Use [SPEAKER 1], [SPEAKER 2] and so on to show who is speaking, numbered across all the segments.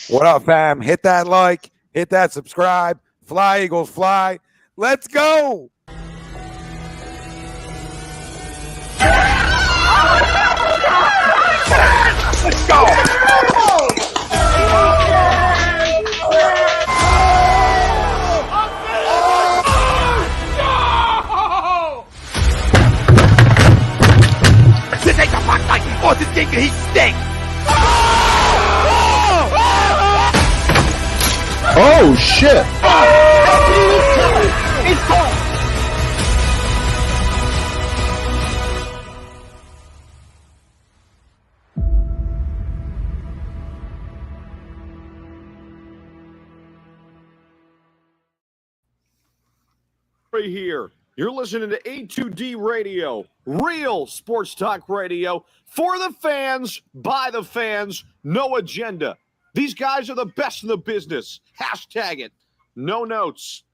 [SPEAKER 1] What up, fam? Hit that like, hit that subscribe. Fly, Eagles, fly. Let's go. Let's go. This ain't the fuck like this thing he stinks.
[SPEAKER 2] Oh, shit.
[SPEAKER 1] He's cold.
[SPEAKER 3] Right here. You're listening to A2D Radio, real sports talk radio for the fans, by the fans, no agenda. These guys are the best in the business. Hashtag it. No notes.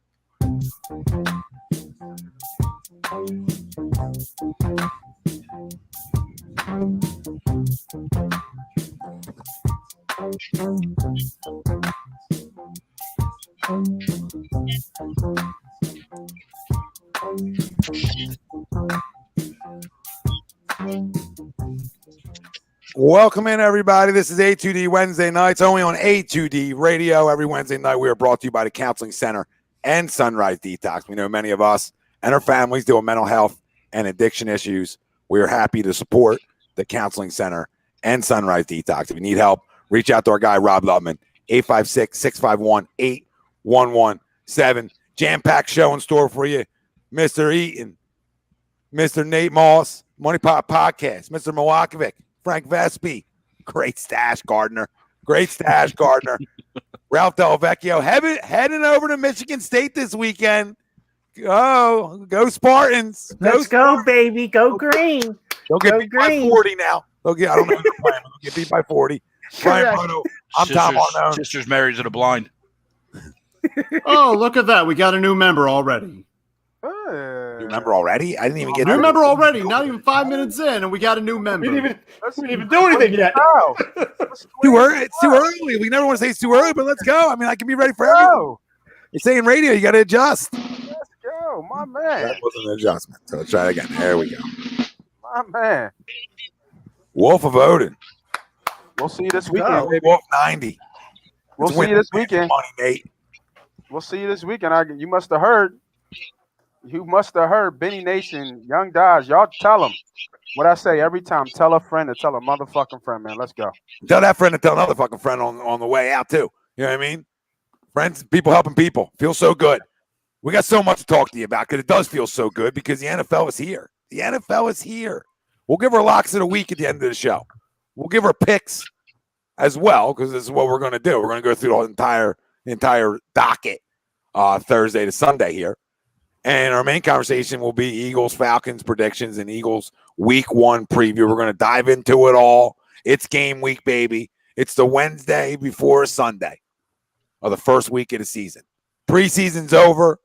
[SPEAKER 1] Welcome in, everybody. This is A2D Wednesday nights, only on A2D Radio. Every Wednesday night, we are brought to you by the Counseling Center and Sunrise Detox. We know many of us and our families deal with mental health and addiction issues. We are happy to support the Counseling Center and Sunrise Detox. If you need help, reach out to our guy, Rob Lutman, 856-651-8117. Jam-packed show in store for you. Mr. Eaton, Mr. Nate Moss, Money Pop Podcast, Mr. Milwakovic, Frank Vespi, great stash, Gardner. Ralph Delvecchio heading over to Michigan State this weekend. Go Spartans.
[SPEAKER 4] Let's go, baby. Go green.
[SPEAKER 1] They'll get beat by 40 now. I don't know who they're playing. They'll get beat by 40. Brian Bruno, I'm Tom Arnone.
[SPEAKER 5] Sisters married to the blind.
[SPEAKER 2] Oh, look at that. We got a new member already.
[SPEAKER 1] New member already? I didn't even get
[SPEAKER 2] New member already. Not even 5 minutes in, and we got a new member.
[SPEAKER 4] We didn't even do anything yet.
[SPEAKER 1] It's too early. We never want to say it's too early, but let's go. I mean, I can be ready for everything. You're saying radio, you got to adjust.
[SPEAKER 6] Let's go, my man.
[SPEAKER 1] That wasn't an adjustment. So let's try it again. There we go.
[SPEAKER 6] My man.
[SPEAKER 1] Wolf of Odin.
[SPEAKER 6] We'll see you this weekend.
[SPEAKER 1] Wolf 90.
[SPEAKER 6] We'll see you this weekend.
[SPEAKER 1] Money, Nate.
[SPEAKER 6] We'll see you this weekend. You must have heard. Benny Nation, Young Dodge. Y'all tell them what I say every time. Tell a friend to tell a motherfucking friend, man. Let's go.
[SPEAKER 1] Tell that friend to tell another fucking friend on the way out, too. You know what I mean? Friends, people helping people. Feels so good. We got so much to talk to you about because it does feel so good because the NFL is here. The NFL is here. We'll give our locks of the week at the end of the show. We'll give our picks as well because this is what we're going to do. We're going to go through the entire docket Thursday to Sunday here. And our main conversation will be Eagles, Falcons predictions and Eagles week 1 preview. We're going to dive into it all. It's game week, baby. It's the Wednesday before Sunday of the first week of the season. Preseason's over.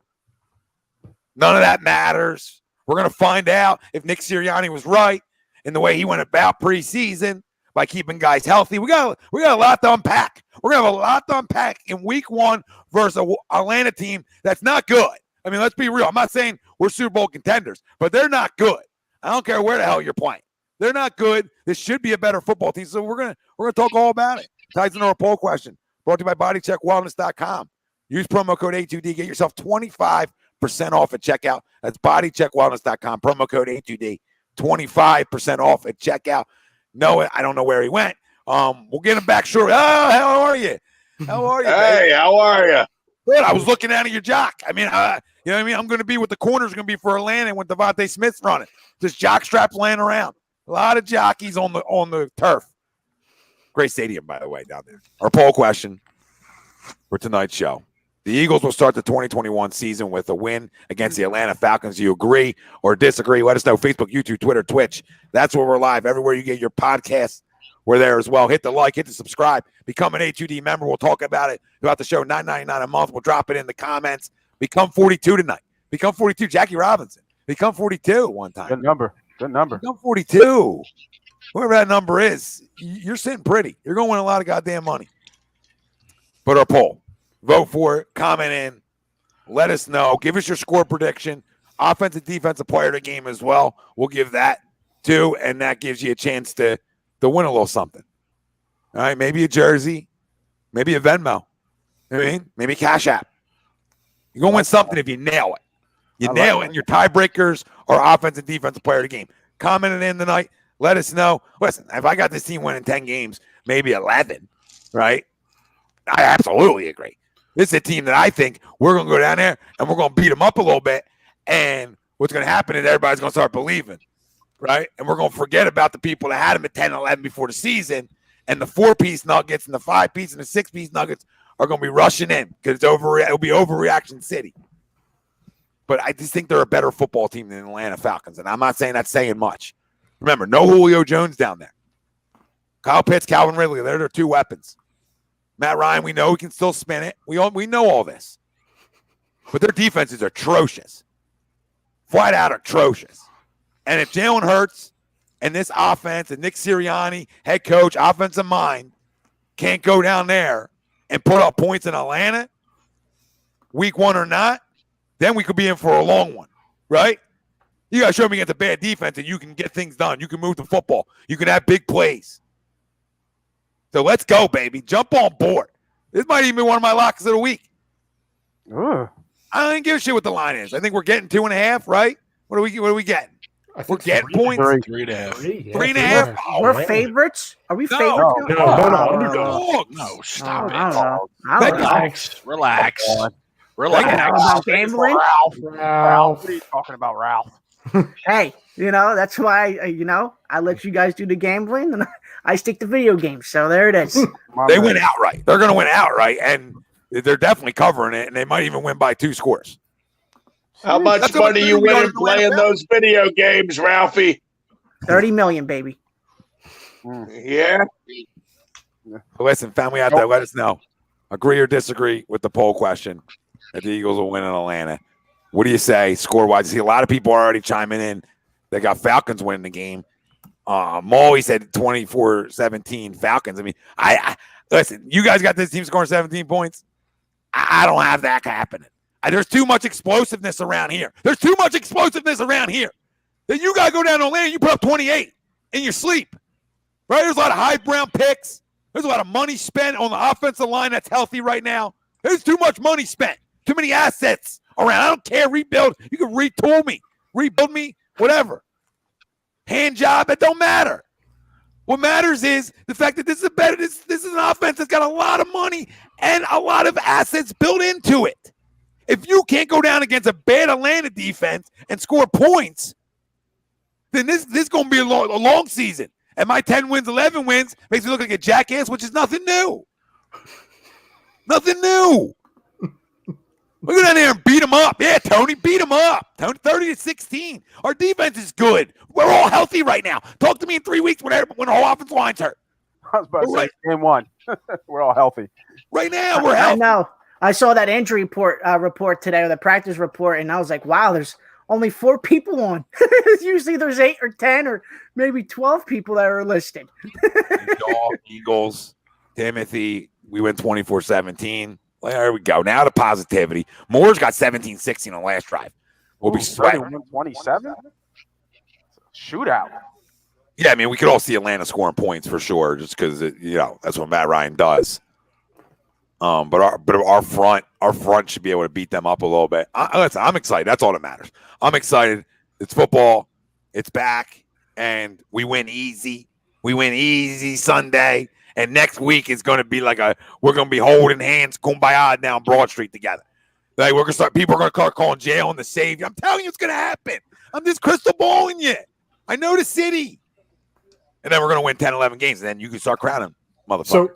[SPEAKER 1] None of that matters. We're going to find out if Nick Sirianni was right in the way he went about preseason by keeping guys healthy. We got a lot to unpack. We're going to have a lot to unpack in week 1 versus an Atlanta team that's not good. I mean, let's be real. I'm not saying we're Super Bowl contenders, but they're not good. I don't care where the hell you're playing. They're not good. This should be a better football team. So we're gonna talk all about it. Ties into our poll question. Brought to you by BodyCheckWellness.com. Use promo code A2D. Get yourself 25% off at checkout. That's BodyCheckWellness.com. Promo code A2D. 25% off at checkout. No, I don't know where he went. We'll get him back shortly. Oh, how are you? How are you?
[SPEAKER 5] Hey,
[SPEAKER 1] baby?
[SPEAKER 5] how are you?
[SPEAKER 1] Good. I was looking down at your jock. I mean, you know what I mean? I'm going to be what the corner's going to be for Atlanta when Devontae Smith's running. Just jock straps laying around. A lot of jockeys on the turf. Great stadium, by the way, down there. Our poll question for tonight's show. The Eagles will start the 2021 season with a win against the Atlanta Falcons. Do you agree or disagree? Let us know. Facebook, YouTube, Twitter, Twitch. That's where we're live. Everywhere you get your podcasts, we're there as well. Hit the like, hit the subscribe. Become an A2D member. We'll talk about it throughout the show. $9.99 a month. We'll drop it in the comments. Become 42 tonight. Become 42. Jackie Robinson. Become 42 one time.
[SPEAKER 6] Good number.
[SPEAKER 1] Become 42. Whoever that number is, you're sitting pretty. You're going to win a lot of goddamn money. Put our poll. Vote for it. Comment in. Let us know. Give us your score prediction. Offensive, defensive player of the game as well. We'll give that too, and that gives you a chance to win a little something. All right, maybe a jersey, maybe a Venmo. You know what I mean? Maybe Cash App. You're going to win something if you nail it. You nail it, and your tiebreakers are offensive, defensive player of the game. Comment it in tonight. Let us know. Listen, if I got this team winning 10 games, maybe 11, right? I absolutely agree. This is a team that I think we're going to go down there and we're going to beat them up a little bit. And what's going to happen is everybody's going to start believing, right? And we're going to forget about the people that had them at 10 and 11 before the season. And the 4-piece Nuggets and the 5-piece and the 6-piece Nuggets are going to be rushing in because it'll be overreaction city. But I just think they're a better football team than the Atlanta Falcons. And I'm not saying that's saying much. Remember, no Julio Jones down there. Kyle Pitts, Calvin Ridley, they're their two weapons. Matt Ryan, we know he can still spin it. We know all this. But their defense is atrocious. Flat out atrocious. And if Jalen Hurts and this offense and Nick Sirianni, head coach, offensive mind, can't go down there and put up points in Atlanta, week one or not, then we could be in for a long one, right? You got to show me against a bad defense and you can get things done. You can move the football. You can have big plays. So let's go, baby. Jump on board. This might even be one of my locks of the week.
[SPEAKER 6] Ugh.
[SPEAKER 1] I don't give a shit what the line is. I think we're getting 2.5, right? What are we getting? We're getting points.
[SPEAKER 5] 3.5.
[SPEAKER 1] 3.5. Oh,
[SPEAKER 4] We're
[SPEAKER 1] man.
[SPEAKER 4] favorites? Are we
[SPEAKER 1] No.
[SPEAKER 4] favorites?
[SPEAKER 5] No.
[SPEAKER 1] Underdogs.
[SPEAKER 5] No, stop
[SPEAKER 4] I
[SPEAKER 5] it.
[SPEAKER 4] don't know. I don't know.
[SPEAKER 5] Relax.
[SPEAKER 4] I don't know about gambling.
[SPEAKER 6] Ralph. What are you talking about, Ralph?
[SPEAKER 4] Hey, that's why, I let you guys do the gambling and I stick to video games. So there it is.
[SPEAKER 1] They win outright. They're going to win outright, and they're definitely covering it, and they might even win by 2 scores.
[SPEAKER 7] How much money you winning playing those video games, Ralphie?
[SPEAKER 4] 30 million, baby.
[SPEAKER 7] Yeah.
[SPEAKER 1] Listen, family out there, let us know. Agree or disagree with the poll question that the Eagles will win in Atlanta. What do you say score-wise? I see a lot of people already chiming in. They got Falcons winning the game. Molly said 24-17 Falcons. I mean, I listen, you guys got this team scoring 17 points. I don't have that happening. There's too much explosiveness around here. Then you got to go down to Atlanta and you put up 28 in your sleep. Right? There's a lot of high brown picks. There's a lot of money spent on the offensive line that's healthy right now. There's too much money spent. Too many assets around. I don't care. Rebuild. You can retool me. Rebuild me. Whatever. Hand job. It don't matter. What matters is the fact that this is this is an offense that's got a lot of money and a lot of assets built into it. If you can't go down against a bad Atlanta defense and score points, then this is going to be a long season. And my 10 wins, 11 wins makes me look like a jackass, which is nothing new. Nothing new. We go down there and beat them up. Yeah, Tony, beat them up. 30-16. Our defense is good. We're all healthy right now. Talk to me in 3 weeks when our whole offensive line's hurt.
[SPEAKER 6] I was about to say, game one. We're all healthy.
[SPEAKER 1] Right now, we're healthy.
[SPEAKER 4] I know. I saw that injury report today, or the practice report, and I was like, wow, there's only 4 people on. Usually there's 8 or 10 or maybe 12 people that are listed.
[SPEAKER 1] Eagles, Timothy, we went 24-17. There we go. Now the positivity. Moore's got 17-16 on the last drive. We'll be sweating.
[SPEAKER 6] 27? Shootout.
[SPEAKER 1] Yeah, I mean, we could all see Atlanta scoring points for sure, just because that's what Matt Ryan does. But our front should be able to beat them up a little bit. Listen, I'm excited. That's all that matters. I'm excited. It's football. It's back, and we win easy. We win easy Sunday, and next week is going to be we're going to be holding hands, kumbaya down Broad Street together. Like we're going to start. People are going to start calling jail the savior. I'm telling you, it's going to happen. I'm just crystal balling you. I know the city, and then we're going to win 10, 11 games, and then you can start crowning, motherfucker.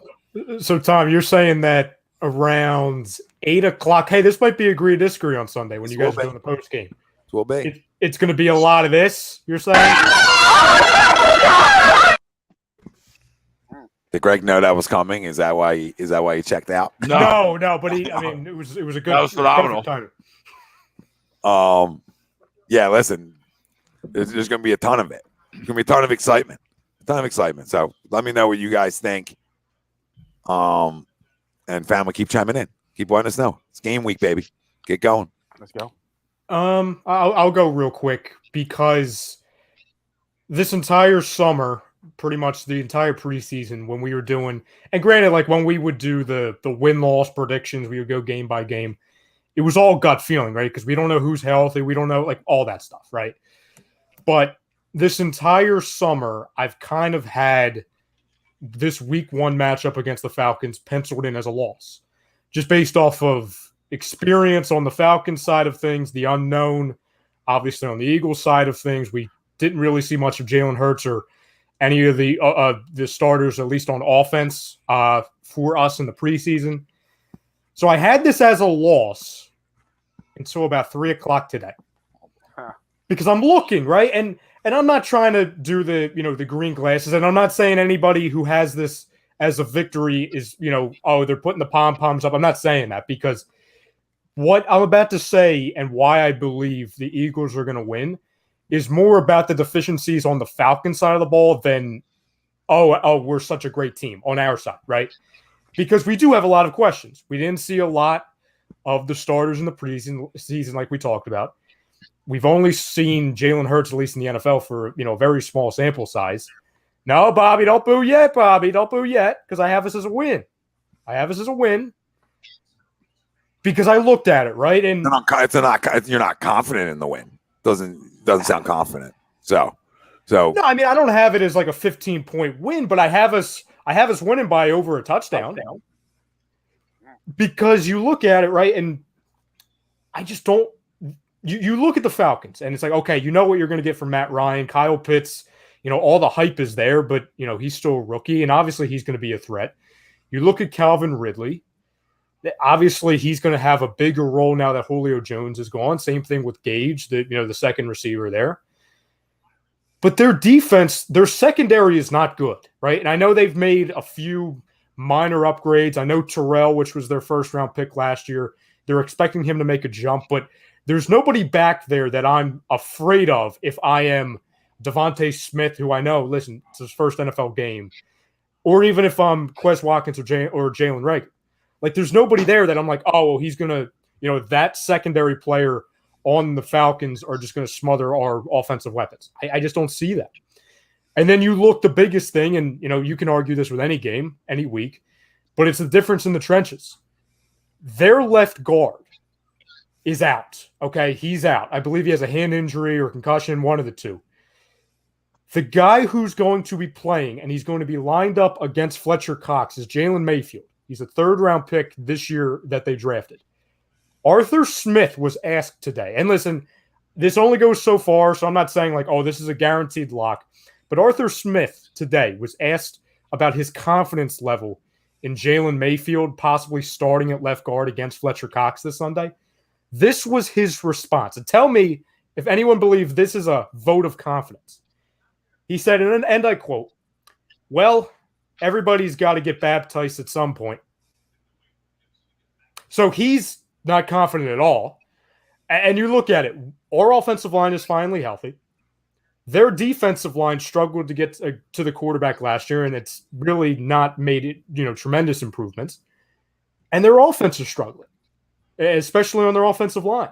[SPEAKER 8] So Tom, you're saying that around 8 o'clock. Hey, this might be agree or disagree on Sunday when you guys are doing the post game.
[SPEAKER 1] Will be.
[SPEAKER 8] It's going to be a lot of this. You're saying?
[SPEAKER 1] Did Greg know that was coming? Is that why he checked out?
[SPEAKER 8] No. But it was a good.
[SPEAKER 5] That was phenomenal.
[SPEAKER 1] Yeah. Listen, there's going to be a ton of it. There's going to be a ton of excitement. So let me know what you guys think. And family, keep chiming in. Keep letting us know. It's game week, baby. Get going.
[SPEAKER 6] Let's go.
[SPEAKER 8] I'll go real quick because this entire summer, pretty much the entire preseason, when we were doing, and granted, like when we would do the win-loss predictions, we would go game by game. It was all gut feeling, right? Because we don't know who's healthy. We don't know, like, all that stuff, right? But this entire summer, I've kind of had this week 1 matchup against the Falcons penciled in as a loss, just based off of experience on the Falcons side of things, the unknown, obviously on the Eagles side of things. We didn't really see much of Jalen Hurts or any of the starters, at least on offense, for us in the preseason. So I had this as a loss until about 3 o'clock today, because I'm looking, right, and I'm not trying to do the green glasses, and I'm not saying anybody who has this as a victory is they're putting the pom poms up. I'm not saying that, because what I'm about to say and why I believe the Eagles are going to win is more about the deficiencies on the Falcons side of the ball than we're such a great team on our side, right? Because we do have a lot of questions. We didn't see a lot of the starters in the preseason like we talked about. We've only seen Jalen Hurts, at least in the NFL, for a very small sample size. No, Bobby, don't boo yet, Bobby. Don't boo yet, because I have this as a win. Because I looked at it, right? And
[SPEAKER 1] you're not confident in the win. Doesn't sound confident. So
[SPEAKER 8] no, I mean, I don't have it as like a 15-point win, but I have us winning by over a touchdown. Because you look at it, right, and I just don't. You look at the Falcons, and it's like, okay, you know what you're going to get from Matt Ryan, Kyle Pitts. All the hype is there, but he's still a rookie, and obviously he's going to be a threat. You look at Calvin Ridley. Obviously, he's going to have a bigger role now that Julio Jones is gone. Same thing with Gage, the second receiver there. But their defense, their secondary is not good, right? And I know they've made a few minor upgrades. I know Terrell, which was their first-round pick last year, they're expecting him to make a jump, but there's nobody back there that I'm afraid of if I am Devontae Smith, who I know, listen, it's his first NFL game, or even if I'm Quez Watkins or Jalen Reagor. Like, there's nobody there that I'm like, he's going to, that secondary player on the Falcons are just going to smother our offensive weapons. I just don't see that. And then you look, the biggest thing, and, you can argue this with any game, any week, but it's the difference in the trenches. Their left guard is out, okay? He's out. I believe he has a hand injury or concussion, one of the two. The guy who's going to be playing, and he's going to be lined up against Fletcher Cox, is Jalen Mayfield. He's a 3rd-round pick this year that they drafted. Arthur Smith was asked today. And listen, this only goes so far, so I'm not saying like, this is a guaranteed lock. But Arthur Smith today was asked about his confidence level in Jalen Mayfield possibly starting at left guard against Fletcher Cox this Sunday. This was his response. And tell me if anyone believes this is a vote of confidence. He said, and I quote, "Well, everybody's got to get baptized at some point." So he's not confident at all. And you look at it, our offensive line is finally healthy. Their defensive line struggled to get to the quarterback last year, and it's really not made it, tremendous improvements. And their offense is struggling, especially on their offensive line.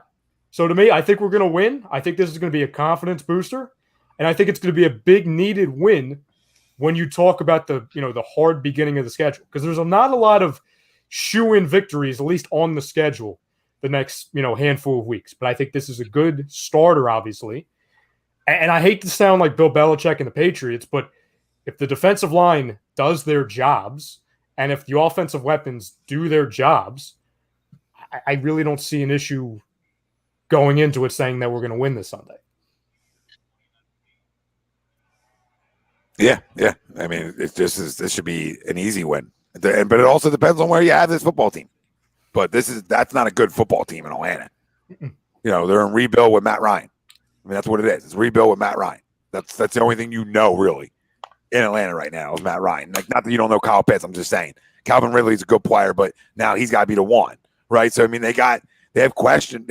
[SPEAKER 8] So to me, I think we're going to win. I think this is going to be a confidence booster, and I think it's going to be a big needed win when you talk about the hard beginning of the schedule, because there's not a lot of shoe-in victories, at least on the schedule, the next handful of weeks. But I think this is a good starter, obviously. And I hate to sound like Bill Belichick and the Patriots, but if the defensive line does their jobs and if the offensive weapons do their jobs, I really don't see an issue going into it saying that we're going to win this Sunday.
[SPEAKER 1] Yeah. I mean, this should be an easy win. But it also depends on where you have this football team. But that's not a good football team in Atlanta. They're in rebuild with Matt Ryan. I mean, that's what it is. It's rebuild with Matt Ryan. That's the only thing really in Atlanta right now is Matt Ryan. Like, not that you don't know Kyle Pitts. I'm just saying Calvin Ridley's a good player, but now he's got to be the one, right? So I mean, they have question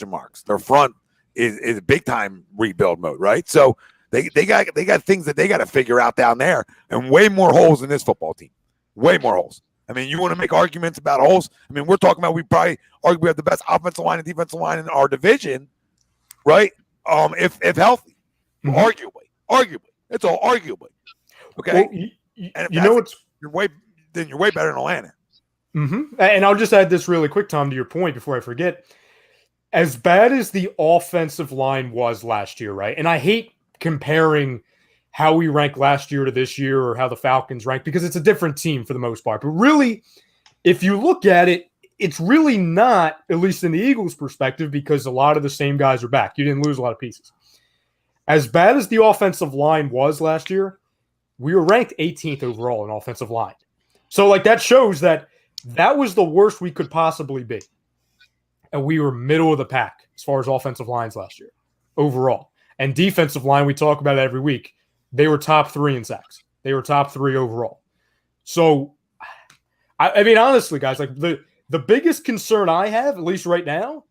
[SPEAKER 1] marks. Their front is big time rebuild mode, right? So they got things that they got to figure out down there, and way more holes in this football team. Way more holes. I mean, you want to make arguments about holes. I mean, we're talking about we probably argue we have the best offensive line and defensive line in our division, right? If healthy, arguably, it's all arguably. Okay,
[SPEAKER 8] Well,
[SPEAKER 1] and
[SPEAKER 8] you know what's
[SPEAKER 1] you're way better than Atlanta.
[SPEAKER 8] Mm-hmm. And I'll just add this really quick, Tom, to your point before I forget. As bad as the offensive line was last year, right? And I hate comparing how we rank last year to this year or how the Falcons rank because it's a different team for the most part. But really, if you look at it, it's really not, at least in the Eagles' perspective, because a lot of the same guys are back. You didn't lose a lot of pieces. As bad as the offensive line was last year, we were ranked 18th overall in offensive line. So, like, that shows that was the worst we could possibly be. And we were middle of the pack as far as offensive lines last year overall. And defensive line, we talk about it every week. They were top 3 in sacks. They were top 3 overall. So, I mean, honestly, guys, like the biggest concern I have, at least right now,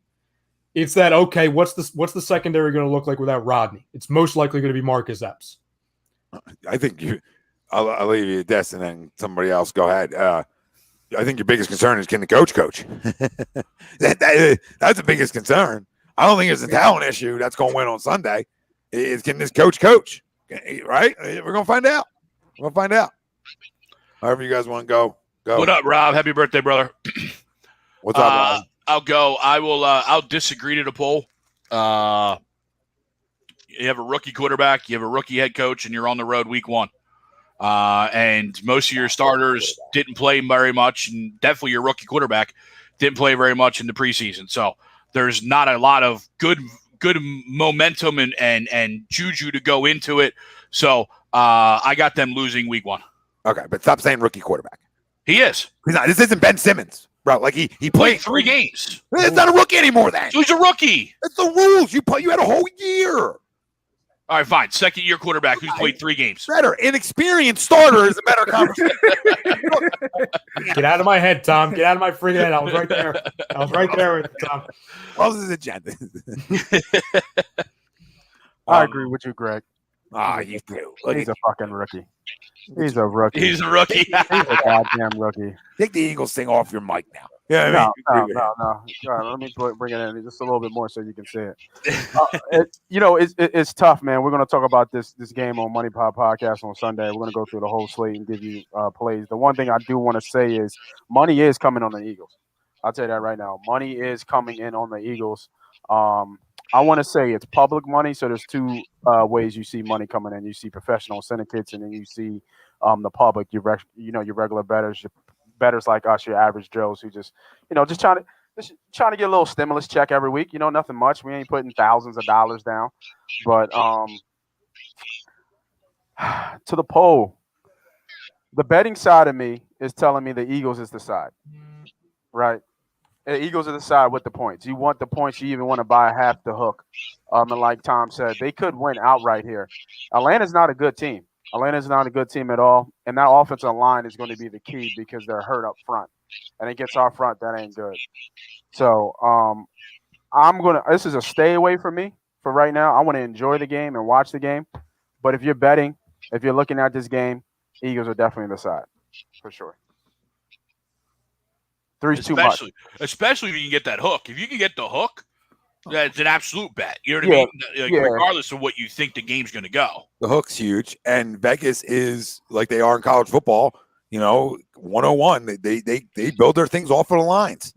[SPEAKER 8] it's that, okay, what's the secondary going to look like without Rodney? It's most likely going to be Marcus Epps.
[SPEAKER 1] I think I'll leave you this and then somebody else go ahead. I think your biggest concern is can the coach. That's the biggest concern. I don't think it's a talent issue that's going to win on Sunday. It's can this coach, right? We're going to find out. However you guys want to go.
[SPEAKER 5] What up, Rob? Happy birthday, brother.
[SPEAKER 1] What's up, Rob?
[SPEAKER 5] I'll go. I'll disagree to the poll. You have a rookie quarterback, you have a rookie head coach, and you're on the road week 1. And most of your starters didn't play very much, and definitely your rookie quarterback didn't play very much in the preseason. So there's not a lot of good momentum and juju to go into it. So I got them losing week 1.
[SPEAKER 1] Okay, but stop saying rookie quarterback.
[SPEAKER 5] He is.
[SPEAKER 1] He's not. This isn't Ben Simmons, bro. Like he played
[SPEAKER 5] 3 games.
[SPEAKER 1] It's not a rookie anymore. Then
[SPEAKER 5] So he's a rookie.
[SPEAKER 1] It's the rules. You had a whole year.
[SPEAKER 5] All right, fine. Second-year quarterback who's played 3 games.
[SPEAKER 1] Better. Inexperienced starter is a better conversation.
[SPEAKER 8] Get out of my head, Tom. Get out of my freaking head. I was right there with you, Tom.
[SPEAKER 1] What was his agenda?
[SPEAKER 6] I agree with you, Greg.
[SPEAKER 1] You do.
[SPEAKER 6] He's a fucking rookie. He's a rookie.
[SPEAKER 5] He's a rookie.
[SPEAKER 6] He's a goddamn rookie.
[SPEAKER 1] Take the Eagles thing off your mic now. Yeah,
[SPEAKER 6] No. Let me bring it in just a little bit more so you can see it. It's tough, man. We're going to talk about this game on Money Pod Podcast on Sunday. We're going to go through the whole slate and give you plays. The one thing I do want to say is money is coming on the Eagles. I'll tell you that right now. Money is coming in on the Eagles. I want to say it's public money. So there's 2 ways you see money coming in. You see professional syndicates, and then you see the public. Your regular bettors like us, your average Joes who just trying to get a little stimulus check every week. Nothing much. We ain't putting thousands of dollars down. But to the poll, the betting side of me is telling me the Eagles is the side, right? The Eagles are the side with the points. You want the points. You even want to buy half the hook. And like Tom said, they could win outright here. Atlanta's not a good team. Atlanta's not a good team at all. And that offensive line is going to be the key because they're hurt up front. And it gets our front, that ain't good. So this is a stay away for me for right now. I want to enjoy the game and watch the game. But if you're betting, if you're looking at this game, Eagles are definitely the side for sure. 3's too much.
[SPEAKER 5] Especially if you can get that hook. If you can get the hook, that's an absolute bet. You know what I mean? Regardless of what you think the game's going to go.
[SPEAKER 1] The hook's huge, and Vegas is like they are in college football. 101. They build their things off of the lines.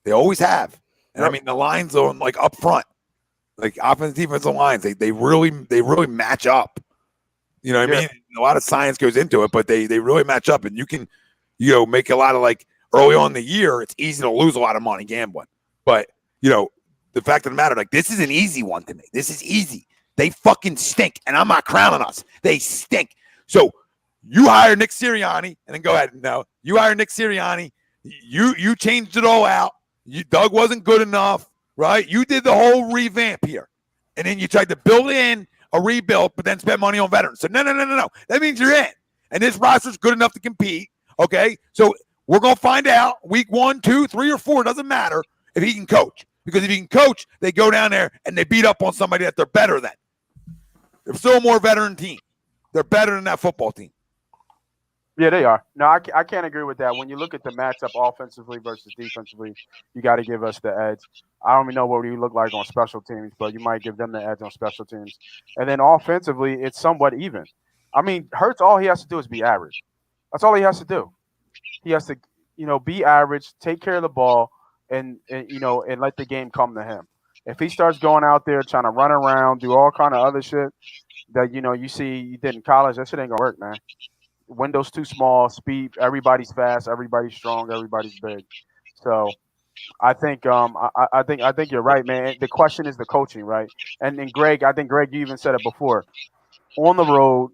[SPEAKER 1] They always have. And I mean, the lines are like up front, like offensive, defensive lines. They really match up. You know what I mean? A lot of science goes into it, but they really match up, and you can make a lot of like. Early on in the year, it's easy to lose a lot of money gambling. But, the fact of the matter, like, this is an easy one to me. This is easy. They fucking stink, and I'm not crowning us. They stink. So you hire Nick Sirianni, and then go ahead. No, you hire Nick Sirianni. You changed it all out. Doug wasn't good enough, right? You did the whole revamp here. And then you tried to build in a rebuild, but then spend money on veterans. So, no. That means you're in. And this roster's good enough to compete, okay? So we're going to find out week 1, 2, 3, or 4. Doesn't matter if he can coach. Because if he can coach, they go down there and they beat up on somebody that they're better than. They're still a more veteran team. They're better than that football team.
[SPEAKER 6] Yeah, they are. No, I can't agree with that. When you look at the matchup offensively versus defensively, you got to give us the edge. I don't even know what we look like on special teams, but you might give them the edge on special teams. And then offensively, it's somewhat even. I mean, Hurts, all he has to do is be average. That's all he has to do. He has to, be average, take care of the ball, and let the game come to him. If he starts going out there trying to run around, do all kind of other shit that you see you did in college, that shit ain't gonna work, man. Windows too small, speed. Everybody's fast, everybody's strong, everybody's big. So I think I think you're right, man. The question is the coaching, right? And Greg, I think Greg, you even said it before. On the road,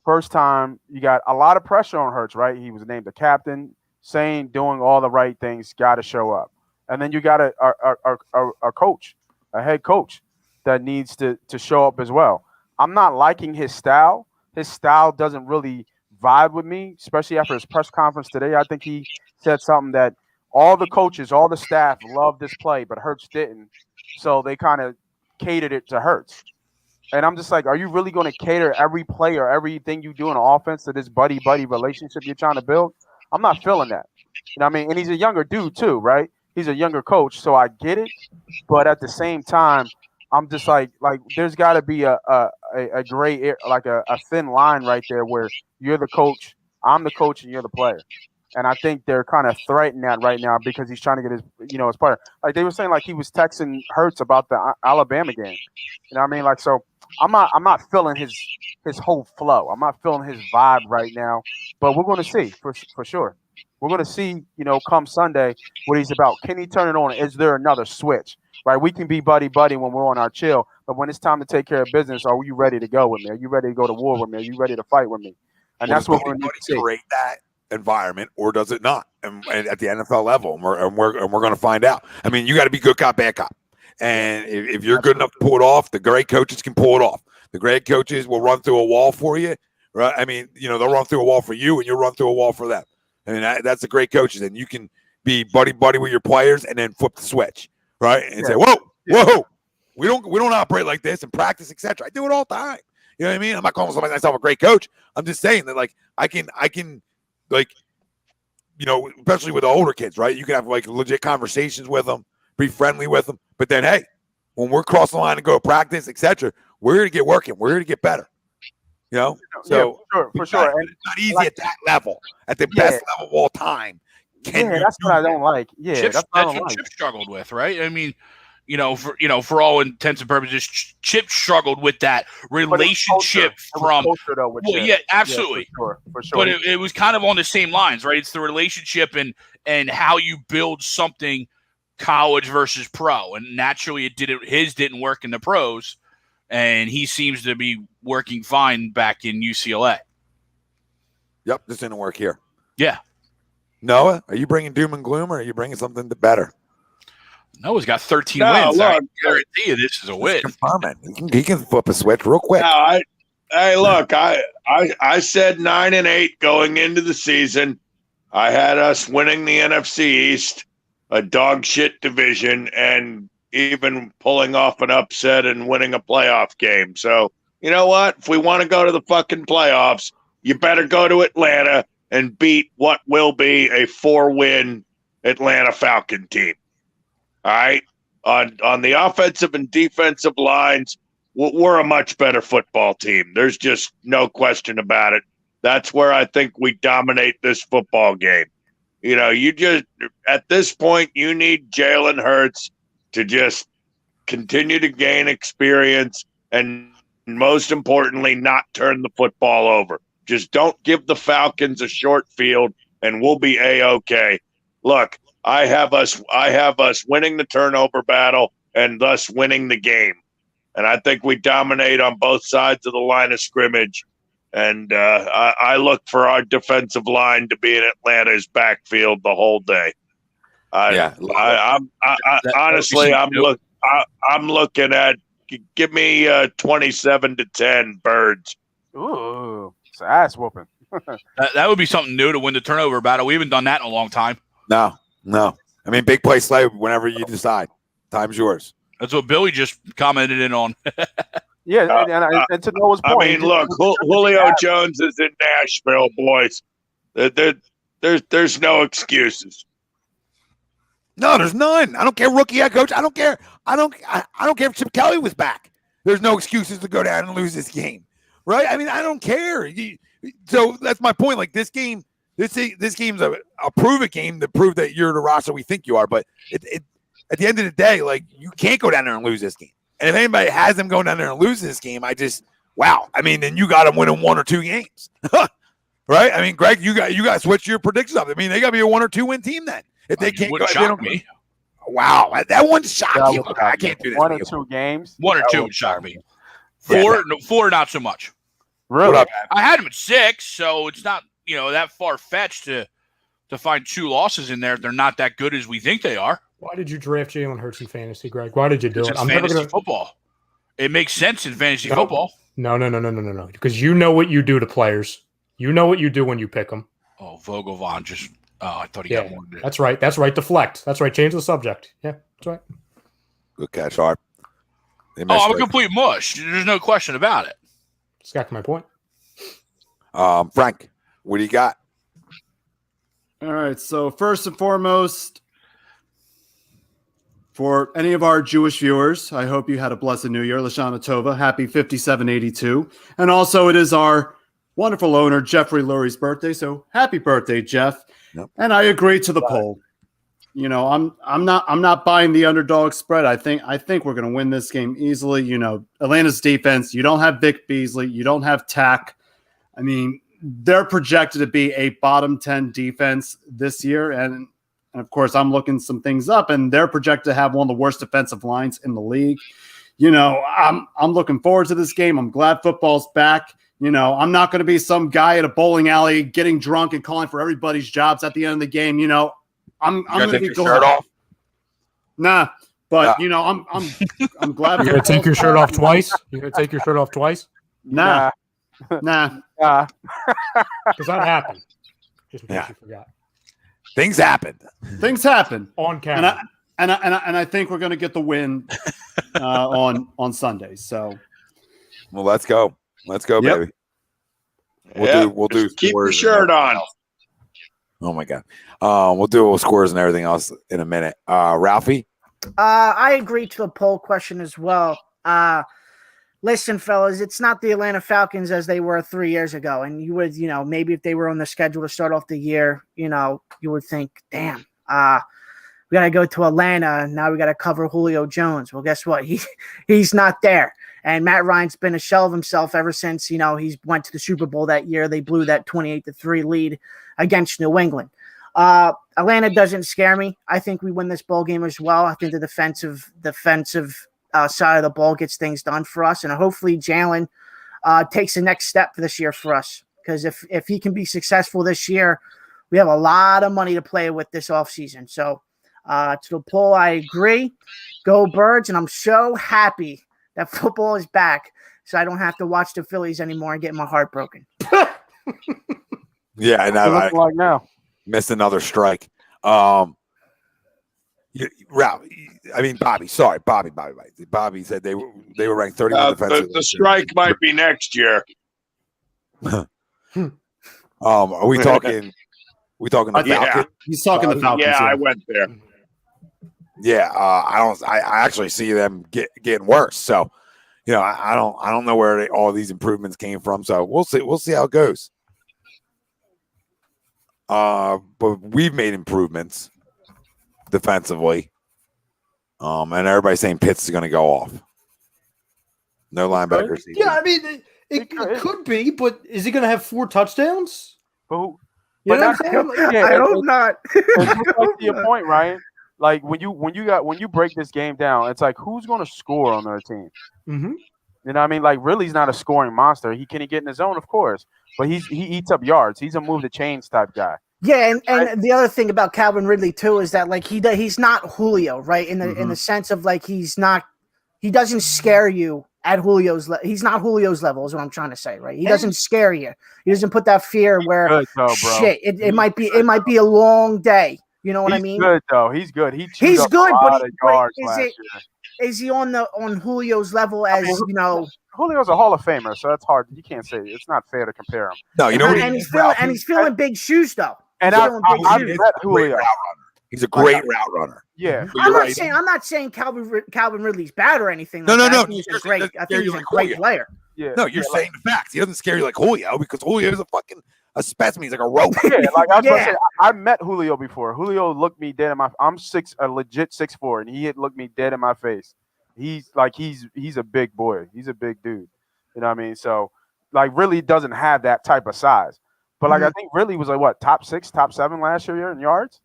[SPEAKER 6] first time, you got a lot of pressure on Hurts, right? He was named the captain, doing all the right things, got to show up. And then you got a coach, a head coach that needs to show up as well. I'm not liking his style. His style doesn't really vibe with me, especially after his press conference today. I think he said something that all the coaches, all the staff loved this play, but Hurts didn't. So they kind of catered it to Hurts. And I'm just like, are you really going to cater every play or everything you do in offense to this buddy-buddy relationship you're trying to build? I'm not feeling that. You know what I mean? And he's a younger dude too, right? He's a younger coach, so I get it. But at the same time, I'm just like there's got to be a gray area, like a thin line right there where you're the coach, I'm the coach, and you're the player. And I think they're kind of threatening that right now because he's trying to get his player. Like they were saying, like he was texting Hurts about the Alabama game. You know what I mean? Like, so I'm not feeling his whole flow. I'm not feeling his vibe right now. But we're going to see for sure. We're going to see, come Sunday what he's about. Can he turn it on? Is there another switch? Right, we can be buddy when we're on our chill, but when it's time to take care of business, are you ready to go with me? Are you ready to go to war with me? Are you ready to fight with me? And that's what we're going to
[SPEAKER 1] create that environment, or does it not? And at the NFL level, and we're going to find out. I mean, you got to be good cop, bad cop, and if you're good enough to pull it off, the great coaches can pull it off. The great coaches will run through a wall for you, right? I mean, they'll run through a wall for you, and you'll run through a wall for them. I mean, that's the great coaches, and you can be buddy with your players, and then flip the switch. Right, and say, whoa, we don't operate like this in practice, etc. I do it all the time. You know what I mean? I'm not calling myself a great coach. I'm just saying that, like, I can, like, especially with the older kids, right? You can have like legit conversations with them, be friendly with them. But then, hey, when we're crossing the line to go practice, etc., we're here to get working. We're here to get better. So
[SPEAKER 6] for sure.
[SPEAKER 1] And it's not easy at that level, at the best level of all time.
[SPEAKER 6] That's what I don't like. Yeah,
[SPEAKER 5] that's what Chip struggled with, right? I mean, for all intents and purposes, Chip struggled with that relationship from. Yeah, absolutely,
[SPEAKER 6] yeah, for sure.
[SPEAKER 5] But it was kind of on the same lines, right? It's the relationship and how you build something college versus pro, and naturally, his didn't work in the pros, and he seems to be working fine back in UCLA.
[SPEAKER 1] Yep, this didn't work here.
[SPEAKER 5] Yeah.
[SPEAKER 1] Noah, are you bringing doom and gloom, or are you bringing something better?
[SPEAKER 5] Noah's got 13 wins. I guarantee you this is a win.
[SPEAKER 1] He can flip a switch real quick.
[SPEAKER 7] No, I said 9-8 going into the season. I had us winning the NFC East, a dog shit division, and even pulling off an upset and winning a playoff game. So, you know what? If we want to go to the fucking playoffs, you better go to Atlanta and beat what will be a 4-win Atlanta Falcon team. All right? On the offensive and defensive lines, we're a much better football team. There's just no question about it. That's where I think we dominate this football game. You just, at this point, you need Jalen Hurts to just continue to gain experience and, most importantly, not turn the football over. Just don't give the Falcons a short field, and we'll be A-okay. Look, I have us winning the turnover battle and thus winning the game. And I think we dominate on both sides of the line of scrimmage. And I look for our defensive line to be in Atlanta's backfield the whole day. I'm looking at give me 27-10 Birds.
[SPEAKER 6] Ooh, it's an ass whooping.
[SPEAKER 5] that would be something new to win the turnover battle. We haven't done that in a long time.
[SPEAKER 1] No. I mean, big play slate whenever you decide. Time's yours.
[SPEAKER 5] That's what Billy just commented in on.
[SPEAKER 6] Yeah, and to Noah's point,
[SPEAKER 7] I mean, look, Julio Jones is in Nashville, boys. There's no excuses.
[SPEAKER 1] No, there's none. I don't care, rookie head coach. I don't care. I don't care if Chip Kelly was back. There's no excuses to go down and lose this game, right? I mean, I don't care. So that's my point. Like this game's a prove-it game to prove that you're the roster we think you are. But it at the end of the day, like you can't go down there and lose this game. And if anybody has them going down there and lose this game, wow. I mean, then you got them winning 1 or 2 games, right? I mean, Greg, you got to switch your predictions up. I mean, they got to be a 1 or 2 win team then. If they can't go,
[SPEAKER 5] shock me.
[SPEAKER 1] Wow, that one shocked you. I can't do this.
[SPEAKER 6] 1 or 2 games.
[SPEAKER 5] 1 or 2 would shock me. 4, not so much.
[SPEAKER 6] Really?
[SPEAKER 5] I had them at 6, so it's not that far fetched to find 2 losses in there. They're not that good as we think they are.
[SPEAKER 8] Why did you draft Jalen Hurts in fantasy, Greg? Why did you do it?
[SPEAKER 5] It's fantasy football. It makes sense in fantasy football.
[SPEAKER 8] No. Because you know what you do to players. You know what you do when you pick them.
[SPEAKER 5] Oh, Vogelvon just. Oh, I thought he got more.
[SPEAKER 8] That's right. Deflect. That's right. Change the subject. Yeah, that's right.
[SPEAKER 1] Good catch, Harp.
[SPEAKER 5] I'm a complete mush. There's no question about it.
[SPEAKER 8] That's got my point.
[SPEAKER 1] Frank, what do you got?
[SPEAKER 2] All right. So first and foremost, for any of our Jewish viewers, I hope you had a blessed New Year. Lashana Tova, happy 5782. And also it is our wonderful owner, Jeffrey Lurie's birthday. So happy birthday, Jeff. Yep. And I agree to the poll. I'm not buying the underdog spread. I think we're going to win this game easily. Atlanta's defense, you don't have Vic Beasley, you don't have Tack. I mean, they're projected to be a bottom 10 defense this year. And of course, I'm looking some things up, and they're projected to have one of the worst defensive lines in the league. I'm looking forward to this game. I'm glad football's back. I'm not going to be some guy at a bowling alley getting drunk and calling for everybody's jobs at the end of the game. I'm going to be going off. Nah, but I'm glad.
[SPEAKER 8] You're going to take your shirt off twice. You're going to take your shirt off twice.
[SPEAKER 2] Nah.
[SPEAKER 8] Does that happen? Just in case you forgot.
[SPEAKER 2] Things happen
[SPEAKER 8] on camera,
[SPEAKER 2] and I think we're going to get the win on Sunday. So,
[SPEAKER 1] well, let's go. Let's go, baby. We'll do.
[SPEAKER 7] Keep your shirt on.
[SPEAKER 1] Oh my God. We'll do scores and everything else in a minute. Ralphie.
[SPEAKER 4] I agree to the poll question as well. Listen, fellas, it's not the Atlanta Falcons as they were 3 years ago. And you would, maybe if they were on the schedule to start off the year, you would think, damn, we got to go to Atlanta. Now we got to cover Julio Jones. Well, guess what? He's not there. And Matt Ryan's been a shell of himself ever since, he's went to the Super Bowl that year. They blew that 28-3 lead against New England. Atlanta doesn't scare me. I think we win this ball game as well. I think the defensive side of the ball gets things done for us. And hopefully Jalen takes the next step for this year for us. Because if he can be successful this year, we have a lot of money to play with this offseason. So to the poll, I agree. Go Birds. And I'm so happy that football is back, so I don't have to watch the Phillies anymore and get my heart broken.
[SPEAKER 1] Yeah, and I
[SPEAKER 6] like now
[SPEAKER 1] missed another strike. Ralph, I mean Bobby. Sorry, Bobby. Bobby said they were ranked 31 defensive.
[SPEAKER 7] The strike might be next year.
[SPEAKER 1] Are we talking? The Falcons?
[SPEAKER 2] Yeah. He's talking the Falcons.
[SPEAKER 7] Yeah, I went there.
[SPEAKER 1] Yeah, I actually see them getting worse. So, I don't know where all these improvements came from. So we'll see how it goes. But we've made improvements defensively. And everybody's saying Pitts is going to go off. No linebackers.
[SPEAKER 8] Yeah, I mean, it could be, but is he going to have 4 touchdowns?
[SPEAKER 6] But
[SPEAKER 4] I hope not.
[SPEAKER 6] To your point, Ryan. Like when you break this game down, it's like who's going to score on their team?
[SPEAKER 8] Mm-hmm.
[SPEAKER 6] You know what I mean? Like Ridley's not a scoring monster. Can he get in his zone? Of course, but he eats up yards. He's a move the chains type guy.
[SPEAKER 4] Yeah, and the other thing about Calvin Ridley too is that like he's not Julio, right? In the sense of like he doesn't scare you at Julio's level. He's not Julio's level is what I'm trying to say, right? He doesn't scare you. He doesn't put that fear where shit. It might be a long day. You know what I
[SPEAKER 6] He's
[SPEAKER 4] mean?
[SPEAKER 6] good though. He's good.
[SPEAKER 4] He's good, but
[SPEAKER 6] yards
[SPEAKER 4] is
[SPEAKER 6] last
[SPEAKER 4] it
[SPEAKER 6] year.
[SPEAKER 4] is he on Julio's level as you know?
[SPEAKER 6] Julio's a Hall of Famer, so that's hard. You can't say it's not fair to compare him.
[SPEAKER 1] No, you know,
[SPEAKER 4] And he's filling big shoes though.
[SPEAKER 6] And
[SPEAKER 4] He's
[SPEAKER 6] I
[SPEAKER 4] filling big
[SPEAKER 6] met
[SPEAKER 4] shoes.
[SPEAKER 6] Julio.
[SPEAKER 1] He's a great route runner.
[SPEAKER 6] Yeah,
[SPEAKER 1] But
[SPEAKER 4] I'm
[SPEAKER 1] you're
[SPEAKER 4] not
[SPEAKER 1] right.
[SPEAKER 4] saying Calvin Ridley's bad or anything.
[SPEAKER 1] No,
[SPEAKER 4] like
[SPEAKER 1] no,
[SPEAKER 4] that.
[SPEAKER 1] no.
[SPEAKER 4] I think he's a great. I think he's a great player.
[SPEAKER 6] yeah.
[SPEAKER 1] No, you're saying the facts. He doesn't scare you like Julio because Julio's a specimen. He's like a robot.
[SPEAKER 6] Yeah, like I was gonna
[SPEAKER 4] Yeah.
[SPEAKER 6] say, I met Julio before. Julio looked me dead in my. I'm a legit 6'4", and he had looked me dead in my face. He's a big boy. He's a big dude. You know what I mean? So like, really doesn't have that type of size. But like, I think really was like what, top 6, top 7 last year in yards.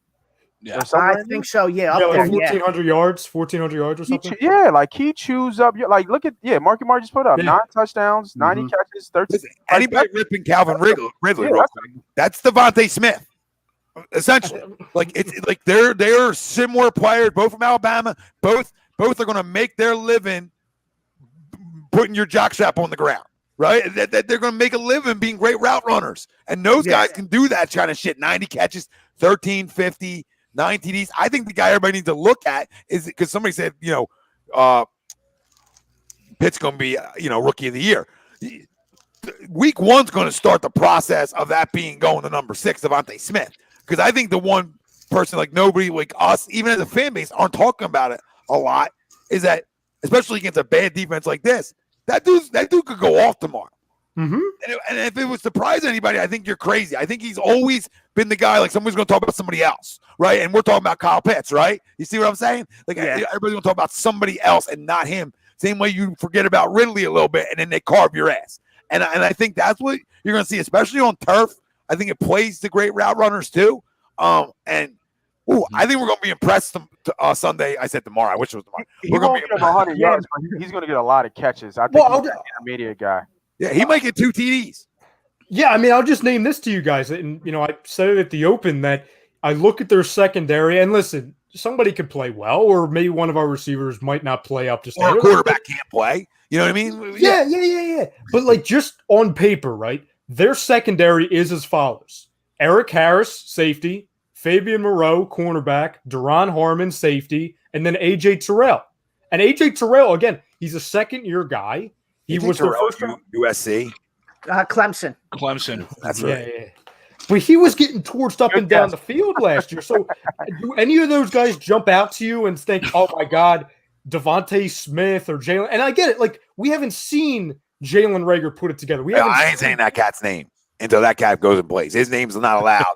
[SPEAKER 5] Yeah,
[SPEAKER 6] Or something
[SPEAKER 4] I
[SPEAKER 6] like
[SPEAKER 4] think
[SPEAKER 6] that?
[SPEAKER 4] so. Yeah,
[SPEAKER 8] Yeah,
[SPEAKER 4] up
[SPEAKER 8] like
[SPEAKER 4] there. Yeah.
[SPEAKER 8] 1,400 yards, 1,400 yards or something.
[SPEAKER 6] Like he chews up. Like look at Marky Mark just put up
[SPEAKER 8] Yeah.
[SPEAKER 6] 9 touchdowns, 90 catches, 13.
[SPEAKER 1] Listen, anybody ripping Calvin Ridley real quick, that's Devontae Smith. Essentially, like it's like they're similar players, both from Alabama. Both are going to make their living putting your jockstrap on the ground, right? That they're going to make a living being great route runners, and those guys can do that kind of shit. 90 catches, 13, 50, 9 TDs. I think the guy everybody needs to look at is because somebody said, Pitt's going to be, rookie of the year. Week 1's going to start the process of that being going to number 6, Devontae Smith. Because I think the one person like nobody, like us, even as a fan base, aren't talking about it a lot, is that, especially against a bad defense like this, that dude could go off tomorrow.
[SPEAKER 8] Mm-hmm.
[SPEAKER 1] And if it would surprise anybody, I think you're crazy. I think he's always been the guy, like somebody's going to talk about somebody else, right? And we're talking about Kyle Pitts, right? You see what I'm saying? Like everybody's going to talk about somebody else and not him. Same way you forget about Ridley a little bit, and then they carve your ass. And I think that's what you're going to see, especially on turf. I think it plays to great route runners too. I think we're going to be impressed Sunday. I said tomorrow. I wish it was tomorrow.
[SPEAKER 6] We're going to get 100 yards, but he's going to get a lot of catches. I think he's an intermediate guy.
[SPEAKER 1] Yeah, he might get 2 TDs.
[SPEAKER 8] Yeah, I mean, I'll just name this to you guys. And, I said it at the open that I look at their secondary, and listen, somebody could play well, or maybe one of our receivers might not play up to standard.
[SPEAKER 1] Or a quarterback can't play. You know what I mean?
[SPEAKER 8] Yeah. But, like, just on paper, right, their secondary is as follows. Eric Harris, safety. Fabian Moreau, cornerback. Deron Harmon, safety. And then A.J. Terrell. And A.J. Terrell, again, he's a second-year guy. He was the first
[SPEAKER 1] USC.
[SPEAKER 4] Clemson.
[SPEAKER 1] That's right.
[SPEAKER 8] Yeah. But he was getting torched up and down the field last year. So do any of those guys jump out to you and think, oh, my God, Devontae Smith or Jalen? And I get it. Like, we haven't seen Jalen Reagor put it together.
[SPEAKER 1] I ain't saying that cat's name until that cat goes and plays. His name's not allowed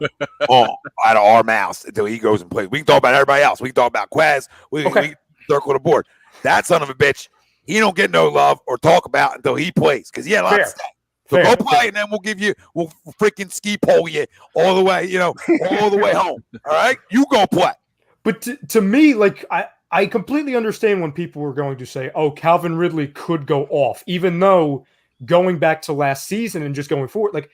[SPEAKER 1] out of our mouths until he goes and plays. We can talk about everybody else. We can talk about Quez. We can circle the board. That son of a bitch, he don't get no love or talk about until he plays because he had a lot to say. So go play, and then we'll freaking ski pole you all the way, all the way home. All right? You go play.
[SPEAKER 8] But to me, like, I completely understand when people were going to say, oh, Calvin Ridley could go off, even though going back to last season and just going forward, like,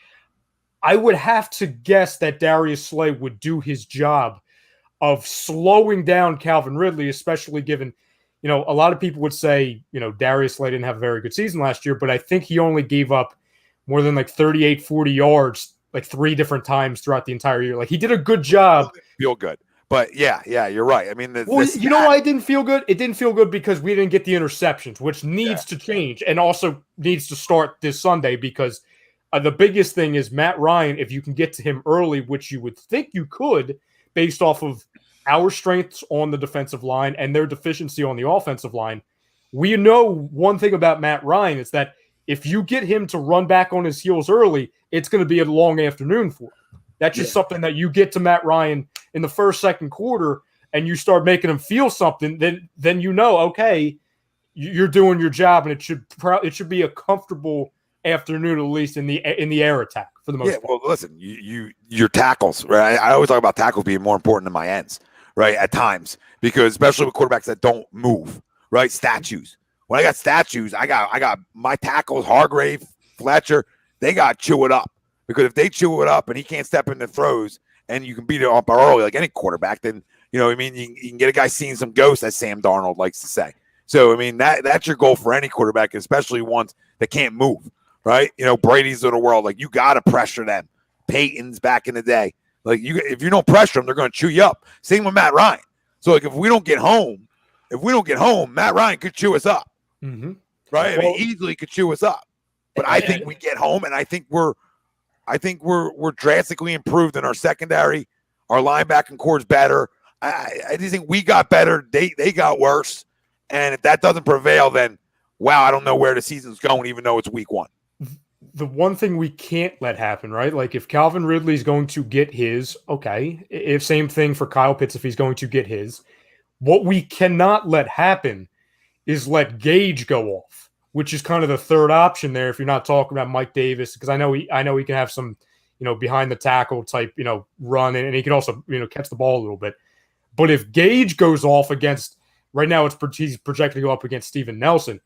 [SPEAKER 8] I would have to guess that Darius Slay would do his job of slowing down Calvin Ridley, especially given, a lot of people would say, Darius Slay didn't have a very good season last year, but I think he only gave up more than like 38, 40 yards, like 3 different times throughout the entire year. Like, he did a good job.
[SPEAKER 1] Feel good. But yeah, you're right. I mean,
[SPEAKER 8] why it didn't feel good? It didn't feel good because we didn't get the interceptions, which needs to change and also needs to start this Sunday because the biggest thing is Matt Ryan, if you can get to him early, which you would think you could based off of our strengths on the defensive line and their deficiency on the offensive line. We know one thing about Matt Ryan is that if you get him to run back on his heels early, it's going to be a long afternoon for him. That's just something that you get to Matt Ryan in the first, second quarter, and you start making him feel something. Then okay, you're doing your job, and it should be a comfortable afternoon at least in the air attack for the most part.
[SPEAKER 1] Well, listen, your tackles, right? I always talk about tackles being more important than my ends, right? At times, because especially with quarterbacks that don't move, right? Statues. When I got statues, I got my tackles, Hargrave, Fletcher, they got to chew it up. Because if they chew it up and he can't step into throws and you can beat it up early like any quarterback, then, you can get a guy seeing some ghosts, as Sam Darnold likes to say. So, I mean, that's your goal for any quarterback, especially ones that can't move, right? Brady's of the world. Like, you got to pressure them. Peyton's back in the day. Like if you don't pressure them, they're going to chew you up. Same with Matt Ryan. So like if we don't get home, Matt Ryan could chew us up.
[SPEAKER 8] Mm-hmm.
[SPEAKER 1] Right? I mean, easily could chew us up. But I think we get home, and I think we're drastically improved in our secondary. Our linebacking core is better. I just think we got better. They got worse. And if that doesn't prevail, then wow, I don't know where the season's going, even though it's week 1.
[SPEAKER 8] The one thing we can't let happen, right? Like if Calvin Ridley's going to get his, okay. If same thing for Kyle Pitts if he's going to get his. What we cannot let happen is let Gage go off, which is kind of the third option there if you're not talking about Mike Davis, because I know he can have some, behind the tackle type, run, and he can also, catch the ball a little bit. But if Gage goes off against, right now he's projected to go up against Steven Nelson,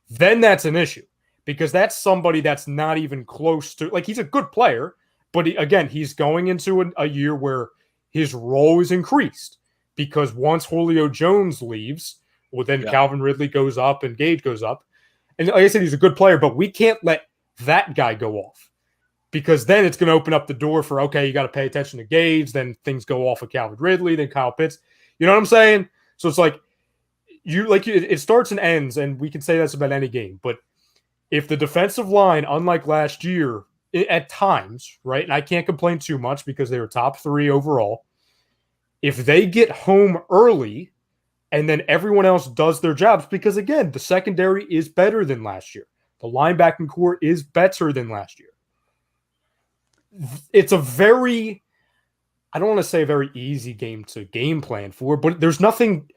[SPEAKER 8] then that's an issue because that's somebody that's not even close to, like he's a good player, but he's going into a year where his role is increased because once Julio Jones leaves, well, then Calvin Ridley goes up and Gage goes up. And like I said, he's a good player, but we can't let that guy go off because then it's going to open up the door for, okay, you got to pay attention to Gage. Then things go off of Calvin Ridley, then Kyle Pitts. You know what I'm saying? So it's like it starts and ends, and we can say that's about any game. But if the defensive line, unlike last year, at times, right, and I can't complain too much because they were top 3 overall, if they get home early and then everyone else does their jobs, because, again, the secondary is better than last year. The linebacking core is better than last year. It's a very, I don't want to say a very easy game to game plan for, but there's nothing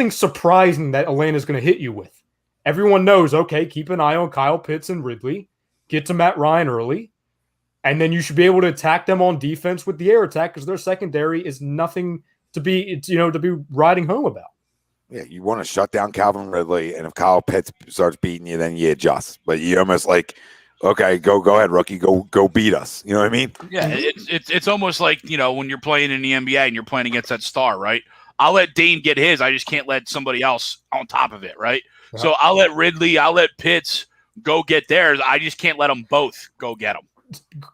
[SPEAKER 8] surprising that Atlanta's going to hit you with. Everyone knows, okay, keep an eye on Kyle Pitts and Ridley, get to Matt Ryan early, and then you should be able to attack them on defense with the air attack because their secondary is nothing to be riding home about.
[SPEAKER 1] Yeah, you want to shut down Calvin Ridley, and if Kyle Pitts starts beating you, then you adjust. But you almost like, okay, go ahead, rookie, go beat us. You know what I mean?
[SPEAKER 5] Yeah, it's almost like when you're playing in the NBA and you're playing against that star, right? I'll let Dame get his. I just can't let somebody else on top of it, right? Yeah. So I'll let Ridley, I'll let Pitts go get theirs. I just can't let them both go get them.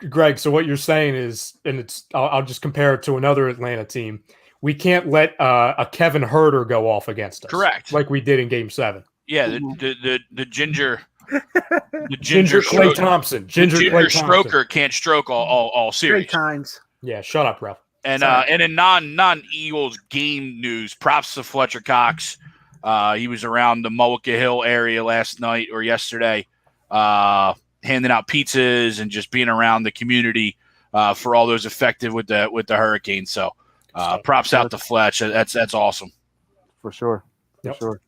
[SPEAKER 8] Greg, so what you're saying is, and I'll just compare it to another Atlanta team. We can't let a Kevin Huerter go off against us.
[SPEAKER 5] Correct.
[SPEAKER 8] Like we did in Game 7.
[SPEAKER 5] Yeah, the ginger
[SPEAKER 8] Klay Thompson. Ginger
[SPEAKER 5] stroker can't stroke all series.
[SPEAKER 4] 3 times.
[SPEAKER 8] Yeah, shut up, Ralph.
[SPEAKER 5] And in non-Eagles game news, props to Fletcher Cox. He was around the Mullica Hill area last night or yesterday, handing out pizzas and just being around the community for all those affected with the hurricane. So props out to Fletch. That's awesome.
[SPEAKER 6] For sure.
[SPEAKER 8] Yep.
[SPEAKER 6] For sure.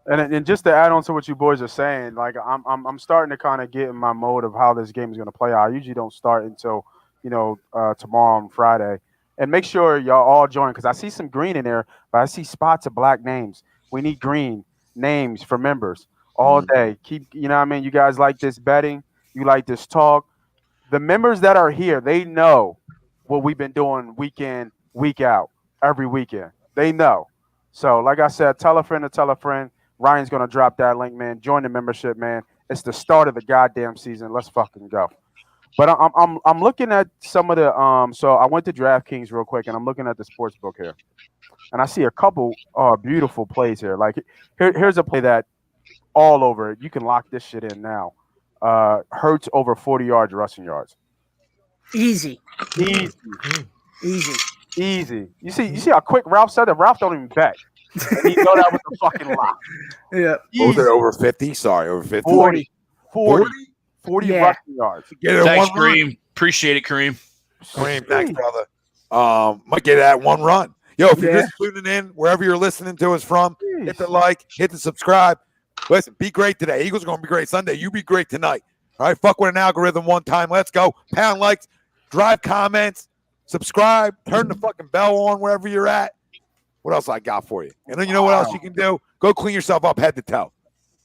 [SPEAKER 6] And just to add on to what you boys are saying, like I'm starting to kind of get in my mode of how this game is going to play out. I usually don't start until tomorrow on Friday. And make sure y'all all join because I see some green in there, but I see spots of black names. We need green names for members all day. Keep, what I mean? You guys like this betting. You like this talk. The members that are here, they know what we've been doing week in, week out, every weekend. They know. So, like I said, tell a friend to tell a friend. Ryan's going to drop that link, man. Join the membership, man. It's the start of the goddamn season. Let's fucking go. But I'm looking at some of the so I went to DraftKings real quick and I'm looking at the sports book here. And I see a couple beautiful plays here. Like here's a play that all over it. You can lock this shit in now. Hurts over 40 yards rushing yards.
[SPEAKER 4] Easy.
[SPEAKER 6] Easy. You see how quick Ralph said that? Ralph don't even bet. And he know that was a fucking lock.
[SPEAKER 4] Yeah.
[SPEAKER 1] What was it, over 50? Sorry, over 50.
[SPEAKER 6] 40 rushing yards.
[SPEAKER 1] Get it.
[SPEAKER 5] Thanks, Kareem. Appreciate it, Kareem.
[SPEAKER 1] Kareem, thanks, brother. Might get that one run. Yo, if you're just tuning in, wherever you're listening to us from, hit the like, hit the subscribe. Listen, be great today. Eagles are going to be great Sunday. You be great tonight. All right, fuck with an algorithm one time. Let's go. Pound likes, drive comments, subscribe, turn the fucking bell on wherever you're at. What else I got for you? And then you know what else you can do? Go clean yourself up head to toe.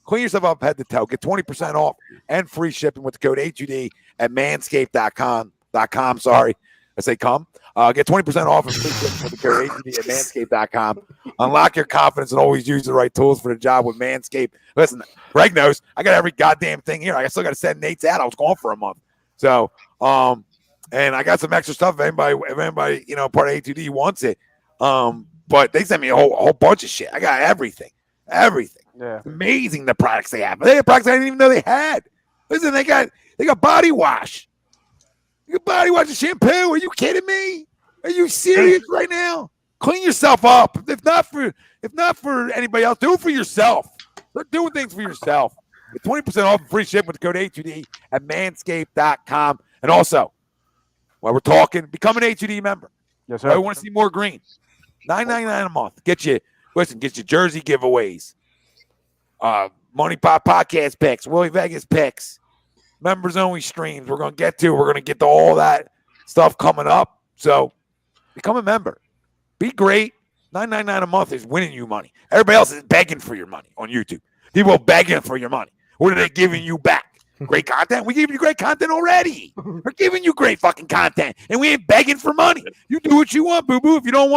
[SPEAKER 1] Clean yourself up head to toe. Get 20% off and free shipping with the code HUD at manscaped.com. Sorry, I say come. Get 20% off and free shipping with the code HUD at manscaped.com. Unlock your confidence and always use the right tools for the job with Manscaped. Listen, Greg knows I got every goddamn thing here. I still got to send Nate's ad. I was gone for a month. So, And I got some extra stuff if anybody, part of A2D wants it. But they sent me a whole bunch of shit. I got everything.
[SPEAKER 6] Yeah.
[SPEAKER 1] It's amazing the products they have. They have products I didn't even know they had. Listen, they got body wash. You got body wash and shampoo. Are you kidding me? Are you serious right now? Clean yourself up. If not for anybody else, do it for yourself. Start doing things for yourself. Get 20% off and free shipping with the code A2D at manscaped.com. And also, while we're talking, become an A2D member.
[SPEAKER 6] Yes, sir.
[SPEAKER 1] I want to see more green. $9.99 a month. Get you jersey giveaways. Money Pop podcast picks, Willie Vegas picks, members only streams. We're gonna get to all that stuff coming up. So become a member. Be great. $9.99 a month is winning you money. Everybody else is begging for your money on YouTube. People are begging for your money. What are they giving you back? Great content? We gave you great content already. We're giving you great fucking content, and we ain't begging for money. You do what you want, boo-boo. If you don't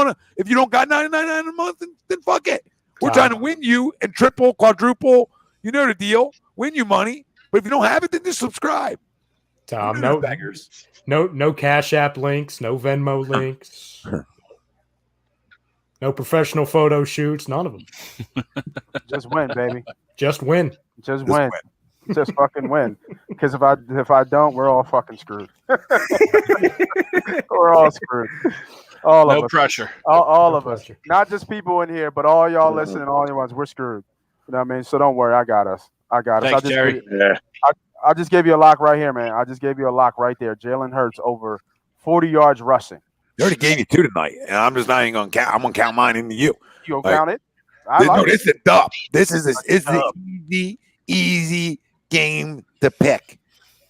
[SPEAKER 1] got $9.99 a month, then fuck it. We're trying to win you and triple, quadruple. You know the deal. Win you money. But if you don't have it, then just subscribe.
[SPEAKER 8] Tom, no Cash App links, no Venmo links, no professional photo shoots, none of them.
[SPEAKER 6] Just win, baby.
[SPEAKER 8] Just win.
[SPEAKER 6] Just win. Just fucking win. Because if I don't, we're all fucking screwed. We're all screwed. All of us.
[SPEAKER 5] No pressure.
[SPEAKER 6] All of us. Not just people in here, but all y'all listening, all you ones, we're screwed. You know what I mean? So don't worry. I got us.
[SPEAKER 5] Thanks, Jerry.
[SPEAKER 6] I just gave you a lock right here, man. I just gave you a lock right there. Jalen Hurts over 40 yards rushing.
[SPEAKER 1] They already gave you 2 tonight, and I'm just not even going to count. I'm going to count mine into you.
[SPEAKER 6] You gonna count it?
[SPEAKER 1] This is a dub. This is an easy game to pick.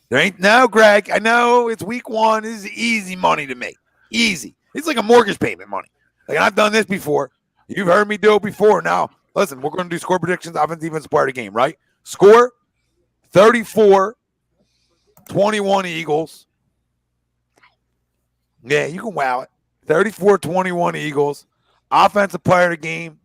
[SPEAKER 1] There ain't Greg. I know it's week 1. This is easy money to me. Easy. It's like a mortgage payment money. Like I've done this before. You've heard me do it before. Now, listen, we're going to do score predictions, offense, defense, part of the game, right? Score 34-21 Eagles. Yeah, you can wow it. 34-21 Eagles. Offensive player of the game.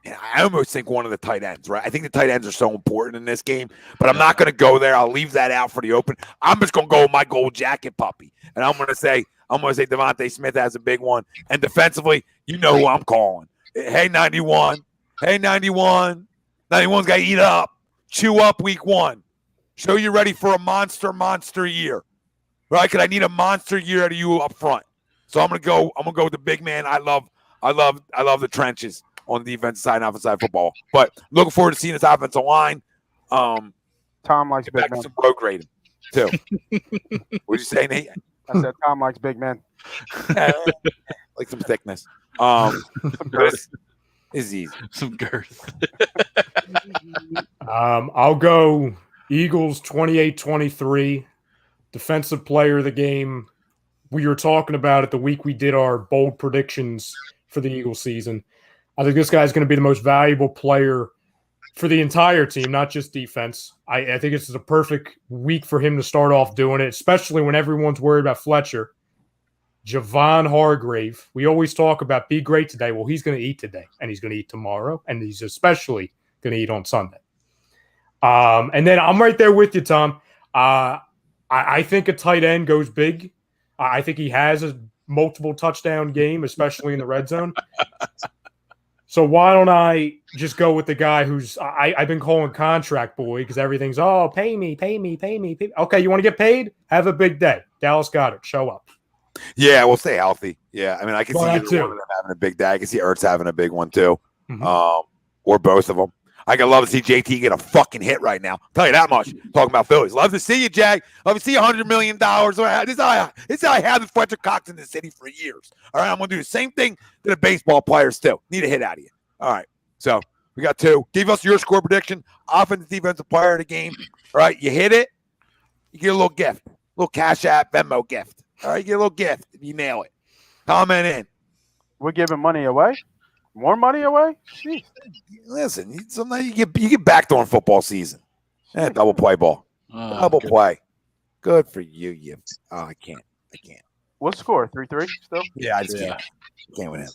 [SPEAKER 1] And I almost think one of the tight ends, right? I think the tight ends are so important in this game, but I'm not going to go there. I'll leave that out for the open. I'm just going to go with my gold jacket puppy, and I'm going to say Devontae Smith has a big one. And defensively, you know who I'm calling. Hey, 91. Hey, 91. 91's got to eat up. Chew up week 1. Show you ready for a monster year, right? Because I need a monster year out of you up front. So I'm gonna go with the big man. I love the trenches on the defensive side and offensive side of football. But looking forward to seeing this offensive line.
[SPEAKER 6] Tom likes big men.
[SPEAKER 1] Some road grading too. What'd you say, Nate?
[SPEAKER 6] I said Tom likes big men.
[SPEAKER 1] Like some thickness. Is easy.
[SPEAKER 5] Some girth.
[SPEAKER 8] I'll go Eagles 28-23. Defensive player of the game. We were talking about it the week we did our bold predictions for the Eagles season. I think this guy's going to be the most valuable player for the entire team, not just defense. I think this is a perfect week for him to start off doing it, especially when everyone's worried about Fletcher. Javon Hargrave. We always talk about be great today. Well, he's going to eat today, and he's going to eat tomorrow, and he's especially going to eat on Sunday. And then I'm right there with you, Tom. I think a tight end goes big. I think he has a multiple touchdown game, especially in the red zone. So why don't I just go with the guy who's I've been calling contract boy because everything's, pay me. Okay, you want to get paid? Have a big day. Dallas Goedert, show up.
[SPEAKER 1] Yeah, we'll stay healthy. Yeah, I mean, I can see
[SPEAKER 8] that
[SPEAKER 1] either
[SPEAKER 8] too.
[SPEAKER 1] one of them having a big day. I can see Ertz having a big one too,
[SPEAKER 8] Mhm.
[SPEAKER 1] or both of them. I can love to see JT get a fucking hit right now. Tell you that much. Talking about Phillies, love to see you, Jag. Love to see $100 million. This is how I have the Fletcher Cox in the city for years. All right, I'm gonna do the same thing to the baseball players too. Need a hit out of you. All right, so we got 2. Give us your score prediction. Offensive, defensive player of the game. All right, you hit it, you get a little gift, a little Cash App, Venmo gift. All right, you get a little gift if you nail it. Comment in.
[SPEAKER 6] We're giving money away. More money away? Jeez.
[SPEAKER 1] Listen, sometimes you get backed on football season. Double play ball. Double play. Good for you. I can't.
[SPEAKER 6] What score? 3-3 still?
[SPEAKER 1] Yeah, I just can't. Can't with him.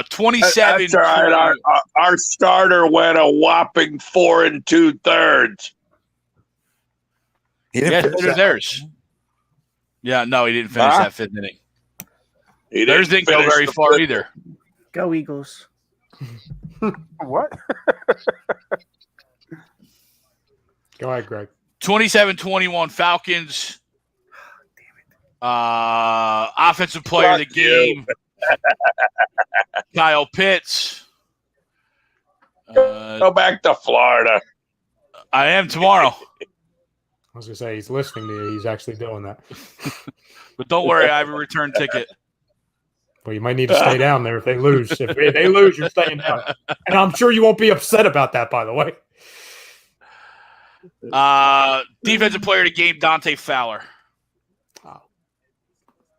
[SPEAKER 5] 27.
[SPEAKER 7] That's all right. Our starter went a whopping 4 2/3.
[SPEAKER 1] He didn't
[SPEAKER 5] Yeah,
[SPEAKER 1] finish
[SPEAKER 5] so did
[SPEAKER 1] that.
[SPEAKER 5] theirs. Yeah, no, he didn't finish
[SPEAKER 7] Huh?
[SPEAKER 5] that 5th inning.
[SPEAKER 7] He
[SPEAKER 5] Theirs didn't go
[SPEAKER 7] finish
[SPEAKER 5] very
[SPEAKER 7] the
[SPEAKER 5] far
[SPEAKER 7] fifth.
[SPEAKER 5] either.
[SPEAKER 4] Go Eagles.
[SPEAKER 6] What?
[SPEAKER 8] Go ahead, Greg.
[SPEAKER 5] 27-21 Falcons. Offensive player of the
[SPEAKER 7] Fuck you.
[SPEAKER 5] game. Kyle Pitts.
[SPEAKER 7] Go back to Florida.
[SPEAKER 5] I am tomorrow.
[SPEAKER 8] I was gonna say he's listening to you. He's actually doing that.
[SPEAKER 5] But don't worry, I have a return ticket.
[SPEAKER 8] Well, you might need to stay down there if they lose. If they lose, you're staying down. And I'm sure you won't be upset about that, by the way.
[SPEAKER 5] Defensive player of the game, Dante Fowler.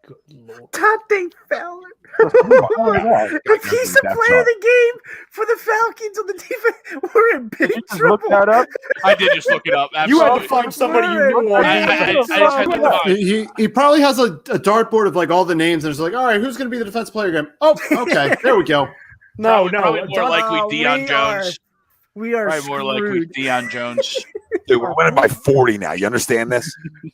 [SPEAKER 8] Good Lord.
[SPEAKER 4] Dante Fowler. If he's the player of the game for the Falcons on the defense, we're in big
[SPEAKER 6] Did you just
[SPEAKER 4] trouble.
[SPEAKER 6] look that up?
[SPEAKER 5] I did just look it up.
[SPEAKER 8] You had
[SPEAKER 5] Absolutely.
[SPEAKER 8] to find somebody you knew on
[SPEAKER 5] I
[SPEAKER 8] defense.
[SPEAKER 5] just had to find.
[SPEAKER 2] He probably has a dartboard of like all the names, and it's like, all right, who's going to be the defense player game? Oh, okay, there we go.
[SPEAKER 8] No,
[SPEAKER 5] Probably more
[SPEAKER 8] Don-
[SPEAKER 5] likely Deion Jones.
[SPEAKER 4] We are
[SPEAKER 5] Probably more likely
[SPEAKER 4] screwed.
[SPEAKER 5] Deion Jones.
[SPEAKER 1] Dude, we're winning by 40 now. You understand this?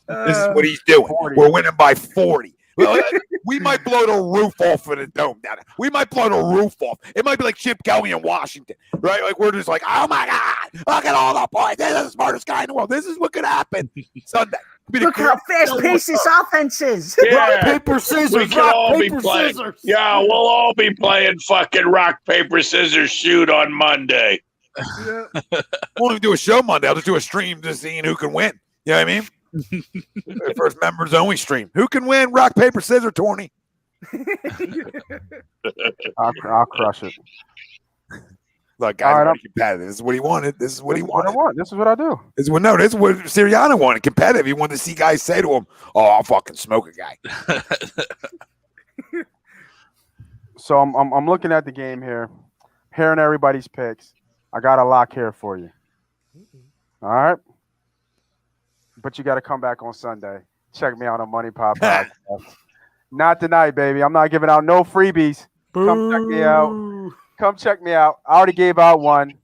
[SPEAKER 1] This is what he's doing.
[SPEAKER 6] 40.
[SPEAKER 1] We're winning by 40. Well, we might blow the roof off of the dome. Now, we might blow the roof off. It might be like Chip Kelly in Washington, right? Like we're just like, oh my God, look at all the points. This is the smartest guy in the world. This is what could happen Sunday.
[SPEAKER 4] Look how fast paced this offense is.
[SPEAKER 7] Yeah.
[SPEAKER 2] Paper, scissors.
[SPEAKER 7] We can all be playing. Yeah, we'll all be playing fucking rock, paper, scissors, shoot on Monday.
[SPEAKER 1] Won't even do a show Monday. I'll just do a stream just seeing who can win. You know what I mean? First members only stream. Who can win? Rock, paper, scissors, tourney.
[SPEAKER 6] I'll crush it.
[SPEAKER 1] Look,
[SPEAKER 6] All
[SPEAKER 1] guys,
[SPEAKER 6] right,
[SPEAKER 1] want competitive. This is what he wanted. This is what he
[SPEAKER 6] What I
[SPEAKER 1] wanted.
[SPEAKER 6] want. This is what I do.
[SPEAKER 1] This is what Sirianni wanted. Competitive. He wanted to see guys say to him, "Oh, I'll fucking smoke a guy."
[SPEAKER 6] So I'm looking at the game here, hearing everybody's picks. I got a lock here for you. All right, but you got to come back on Sunday. Check me out on Money Pop Podcast. Not tonight, baby. I'm not giving out no freebies. Come check me out. Come check me out. I already gave out one.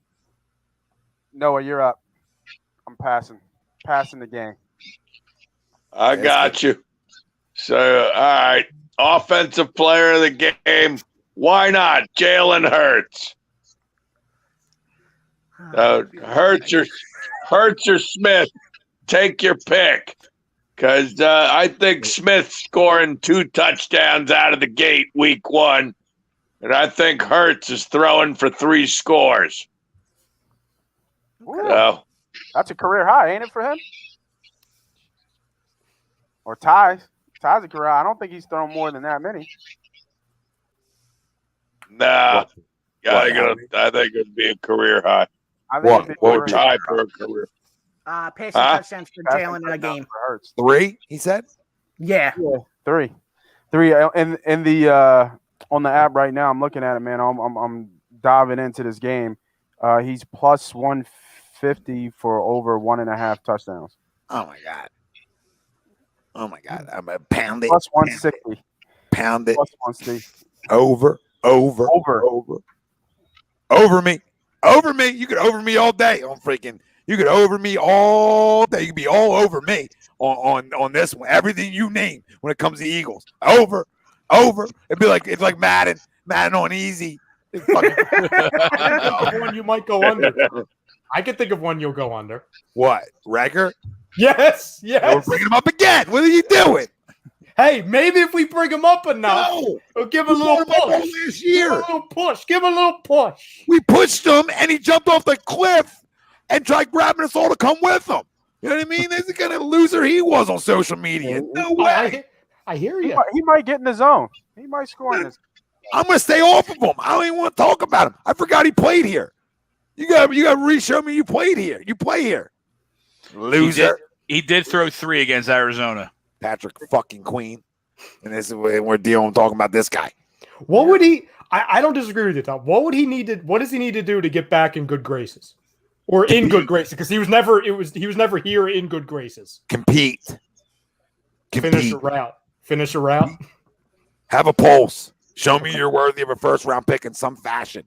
[SPEAKER 6] Noah, you're up. I'm passing the game.
[SPEAKER 7] I got you. So, all right. Offensive player of the game. Why not? Jalen Hurts. Hurts or Smith. Take your pick. Because I think Smith's scoring 2 touchdowns out of the gate week 1. And I think Hurts is throwing for 3 scores.
[SPEAKER 6] Ooh,
[SPEAKER 7] So,
[SPEAKER 6] that's a career high, ain't it, for him? Or ties. Ties a career high. I don't think he's thrown more than that many.
[SPEAKER 7] nah. I think it'd be a career high.
[SPEAKER 6] I think
[SPEAKER 1] What?
[SPEAKER 6] it'd be
[SPEAKER 1] What
[SPEAKER 6] a
[SPEAKER 1] would
[SPEAKER 6] career
[SPEAKER 7] Tie
[SPEAKER 6] high.
[SPEAKER 7] for a career.
[SPEAKER 4] Passing
[SPEAKER 7] Huh?
[SPEAKER 4] touchdowns for
[SPEAKER 6] Passing
[SPEAKER 4] Jalen in a
[SPEAKER 6] touchdowns
[SPEAKER 4] game.
[SPEAKER 6] for Hurts.
[SPEAKER 1] 3, he said.
[SPEAKER 4] Yeah.
[SPEAKER 6] Three. In the on the app right now, I'm looking at it, man. I'm diving into this game. He's plus 150 for over 1.5 touchdowns.
[SPEAKER 1] Oh my God. Oh my God. I'm a pound it.
[SPEAKER 6] Plus 160.
[SPEAKER 1] Pound it.
[SPEAKER 6] Plus 160.
[SPEAKER 1] Over me. Over me. You could over me all day on freaking. You could over me all day. You could be all over me on this one. Everything you name when it comes to Eagles. Over. It's like Madden on easy. It's fucking-
[SPEAKER 8] I can think of one you might go under. I can think of one you'll go under.
[SPEAKER 1] What? Wrecker?
[SPEAKER 8] Yes.
[SPEAKER 1] We're bringing him up again. What are you doing?
[SPEAKER 8] Hey, maybe if we bring him up enough,
[SPEAKER 1] No.
[SPEAKER 8] we'll give a little push.
[SPEAKER 1] Last
[SPEAKER 8] Give
[SPEAKER 1] year.
[SPEAKER 8] a little push. Give a little push.
[SPEAKER 1] We pushed him and he jumped off the cliff and tried grabbing us all to come with him. You know what I mean? This is the kind of loser he was on social media. No way.
[SPEAKER 8] I hear you.
[SPEAKER 6] He might get in the zone. He might score in this.
[SPEAKER 1] I'm gonna stay off of him. I don't even want to talk about him. I forgot he played here. You got to re-show me you played here. You play here. Loser.
[SPEAKER 5] He did throw 3 against Arizona.
[SPEAKER 1] Patrick fucking Queen. And this is what we're talking about this guy.
[SPEAKER 8] What would he? I don't disagree with you, Tom. What would he need to? What does he need to do to get back in good graces, or in good graces? Because he was never. He was never here in good graces.
[SPEAKER 1] Compete.
[SPEAKER 8] Finish a route.
[SPEAKER 1] Have a pulse. Show me you're worthy of a first-round pick in some fashion.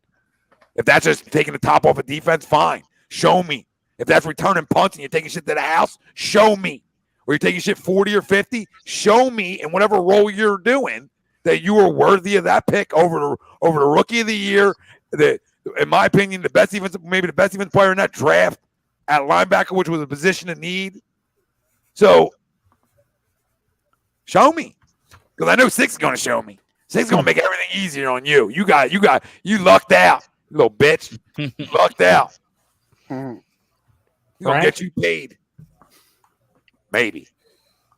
[SPEAKER 1] If that's just taking the top off a defense, fine. Show me. If that's returning punts and you're taking shit to the house, show me. where you're taking shit 40 or 50, show me in whatever role you're doing that you are worthy of that pick over the rookie of the year. That, in my opinion, maybe the best defensive player in that draft at linebacker, which was a position of need. So show me, because I know Six is going to show me. Six is going to make everything easier on you. You lucked out, you little bitch. You lucked out. He's going to get you paid. Maybe.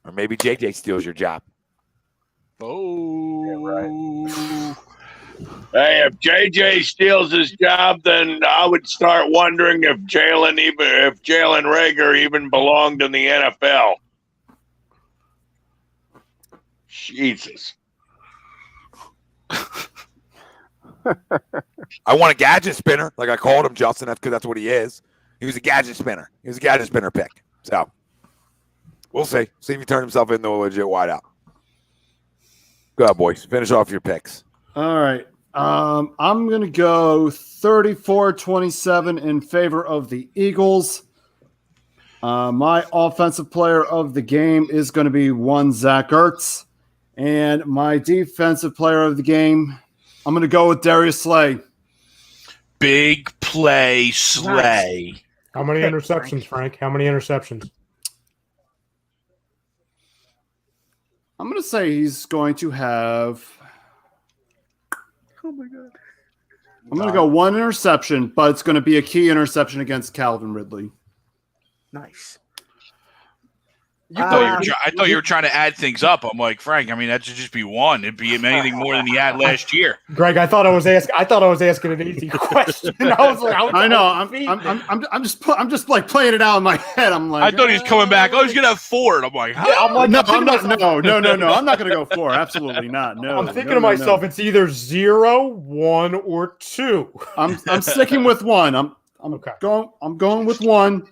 [SPEAKER 1] Or maybe JJ steals your job.
[SPEAKER 5] Oh,
[SPEAKER 6] Yeah, right.
[SPEAKER 7] Hey, if JJ steals his job, then I would start wondering if Jalen Reagor even belonged in the NFL. Jesus.
[SPEAKER 1] I want a gadget spinner, like I called him, Justin. That's because that's what he is. He was a gadget spinner. He was a gadget spinner pick. So we'll see. See if he turns himself into a legit wideout. Go ahead, boys. Finish off your picks.
[SPEAKER 2] All right. I'm going to go 34-27 in favor of the Eagles. My offensive player of the game is going to be one Zach Ertz. And my defensive player of the game, I'm going to go with Darius Slay.
[SPEAKER 5] big play Slay.
[SPEAKER 4] Nice.
[SPEAKER 8] How many interceptions, Frank? How many interceptions?
[SPEAKER 2] I'm going to say he's going to have...
[SPEAKER 4] Oh, my God.
[SPEAKER 2] I'm going to go one interception, but it's going to be a key interception against Calvin Ridley.
[SPEAKER 4] Nice.
[SPEAKER 5] I thought you were trying to add things up. I'm like, Frank, I mean, that should just be one. It'd be anything more than he had last year.
[SPEAKER 8] Greg, I thought I was asking an easy question. I was like,
[SPEAKER 2] I know. I'm just like playing it out in my head. I'm like,
[SPEAKER 5] I thought he was coming back. Oh, he's gonna have 4. And I'm like,
[SPEAKER 8] yeah, I'm like,
[SPEAKER 2] no, I'm not. No. I'm not going to go 4. Absolutely not. No.
[SPEAKER 8] I'm thinking to myself, it's either 0, 1, or 2.
[SPEAKER 2] I'm sticking with 1. I'm
[SPEAKER 8] Okay.
[SPEAKER 2] going with 1.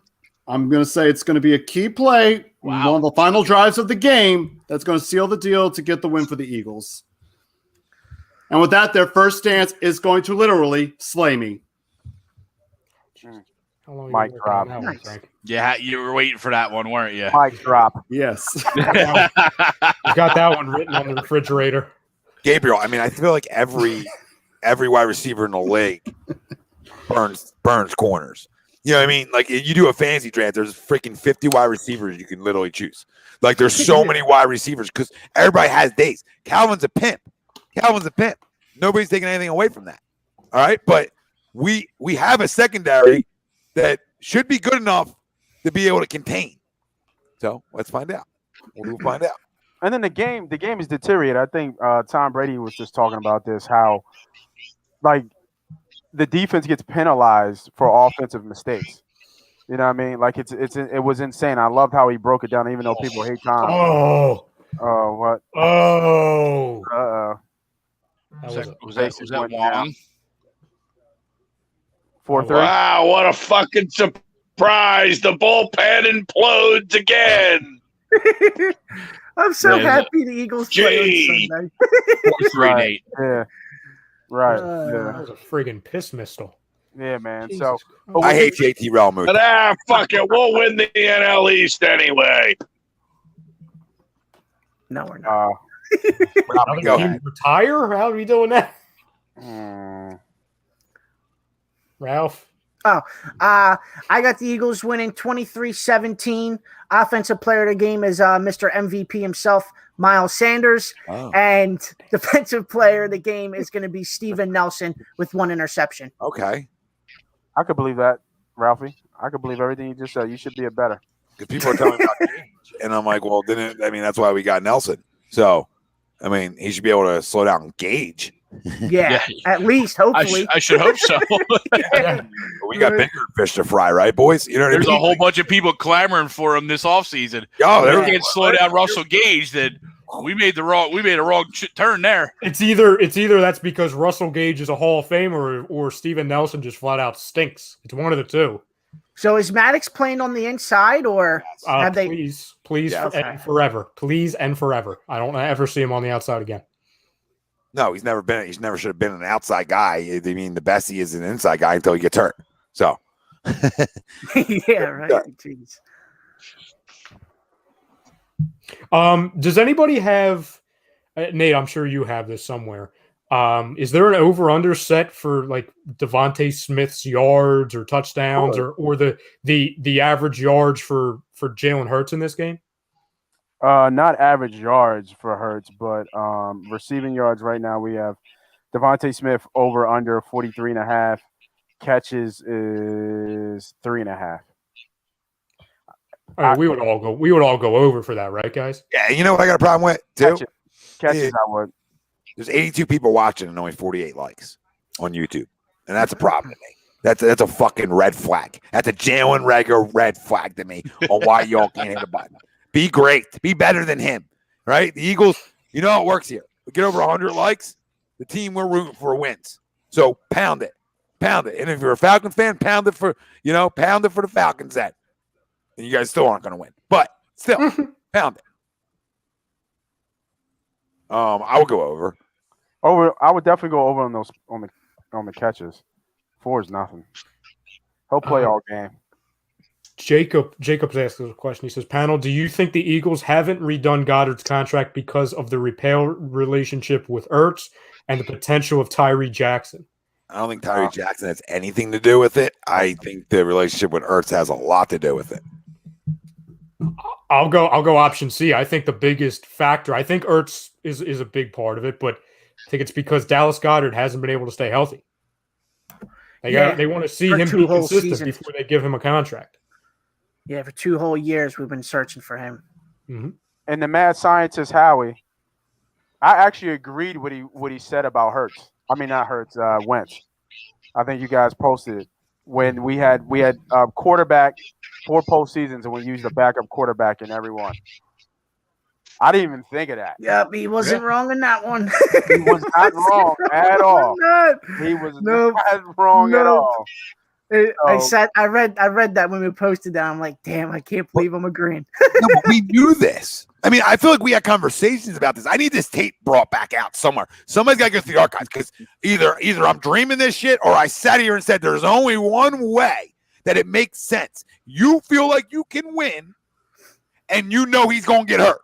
[SPEAKER 2] I'm going to say it's going to be a key play.
[SPEAKER 5] Wow.
[SPEAKER 2] One of the final drives of the game that's going to seal the deal to get the win for the Eagles. And with that, their first stance is going to literally slay me.
[SPEAKER 8] How long
[SPEAKER 6] Mic
[SPEAKER 8] you working
[SPEAKER 6] drop.
[SPEAKER 8] on that one, Frank?
[SPEAKER 5] yeah, you were waiting for that one, weren't you?
[SPEAKER 6] Mic drop.
[SPEAKER 2] Yes.
[SPEAKER 8] You got that one written on the refrigerator.
[SPEAKER 1] Gabriel, I mean, I feel like every wide receiver in the league burns corners. You know what I mean? Like, you do a fantasy draft, there's freaking 50 wide receivers you can literally choose. Like, there's so many wide receivers because everybody has days. Calvin's a pimp. Nobody's taking anything away from that. All right? But we have a secondary that should be good enough to be able to contain. So, let's find out. We'll find out.
[SPEAKER 6] And then the game is deteriorated. I think Tom Brady was just talking about this, how like the defense gets penalized for offensive mistakes. You know what I mean? Like it was insane. I loved how he broke it down, even though people hate Tom.
[SPEAKER 8] Oh.
[SPEAKER 6] What?
[SPEAKER 8] Oh.
[SPEAKER 5] Was that Wong?
[SPEAKER 6] 4-3.
[SPEAKER 7] Wow, what a fucking surprise. The bullpen implodes again.
[SPEAKER 4] I'm so
[SPEAKER 5] Yeah,
[SPEAKER 4] happy the Eagles play on Sunday.
[SPEAKER 5] 4-3-8.
[SPEAKER 6] Yeah. Right.
[SPEAKER 8] That was a friggin' piss missile.
[SPEAKER 6] Yeah, man.
[SPEAKER 8] Jesus
[SPEAKER 6] So
[SPEAKER 8] Christ.
[SPEAKER 1] I hate JT Realmuth.
[SPEAKER 7] But fuck it. We'll win the NL East anyway.
[SPEAKER 4] No, we're not.
[SPEAKER 1] Go
[SPEAKER 8] You
[SPEAKER 1] ahead.
[SPEAKER 8] retire? How are you doing that,
[SPEAKER 6] mm,
[SPEAKER 8] Ralph?
[SPEAKER 4] I got the Eagles winning 23-17. Offensive player of the game is Mr. MVP himself, Miles Sanders.
[SPEAKER 1] Oh,
[SPEAKER 4] And defensive player of the game is going to be Steven Nelson with 1 interception.
[SPEAKER 1] okay.
[SPEAKER 6] I could believe that, Ralphie. I could believe everything you just said. You should be a better.
[SPEAKER 1] Because people are telling me about Gage. And I'm like, well, that's why we got Nelson. So, I mean, he should be able to slow down Gage.
[SPEAKER 4] Yeah, at least, hopefully.
[SPEAKER 5] I should hope so.
[SPEAKER 1] We got bigger fish to fry, right, boys? You know what
[SPEAKER 5] There's
[SPEAKER 1] I mean?
[SPEAKER 5] a whole bunch of people clamoring for him this offseason.
[SPEAKER 1] Oh,
[SPEAKER 5] If
[SPEAKER 1] there
[SPEAKER 5] we can't slow down Russell Gage, then we made a wrong turn there.
[SPEAKER 8] It's either that's because Russell Gage is a Hall of Famer or Steven Nelson just flat out stinks. It's one of the two.
[SPEAKER 4] So is Maddox playing on the inside, or have they?
[SPEAKER 8] Please,
[SPEAKER 1] Yes.
[SPEAKER 8] and forever. Please and forever. I don't ever see him on the outside again.
[SPEAKER 1] No, he's never should have been an outside guy. I mean, the best he is an inside guy until he gets hurt. So,
[SPEAKER 4] Yeah, right. Jeez.
[SPEAKER 8] Does anybody have Nate? I'm sure you have this somewhere. Is there an over/under set for like Devontae Smith's yards or touchdowns, or the average yards for Jalen Hurts in this game?
[SPEAKER 6] Not average yards for Hurts, but receiving yards right now we have Devontae Smith over under 43.5. Catches is 3.5.
[SPEAKER 8] All right, we would all go over for that, right, guys?
[SPEAKER 1] Yeah, you know what I got a problem with too?
[SPEAKER 6] Catches I would.
[SPEAKER 1] There's 82 people watching and only 48 likes on YouTube, and that's a problem to me. That's a fucking red flag. That's a Jalen Reagor red flag to me on why y'all can't hit a button. Be great. Be better than him, right? The Eagles, you know how it works here. We get over 100 likes, the team we're rooting for wins. So pound it. Pound it. And if you're a Falcons fan, pound it for the Falcons then. And you guys still aren't going to win. But still, pound it. I will go over.
[SPEAKER 6] I would definitely go over on the catches. 4 is nothing. He'll play all game.
[SPEAKER 8] Jacob's asking a question. He says, "Panel, do you think the Eagles haven't redone Goddard's contract because of the repair relationship with Ertz and the potential of Tyree Jackson?"
[SPEAKER 1] I don't think Tyree Jackson has anything to do with it. I think the relationship with Ertz has a lot to do with it.
[SPEAKER 8] I'll go option C. I think the biggest factor, I think Ertz is a big part of it, but I think it's because Dallas Goedert hasn't been able to stay healthy. They want to see him be consistent before they give him a contract.
[SPEAKER 4] Yeah, for 2 whole years we've been searching for him.
[SPEAKER 8] Mm-hmm.
[SPEAKER 6] And the mad scientist Howie, I actually agreed with what he said about Hurts. I mean, not Hurts, Wentz. I think you guys posted it when we had a quarterback 4 postseasons and we used a backup quarterback in every one. I didn't even think of that.
[SPEAKER 4] Yep, he wasn't wrong in that one.
[SPEAKER 6] He was not wrong at all. He was not wrong at all.
[SPEAKER 4] I read that when we posted that. I'm like, damn, I can't believe I'm agreeing.
[SPEAKER 1] No, but we knew this. I mean, I feel like we had conversations about this. I need this tape brought back out somewhere. Somebody's got to go through the archives because either I'm dreaming this shit or I sat here and said there's only one way that it makes sense. You feel like you can win, and you know he's going to get hurt.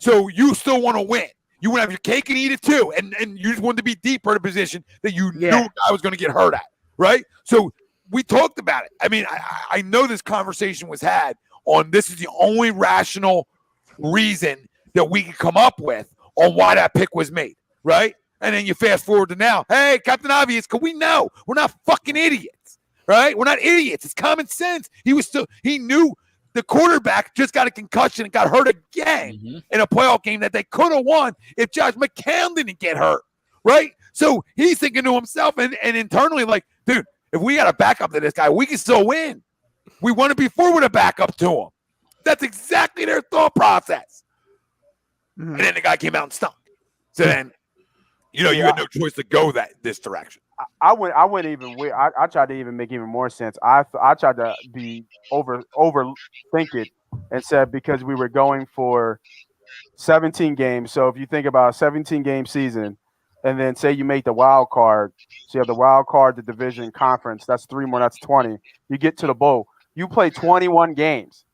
[SPEAKER 1] So you still want to win. You want to have your cake and eat it too, and you just want to be deeper in a position that you knew I was going to get hurt at, right? So we talked about it. I mean, I know this conversation was had on this is the only rational reason that we can come up with on why that pick was made, right? And then you fast forward to now. Hey, Captain Obvious, because we know we're not fucking idiots, right? We're not idiots. It's common sense. He knew the quarterback just got a concussion and got hurt again in a playoff game that they could have won if Josh McCown didn't get hurt, right? So he's thinking to himself and internally like, dude, if we got a backup to this guy, we can still win. We won it before with a backup to him. That's exactly their thought process. And then the guy came out and stunk. So then, you had no choice to go this direction.
[SPEAKER 6] I went even weird. I tried to even make even more sense. I tried to be overthink it and said because we were going for 17 games. So if you think about a 17-game season, and then say you make the wild card, so you have the wild card, the division, conference. That's 3 more. That's 20. You get to the bowl. You play 21 games.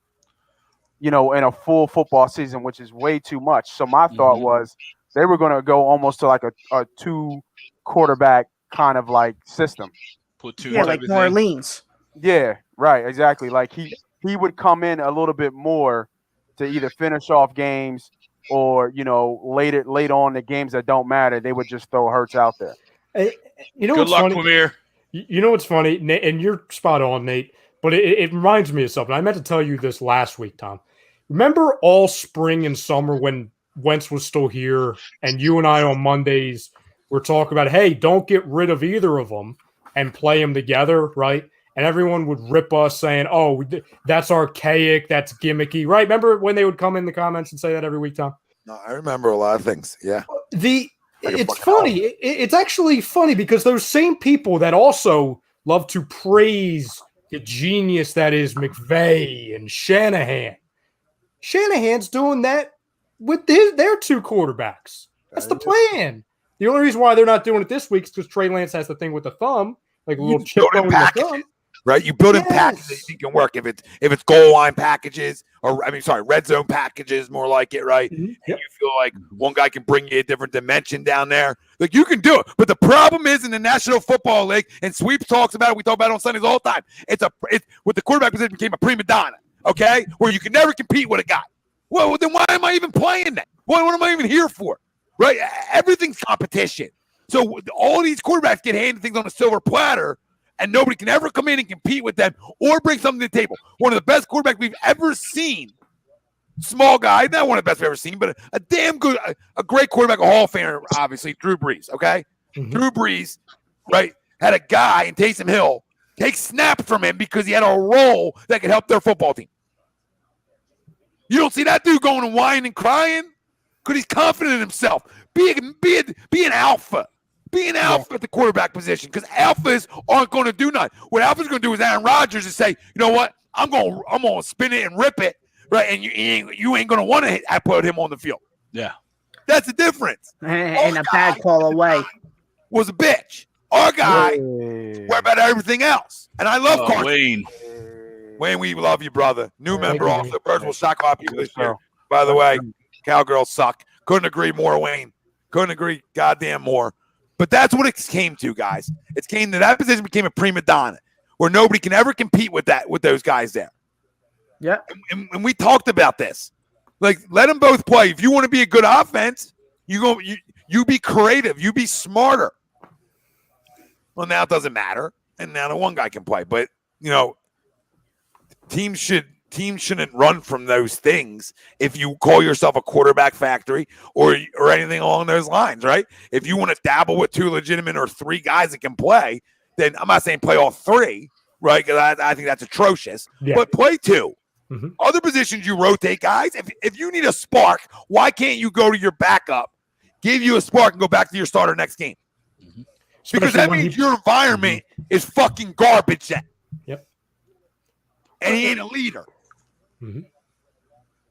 [SPEAKER 6] In a full football season, which is way too much. So my thought was they were going to go almost to like a 2 quarterback kind of like system.
[SPEAKER 5] Platoon,
[SPEAKER 4] like New Orleans.
[SPEAKER 6] Yeah, right, exactly. Like he would come in a little bit more to either finish off games or late on the games that don't matter. They would just throw Hurts out there.
[SPEAKER 5] Good luck, Premier.
[SPEAKER 8] You know what's funny, Nate, and you're spot on, Nate. But it reminds me of something. I meant to tell you this last week, Tom. Remember all spring and summer when Wentz was still here, and you and I on Mondays were talking about, hey, don't get rid of either of them and play them together, right? And everyone would rip us saying, oh, that's archaic, that's gimmicky, right? Remember when they would come in the comments and say that every week, Tom?
[SPEAKER 1] No, I remember a lot of things, yeah.
[SPEAKER 8] It's funny. It's actually funny because those same people that also love to praise the genius that is McVay and Shanahan's doing that with their 2 quarterbacks. That's the plan. The only reason why they're not doing it this week is because Trey Lance has the thing with the thumb, like a little chip on the thumb.
[SPEAKER 1] right? You build in packages that you think can work. If it's goal line packages, or red zone packages, more like it, right?
[SPEAKER 8] Mm-hmm.
[SPEAKER 1] And you feel like one guy can bring you a different dimension down there. Like, you can do it. But the problem is in the National Football League, and Sweeps talks about it, we talk about it on Sundays all the time. It's with the quarterback position became a prima donna, okay? Where you can never compete with a guy. Well, then why am I even playing that? What am I even here for? Right? Everything's competition. So all these quarterbacks get handed things on a silver platter, and nobody can ever come in and compete with them or bring something to the table. One of the best quarterbacks we've ever seen. Small guy, not one of the best we've ever seen, but a damn good, a great quarterback, a Hall of Famer, obviously, Drew Brees, okay? Mm-hmm. Drew Brees, right, had a guy in Taysom Hill take snaps from him because he had a role that could help their football team. You don't see that dude going and whining and crying because he's confident in himself. Be an alpha. Be an alpha at the quarterback position, because alphas aren't going to do nothing. What alpha's going to do is Aaron Rodgers and say, you know what, I'm going to spin it and rip it, right? And you ain't going to want to put him on the field.
[SPEAKER 5] Yeah.
[SPEAKER 1] That's the difference.
[SPEAKER 4] And a bad call away.
[SPEAKER 1] Was a bitch. Our guy, worry about everything else. And I love Carson. Wayne, we love you, brother. New member off the Birds will shock a lot of people this year. By the way, Cowgirls suck. Couldn't agree more, Wayne. Couldn't agree goddamn more. But that's what it came to, guys. It came to that position became a prima donna where nobody can ever compete with those guys there.
[SPEAKER 4] Yeah.
[SPEAKER 1] And we talked about this. Like, let them both play. If you want to be a good offense, you be creative. You be smarter. Well, now it doesn't matter. And now the one guy can play. But, teams shouldn't run from those things if you call yourself a quarterback factory or anything along those lines, right? If you want to dabble with two legitimate or three guys that can play, then I'm not saying play all three, right? Because I think that's atrocious. Yeah. But play two. Mm-hmm. Other positions you rotate guys. If you need a spark, why can't you go to your backup, give you a spark, and go back to your starter next game? Mm-hmm. Because that means your environment is fucking garbage then.
[SPEAKER 8] Yep.
[SPEAKER 1] And he ain't a leader. Because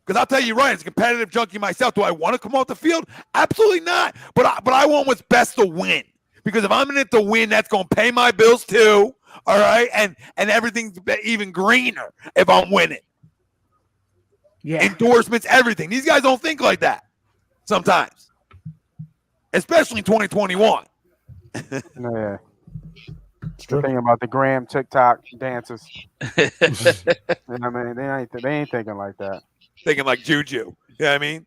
[SPEAKER 8] Mm-hmm.
[SPEAKER 1] I'll tell you right, as a competitive junkie myself, do I want to come off the field? Absolutely not. But I want what's best to win. Because if I'm in it to win, that's going to pay my bills too. All right, and everything's even greener if I'm winning. Yeah, endorsements, everything. These guys don't think like that sometimes, especially in 2021.
[SPEAKER 6] Yeah. The thing about the Graham TikTok dances. I mean, they ain't thinking like that.
[SPEAKER 1] Thinking like Juju. You know what I mean?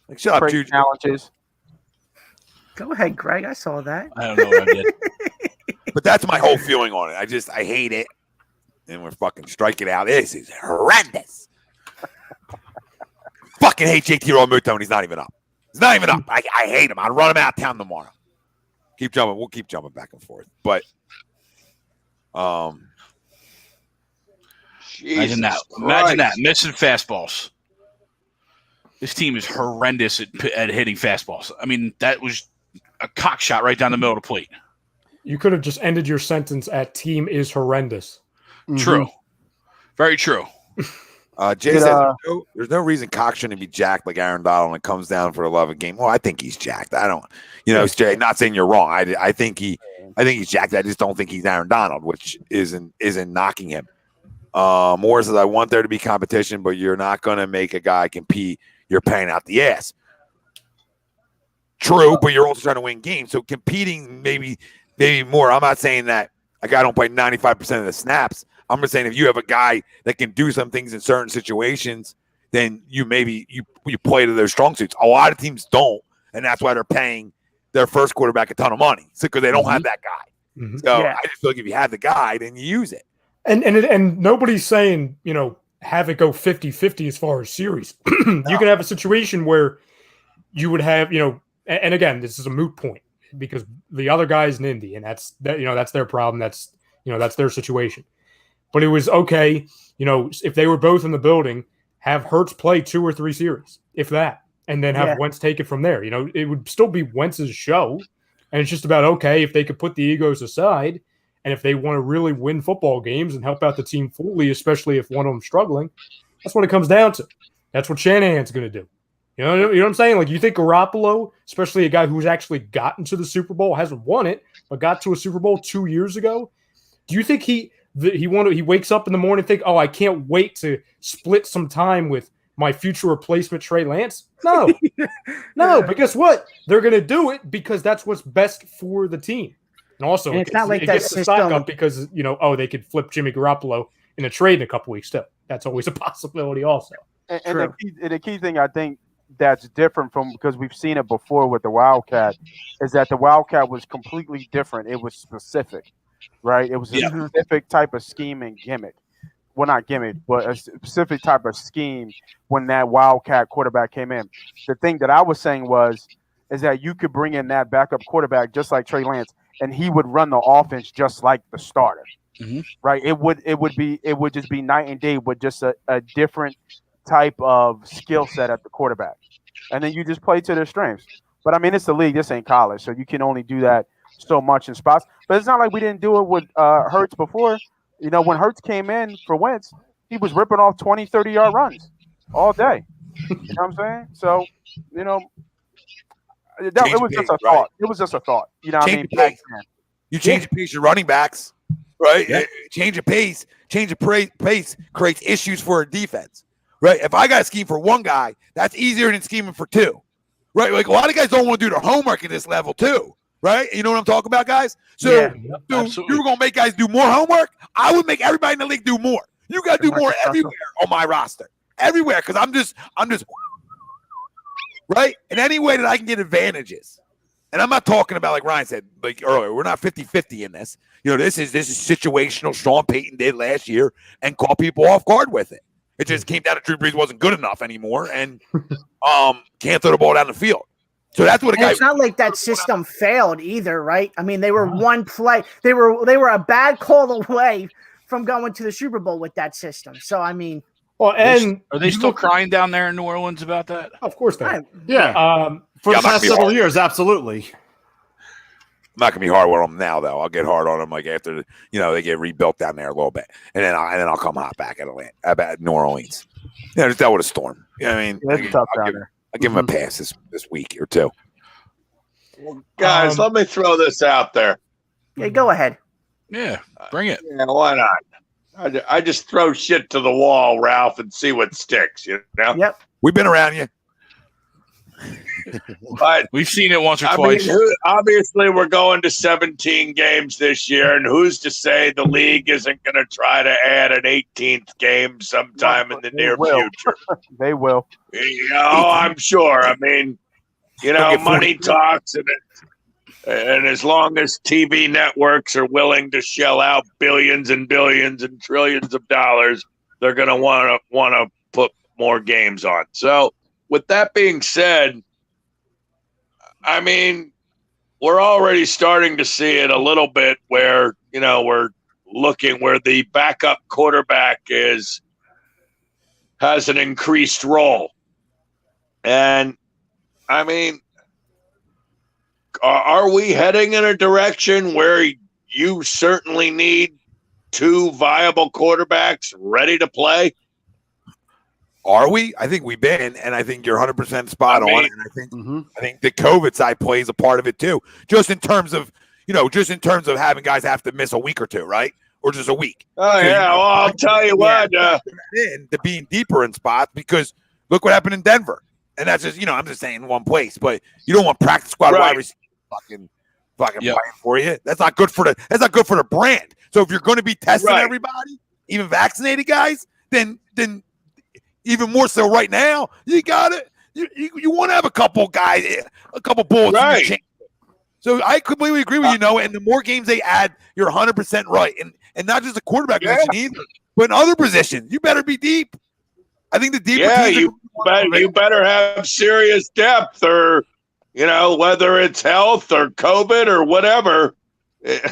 [SPEAKER 1] Like, shut up, Juju.
[SPEAKER 6] Challenges.
[SPEAKER 4] Go ahead, Greg. I saw that.
[SPEAKER 5] I don't know what I did.
[SPEAKER 1] But that's my whole feeling on it. I hate it. And we're fucking striking out. This is horrendous. Fucking hate JT Realmuto, and he's not even up. He's not even up. I hate him. I'd run him out of town tomorrow. Keep jumping. We'll keep jumping back and forth. But
[SPEAKER 5] imagine that. Missing fastballs. This team is horrendous at hitting fastballs. I mean, that was a cock shot right down the middle of the plate.
[SPEAKER 8] You could have just ended your sentence at "team is horrendous."
[SPEAKER 5] Mm-hmm. True. Very true.
[SPEAKER 1] Jay says there's no reason Cox shouldn't be jacked like Aaron Donald when it comes down for the love of game. Well, I think he's jacked. I don't, Jay, not saying you're wrong. I think he's jacked. I just don't think he's Aaron Donald, which isn't knocking him. Moore says, I want there to be competition, but you're not going to make a guy compete. You're paying out the ass. True, but you're also trying to win games. So competing maybe more. I'm not saying that a guy don't play 95% of the snaps. I'm just saying if you have a guy that can do some things in certain situations, then you play to their strong suits. A lot of teams don't, and that's why they're paying their first quarterback a ton of money because they don't have that guy. Mm-hmm. So I just feel like if you have the guy, then you use it.
[SPEAKER 8] And nobody's saying, have it go 50-50 as far as series. You can have a situation where you would have, and again, this is a moot point because the other guy's an Indy, and that's their problem. That's their situation. But it was okay, if they were both in the building, have Hurts play 2 or 3 series, if that, and then have Wentz take it from there. It would still be Wentz's show, and it's just about, okay, if they could put the egos aside, and if they want to really win football games and help out the team fully, especially if one of them's struggling, that's what it comes down to. That's what Shanahan's going to do. You know what I'm saying? Like, you think Garoppolo, especially a guy who's actually gotten to the Super Bowl, hasn't won it, but got to a Super Bowl 2 years ago, do you think He wakes up in the morning and think, oh, I can't wait to split some time with my future replacement Trey Lance. No, no. But guess what? They're going to do it because that's what's best for the team. And also,
[SPEAKER 4] and it's not like that
[SPEAKER 8] gets the stock up because they could flip Jimmy Garoppolo in a trade in a couple weeks too. That's always a possibility also.
[SPEAKER 6] And the key thing I think that's different from, because we've seen it before with the Wildcat, is that the Wildcat was completely different. It was specific, right? It was a specific type of scheme and gimmick. Well, not gimmick, but a specific type of scheme when that Wildcat quarterback came in. The thing that I was saying is that you could bring in that backup quarterback just like Trey Lance, and he would run the offense just like the starter, right? It would just be night and day with just a different type of skill set at the quarterback, and then you just play to their strengths. But I mean, it's the league. This ain't college, so you can only do that so much in spots. But it's not like we didn't do it with Hurts before. When Hurts came in for Wentz, he was ripping off 20, 30-yard runs all day. You know what I'm saying? So, it was just a thought. Right? It was just a thought. You know what I mean?
[SPEAKER 1] You change the pace of running backs, right? Yeah. Change the pace. Change the pace creates issues for a defense, right? If I got a scheme for one guy, that's easier than scheming for two, right? Like a lot of guys don't want to do their homework at this level too. Right? You know what I'm talking about, guys? So you were going to make guys do more homework? I would make everybody in the league do more. You got to do more everywhere on my roster. Everywhere, because I'm just right? In any way that I can get advantages. And I'm not talking about, like Ryan said like earlier, we're not 50-50 in this. This is situational. Sean Payton did last year and caught people off guard with it. It just came down to Drew Brees wasn't good enough anymore and can't throw the ball down the field. So that's what
[SPEAKER 4] it's not like that system failed either, right? I mean, they were one play. They were a bad call away from going to the Super Bowl with that system. So I mean,
[SPEAKER 5] and are they still crying down there in New Orleans about that?
[SPEAKER 8] Of course they are.
[SPEAKER 2] Yeah. For the past several years, absolutely.
[SPEAKER 1] I'm not gonna be hard on them now, though. I'll get hard on them like after they get rebuilt down there a little bit, and then I'll come hot back at New Orleans. Just dealt with a storm. You know what I mean?
[SPEAKER 6] It's tough down there.
[SPEAKER 1] I'll give him a pass this week or two.
[SPEAKER 7] Well, guys, let me throw this out there.
[SPEAKER 4] Yeah, go ahead.
[SPEAKER 5] Yeah, bring it.
[SPEAKER 7] Yeah, why not? I just throw shit to the wall, Ralph, and see what sticks,
[SPEAKER 4] Yep.
[SPEAKER 1] We've been around you.
[SPEAKER 7] But
[SPEAKER 5] we've seen it once or twice.
[SPEAKER 7] Obviously, we're going to 17 games this year, and who's to say the league isn't going to try to add an 18th game sometime in the near future?
[SPEAKER 6] They will.
[SPEAKER 7] I'm sure. I mean, money talks, and as long as TV networks are willing to shell out billions and billions and trillions of dollars, they're going to want to put more games on. So, with that being said, I mean, we're already starting to see it a little bit where, we're looking where the backup quarterback has an increased role. And, I mean, are we heading in a direction where you certainly need two viable quarterbacks ready to play?
[SPEAKER 1] Are we? I think we've been, and I think you're 100% spot on. And I think the COVID side plays a part of it too. Just in terms of, having guys have to miss a week or two, right? Or just a week.
[SPEAKER 7] Oh, yeah. Well, I'll tell you what.
[SPEAKER 1] To being deeper in spots, because look what happened in Denver. And that's just, I'm just saying one place, but you don't want practice squad wide receivers fucking playing for you. That's not good for the brand. So if you're going to be testing everybody, even vaccinated guys, then even more so right now, you got it. You want to have a couple guys, a couple bullets.
[SPEAKER 7] Right.
[SPEAKER 1] So I completely agree with you, and the more games they add, you're 100% right. And not just a quarterback position either, but in other positions, you better be deep. I think the deeper teams
[SPEAKER 7] you better have serious depth, or whether it's health or COVID or whatever.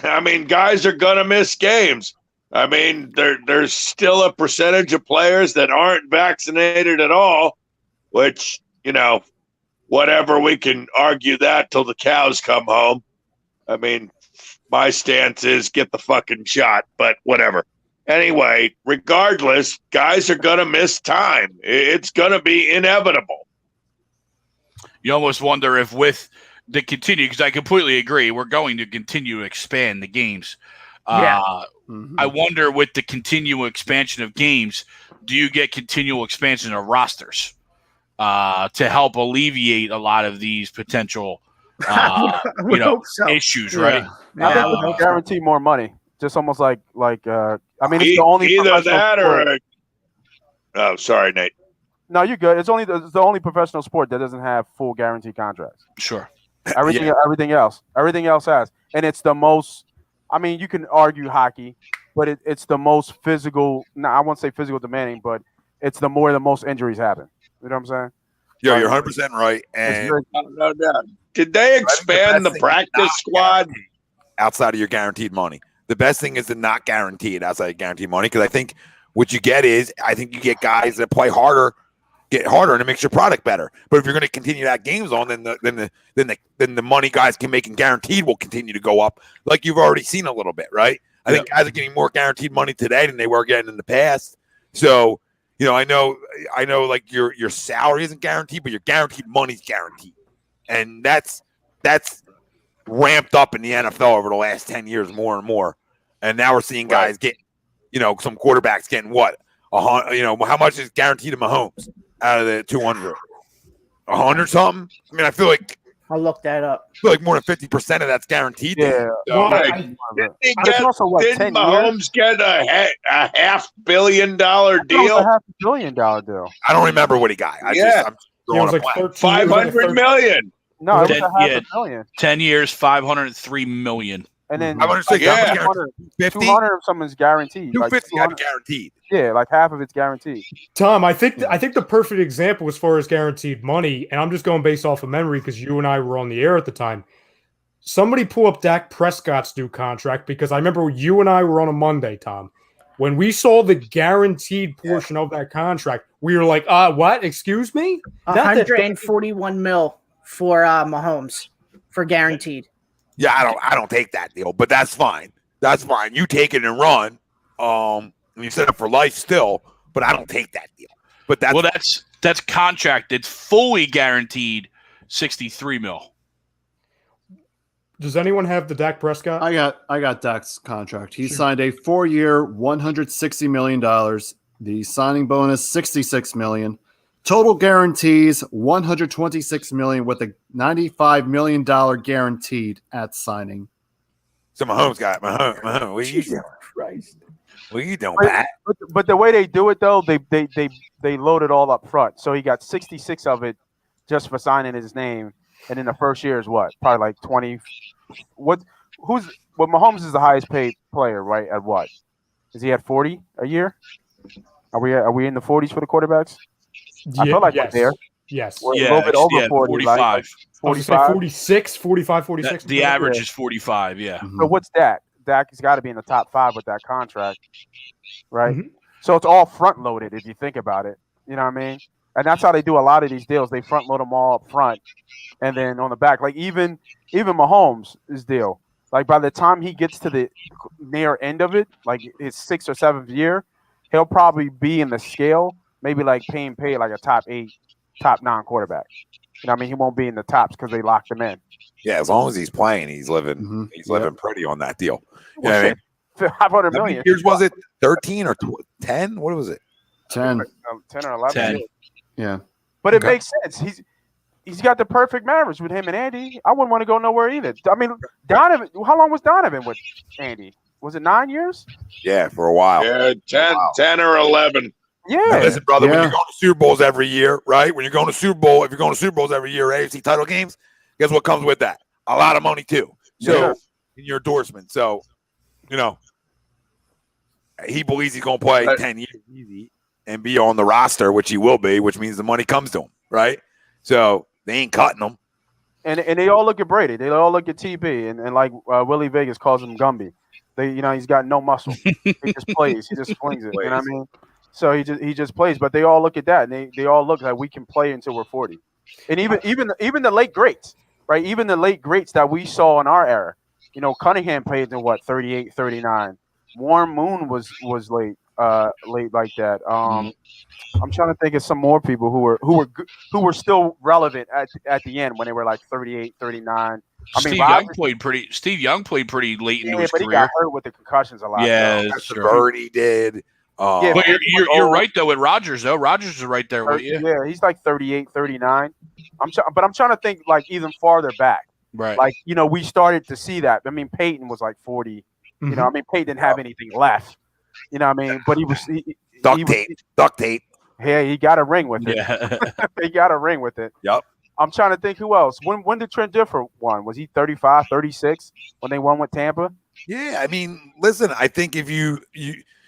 [SPEAKER 7] I mean, guys are gonna miss games. I mean, there's still a percentage of players that aren't vaccinated at all, which, whatever, we can argue that till the cows come home. I mean, my stance is get the fucking shot, but whatever. Anyway, regardless, guys are going to miss time. It's going to be inevitable.
[SPEAKER 5] You almost wonder if with the continue, because I completely agree, we're going to continue to expand the games. I wonder with the continual expansion of games, do you get continual expansion of rosters to help alleviate a lot of these potential issues, right?
[SPEAKER 6] I think it would guarantee more money. Just almost like I mean, it's the only
[SPEAKER 7] either that
[SPEAKER 6] sport.
[SPEAKER 7] or oh, sorry, Nate.
[SPEAKER 6] No, you're good. It's the only professional sport that doesn't have full guaranteed contracts.
[SPEAKER 5] Sure.
[SPEAKER 6] Everything else has, and it's the most. I mean, you can argue hockey, but it's the most physical. No, I won't say physical demanding, but it's the most injuries happen. You know what I'm saying?
[SPEAKER 1] Yeah, you're 100% right. And
[SPEAKER 7] no doubt. Did they expand the practice squad
[SPEAKER 1] outside of your guaranteed money? The best thing is to not guarantee it outside of guaranteed money, because I think what you get is you get guys that play harder, get harder, and it makes your product better. But if you're going to continue that games on, then the money guys can make in guaranteed will continue to go up, like you've already seen a little bit, right? I think guys are getting more guaranteed money today than they were getting in the past. So, I know, like your salary isn't guaranteed, but your guaranteed money's guaranteed, and that's ramped up in the NFL over the last 10 years more and more. And now we're seeing guys get, some quarterbacks getting what? How much is guaranteed to Mahomes out of the 200? 100 something? I mean, I feel like
[SPEAKER 4] I'll look that up.
[SPEAKER 1] I feel like more than 50% of that's guaranteed.
[SPEAKER 6] Yeah.
[SPEAKER 7] Didn't Mahomes get a $500 million deal?
[SPEAKER 6] A $500 million deal.
[SPEAKER 1] I don't remember what he got. I'm
[SPEAKER 8] It was like
[SPEAKER 7] 500 million.
[SPEAKER 6] No, it was $500 million.
[SPEAKER 5] 10 years, $503 million.
[SPEAKER 6] And then
[SPEAKER 1] 200
[SPEAKER 6] of something is guaranteed.
[SPEAKER 1] 250 like guaranteed.
[SPEAKER 6] Yeah, like half of it's guaranteed.
[SPEAKER 8] Tom, I think the perfect example as far as guaranteed money, and I'm just going based off of memory because you and I were on the air at the time. Somebody pull up Dak Prescott's new contract, because I remember you and I were on a Monday, Tom. When we saw the guaranteed portion of that contract, we were like, what? Excuse me?
[SPEAKER 4] 141 mil for Mahomes for guaranteed.
[SPEAKER 1] Yeah, I don't take that deal, but that's fine. That's fine. You take it and run. You set up for life still, but I don't take that deal. But
[SPEAKER 5] that's contract. It's fully guaranteed 63 mil.
[SPEAKER 8] Does anyone have the Dak Prescott?
[SPEAKER 2] I got Dak's contract. He signed a 4-year, $160 million. The signing bonus, $66 million. Total guarantees, $126 million, with a $95 million guaranteed at signing.
[SPEAKER 1] So Mahomes got Mahomes. What are you doing?
[SPEAKER 4] Christ.
[SPEAKER 1] What are you doing, Pat?
[SPEAKER 6] But the way they do it though, they load it all up front. So he got 66 of it just for signing his name, and in the first year is what? Probably like 20. Mahomes is the highest paid player, right? At what? Is he at 40 a year? Are we in the 40s for the quarterbacks?
[SPEAKER 8] Yeah,
[SPEAKER 6] I feel like we're there.
[SPEAKER 8] Yes.
[SPEAKER 6] We're a little bit over 40,
[SPEAKER 5] 45.
[SPEAKER 6] Like
[SPEAKER 8] 45? 46, 45, 46.
[SPEAKER 5] The average is 45, yeah.
[SPEAKER 6] So what's Dak? Dak has got to be in the top 5 with that contract, right?
[SPEAKER 8] Mm-hmm.
[SPEAKER 6] So it's all front loaded if you think about it. You know what I mean? And that's how they do a lot of these deals. They front load them all up front, and then on the back, like even Mahomes' deal. Like by the time he gets to the near end of it, like his 6th or 7th year, he'll probably be in the scale. Maybe like pay like a top 8, top 9 quarterback. You know what I mean? He won't be in the tops because they locked him in.
[SPEAKER 1] Yeah, as long as he's playing, he's living. He's living pretty on that deal. You know what I mean?
[SPEAKER 6] $500 million.
[SPEAKER 1] Years was it 13 or 10? What was it?
[SPEAKER 2] 10.
[SPEAKER 6] 10 or 11.
[SPEAKER 5] 10.
[SPEAKER 2] Yeah.
[SPEAKER 6] But it makes sense. He's got the perfect marriage with him and Andy. I wouldn't want to go nowhere either. I mean, Donovan. How long was Donovan with Andy? Was it 9 years?
[SPEAKER 1] Yeah, for a while.
[SPEAKER 7] Yeah, 10 or 11.
[SPEAKER 6] Yeah.
[SPEAKER 1] Now listen, brother, when you're going to Super Bowls every year, right? When you're going to Super Bowl, if you're going to Super Bowls every year, AFC title games, guess what comes with that? A lot of money too. So in your endorsement. So, he believes he's going to play 10 years easy and be on the roster, which he will be, which means the money comes to him, right? So they ain't cutting him.
[SPEAKER 6] And they all look at Brady. They all look at TB, and like Willie Vegas calls him Gumby. He's got no muscle. He just plays. He just flings it. You know what I mean? So he just plays. But they all look at that, and they all look like we can play until we're 40. And even the late greats, right? Even the late greats that we saw in our era. Cunningham played in 38, 39. Warren Moon was late like that. I'm trying to think of some more people who were still relevant at the end when they were like 38, 39.
[SPEAKER 5] Steve Young played pretty late into his
[SPEAKER 6] but
[SPEAKER 5] career.
[SPEAKER 6] he got hurt with the concussions a lot.
[SPEAKER 5] Yeah,
[SPEAKER 6] though.
[SPEAKER 5] that's true.
[SPEAKER 1] Verdi did.
[SPEAKER 5] But you're right though with Rodgers though. Rodgers is right there with you.
[SPEAKER 6] Yeah, he's like 38, 39. But I'm trying to think like even farther back.
[SPEAKER 5] Right.
[SPEAKER 6] Like, we started to see that. I mean, Peyton was like 40.
[SPEAKER 8] Mhm.
[SPEAKER 6] Peyton didn't have anything left. You know what I mean? But he was
[SPEAKER 1] duct tape.
[SPEAKER 6] Yeah, he got a ring with it.
[SPEAKER 5] Yeah.
[SPEAKER 6] He got a ring with it.
[SPEAKER 1] Yep.
[SPEAKER 6] I'm trying to think who else. When did Trent Dilfer won? Was he 35, 36 when they won with Tampa?
[SPEAKER 1] Yeah, I mean, listen, I think if you're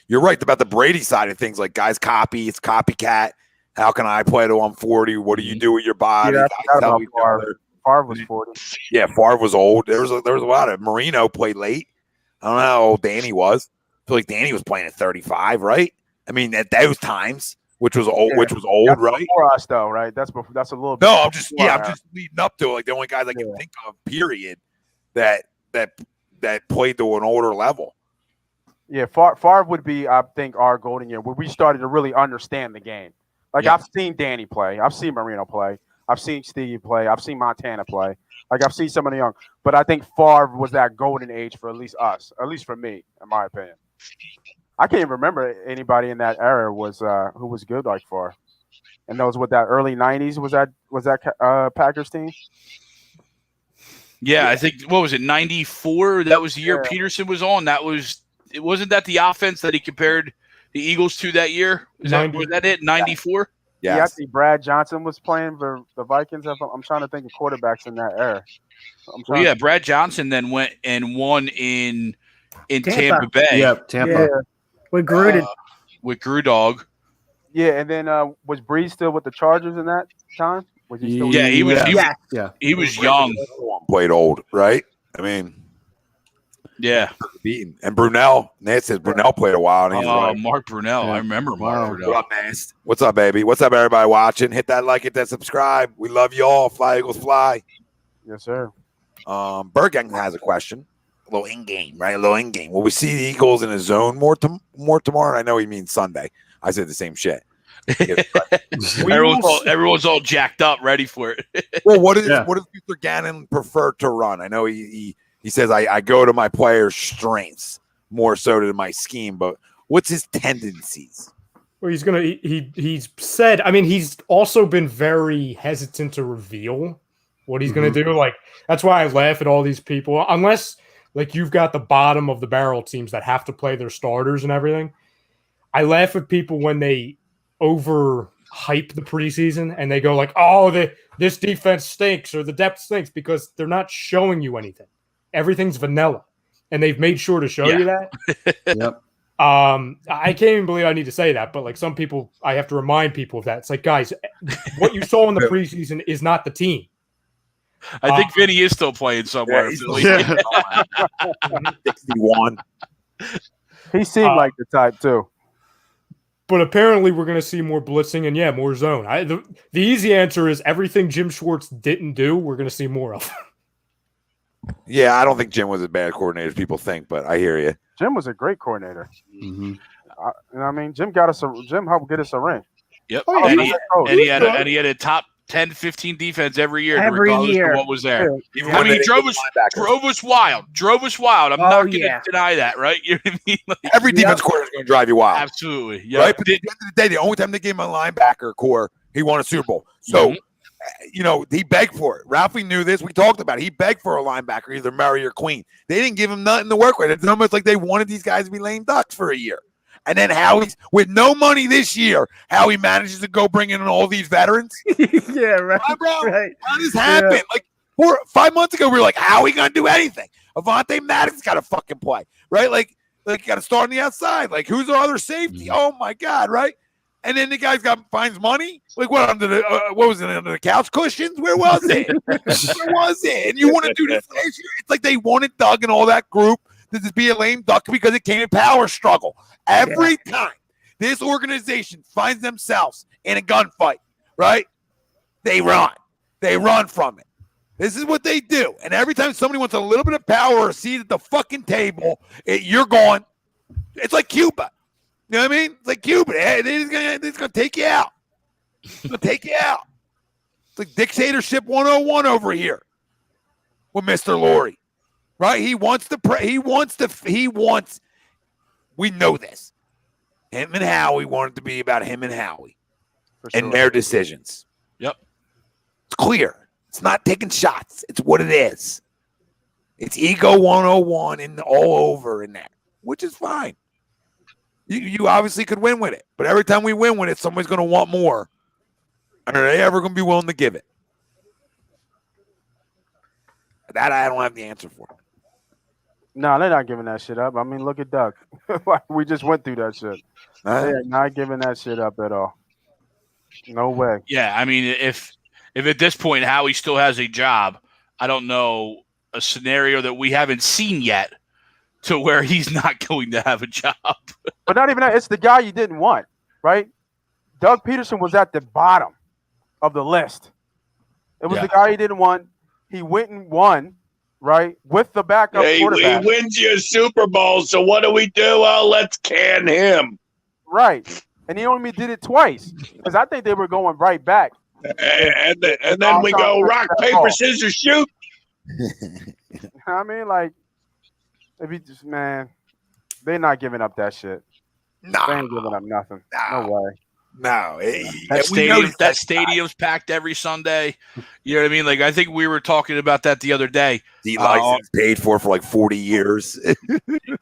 [SPEAKER 1] right about the Brady side of things, like guys copy, it's copycat. How can I play to 140? What do you do with your body?
[SPEAKER 6] Yeah, I forgot
[SPEAKER 1] Guys tell
[SPEAKER 6] about
[SPEAKER 1] each
[SPEAKER 6] Favre.
[SPEAKER 1] other.
[SPEAKER 6] Favre was 40.
[SPEAKER 1] Yeah, Favre was old. There was a lot of Marino played late. I don't know how old Danny was. I feel like Danny was playing at 35, right? I mean, at those times, which was old,
[SPEAKER 6] That's
[SPEAKER 1] right?
[SPEAKER 6] before us, though, right? That's a little bit.
[SPEAKER 1] No, I'm just
[SPEAKER 6] before us.
[SPEAKER 1] leading up to it. Like the only guys I can think of, period, that played to an older level.
[SPEAKER 6] Yeah, Favre would be, I think, our golden year where we started to really understand the game. Like I've seen Danny play, I've seen Marino play, I've seen Stevie play, I've seen Montana play. Like I've seen some of the young, but I think Favre was that golden age for at least us, at least for me, in my opinion. I can't even remember anybody in that era who was good like Favre. And that was with that early '90s. Was that Packers team?
[SPEAKER 5] Yeah, I think what was it, 94? That was the year Peterson was on. Wasn't that the offense that he compared the Eagles to that year? Was that it? 94?
[SPEAKER 6] Yeah, I think Brad Johnson was playing for the Vikings. I'm trying to think of quarterbacks in that era.
[SPEAKER 5] Brad Johnson then went and won in Tampa Bay.
[SPEAKER 2] Yep, Tampa.
[SPEAKER 4] Yeah. With Gruden.
[SPEAKER 5] With Grudog.
[SPEAKER 6] Yeah, and then was Breeze still with the Chargers in that time? Was he still?
[SPEAKER 5] Yeah, he was.
[SPEAKER 2] Yeah.
[SPEAKER 5] He was young.
[SPEAKER 1] Played old, right? I mean,
[SPEAKER 5] yeah.
[SPEAKER 1] Beaten. And Brunell. Nate says Brunell played a while. And he's right.
[SPEAKER 5] Mark Brunell. Yeah. I remember Mark Brunell.
[SPEAKER 1] What up, man? What's up, baby? What's up, everybody watching? Hit that like, hit that subscribe. We love you all. Fly Eagles fly.
[SPEAKER 6] Yes, sir.
[SPEAKER 1] Bergang has a question. A little in-game, right? A little in-game. Will we see the Eagles in a zone more tomorrow? I know he means Sunday. I said the same shit.
[SPEAKER 5] Everyone's all jacked up, ready for it.
[SPEAKER 1] Well, what does Mr. Gannon prefer to run? I know he says I go to my players' strengths more so than my scheme, but what's his tendencies?
[SPEAKER 8] Well, he's said, I mean, he's also been very hesitant to reveal what he's going to do. Like, that's why I laugh at all these people, unless like you've got the bottom of the barrel teams that have to play their starters and everything. I laugh at people when they overhype the preseason and they go like, oh, this defense stinks or the depth stinks, because they're not showing you anything. Everything's vanilla, and they've made sure to show you that.
[SPEAKER 2] Yep.
[SPEAKER 8] I can't even believe I need to say that, but like some people, I have to remind people of that. It's like, guys, what you saw in the preseason is not the team.
[SPEAKER 5] I think Vinny is still playing somewhere.
[SPEAKER 1] 61.
[SPEAKER 6] He seemed like the type too.
[SPEAKER 8] But apparently we're going to see more blitzing and more zone. The easy answer is everything Jim Schwartz didn't do, we're going to see more of.
[SPEAKER 1] Yeah, I don't think Jim was a bad coordinator as people think, but I hear you.
[SPEAKER 6] Jim was a great coordinator.
[SPEAKER 2] Mm-hmm.
[SPEAKER 6] I mean, Jim helped get us a ring.
[SPEAKER 5] Yep.
[SPEAKER 6] Oh,
[SPEAKER 5] and he had a top 10, 15 defense every year. Regardless of what was there. I mean, he drove us wild. I'm not going to deny that, right? You know what I mean? Like,
[SPEAKER 1] every defense coordinator is going to drive you wild.
[SPEAKER 5] Absolutely. Yeah.
[SPEAKER 1] Right? But at the end of the day, the only time they gave him a linebacker core, he won a Super Bowl. So, he begged for it. Ralphie knew this. We talked about it. He begged for a linebacker, either Murray or Queen. They didn't give him nothing to work with. It's almost like they wanted these guys to be lame ducks for a year. And then Howie's, with no money this year, Howie manages to go bring in all these veterans.
[SPEAKER 4] Yeah, right.
[SPEAKER 1] Right. How does this happen? Yeah. Like 5 months ago, we were like, Howie gonna do anything? Avante Maddox got to fucking play, right? Like got to start on the outside. Like, who's our other safety? Oh my God, right? And then the guy's finds money. Like, what, under the what was it, under the couch cushions? Where was it? Where was it? And you want to do this last year? It's like they wanted Doug and all that group to just be a lame duck because it came in power struggle. Every time this organization finds themselves in a gunfight, right? They run. They run from it. This is what they do. And every time somebody wants a little bit of power or a seat at the fucking table, you're gone. It's like Cuba. You know what I mean? It's like Cuba. They're just gonna take you out. It's gonna take you out. It's like dictatorship 101 over here. with Mr. Lurie, right? He wants. We know this. Him and Howie want it to be about him and Howie and their decisions.
[SPEAKER 5] Yep.
[SPEAKER 1] It's clear. It's not taking shots. It's what it is. It's ego 101 and all over in there, which is fine. You obviously could win with it, but every time we win with it, somebody's going to want more. And are they ever going to be willing to give it? That I don't have the answer for.
[SPEAKER 6] No, they're not giving that shit up. I mean, look at Doug. We just went through that shit. They're not giving that shit up at all. No way.
[SPEAKER 5] Yeah, I mean, if at this point Howie still has a job, I don't know a scenario that we haven't seen yet to where he's not going to have a job.
[SPEAKER 6] But not even that. It's the guy you didn't want, right? Doug Peterson was at the bottom of the list. It was the guy he didn't want. He went and won, right, with the backup quarterback.
[SPEAKER 7] He wins you a Super Bowl, so what do we do? Oh, let's can him.
[SPEAKER 6] Right. And he only did it twice because I think they were going right back.
[SPEAKER 7] And then we go rock, paper, scissors, shoot.
[SPEAKER 6] I mean, like, if you just, man, they're not giving up that shit.
[SPEAKER 1] No.
[SPEAKER 6] They ain't giving up nothing. No way.
[SPEAKER 1] No.
[SPEAKER 5] That stadium's packed every Sunday. You know what I mean? Like, I think we were talking about that the other day.
[SPEAKER 1] The license paid for like 40 years.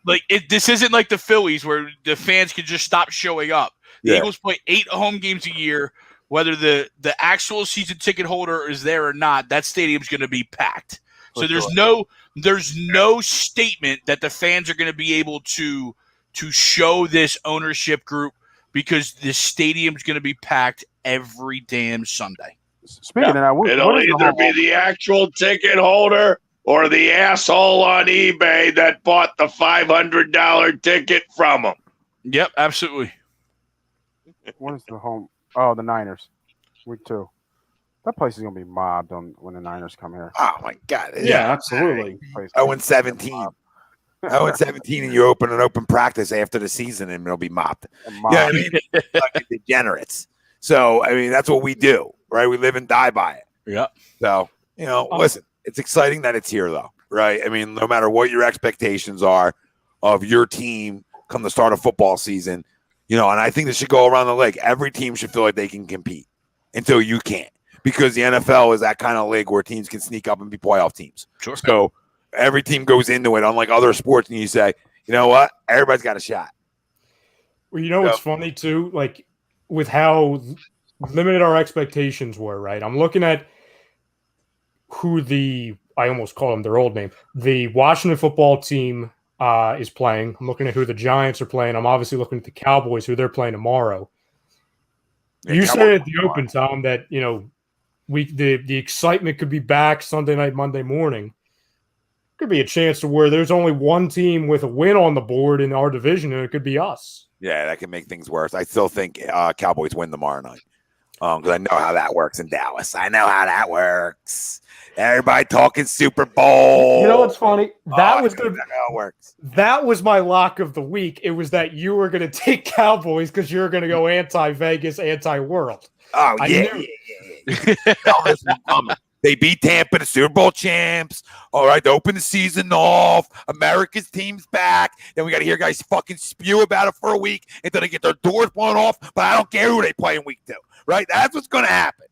[SPEAKER 5] Like, this isn't like the Phillies where the fans can just stop showing up. The Eagles play 8 home games a year. Whether the actual season ticket holder is there or not, that stadium's going to be packed. So there's no statement that the fans are going to be able to show this ownership group because the stadium's going to be packed every damn Sunday.
[SPEAKER 6] Speaking of that,
[SPEAKER 7] it'll either be the actual ticket holder or the asshole on eBay that bought the $500 ticket from him.
[SPEAKER 5] Yep, absolutely.
[SPEAKER 6] What is the home? Oh, the Niners. Week 2. That place is going to be mobbed when the Niners come here.
[SPEAKER 1] Oh, my God.
[SPEAKER 2] Yeah, absolutely.
[SPEAKER 1] 0-17. 0-17, and you open an open practice after the season, and it'll be mobbed. Yeah, I mean, like degenerates. So, I mean, that's what we do, right? We live and die by it.
[SPEAKER 5] Yeah.
[SPEAKER 1] So, listen, it's exciting that it's here, though, right? I mean, no matter what your expectations are of your team come the start of football season, and I think this should go around the league. Every team should feel like they can compete until you can't, because the NFL is that kind of league where teams can sneak up and be playoff teams.
[SPEAKER 5] Sure.
[SPEAKER 1] So every team goes into it, unlike other sports, and you say, you know what? Everybody's got a shot.
[SPEAKER 8] Well, what's funny, too? Like, with how limited our expectations were, right? I'm looking at who I almost call them their old name, the Washington football team is playing. I'm looking at who the Giants are playing. I'm obviously looking at the Cowboys, who they're playing tomorrow. You said at the open, Tom, that the excitement could be back Sunday night, Monday morning. Could be a chance to where there's only one team with a win on the board in our division, and it could be us.
[SPEAKER 1] Yeah, that can make things worse. I still think Cowboys win tomorrow night because I know how that works in Dallas. I know how that works. Everybody talking Super Bowl.
[SPEAKER 8] You know what's funny? That was good.
[SPEAKER 1] How it works.
[SPEAKER 8] That was my lock of the week. It was that you were going to take Cowboys because you're going to go anti-Vegas, anti-world.
[SPEAKER 1] Oh, yeah. This was coming. They beat Tampa, the Super Bowl champs. All right, to open the season off. America's team's back. Then we got to hear guys fucking spew about it for a week until they get their doors blown off. But I don't care who they play in week 2. Right? That's what's going to happen.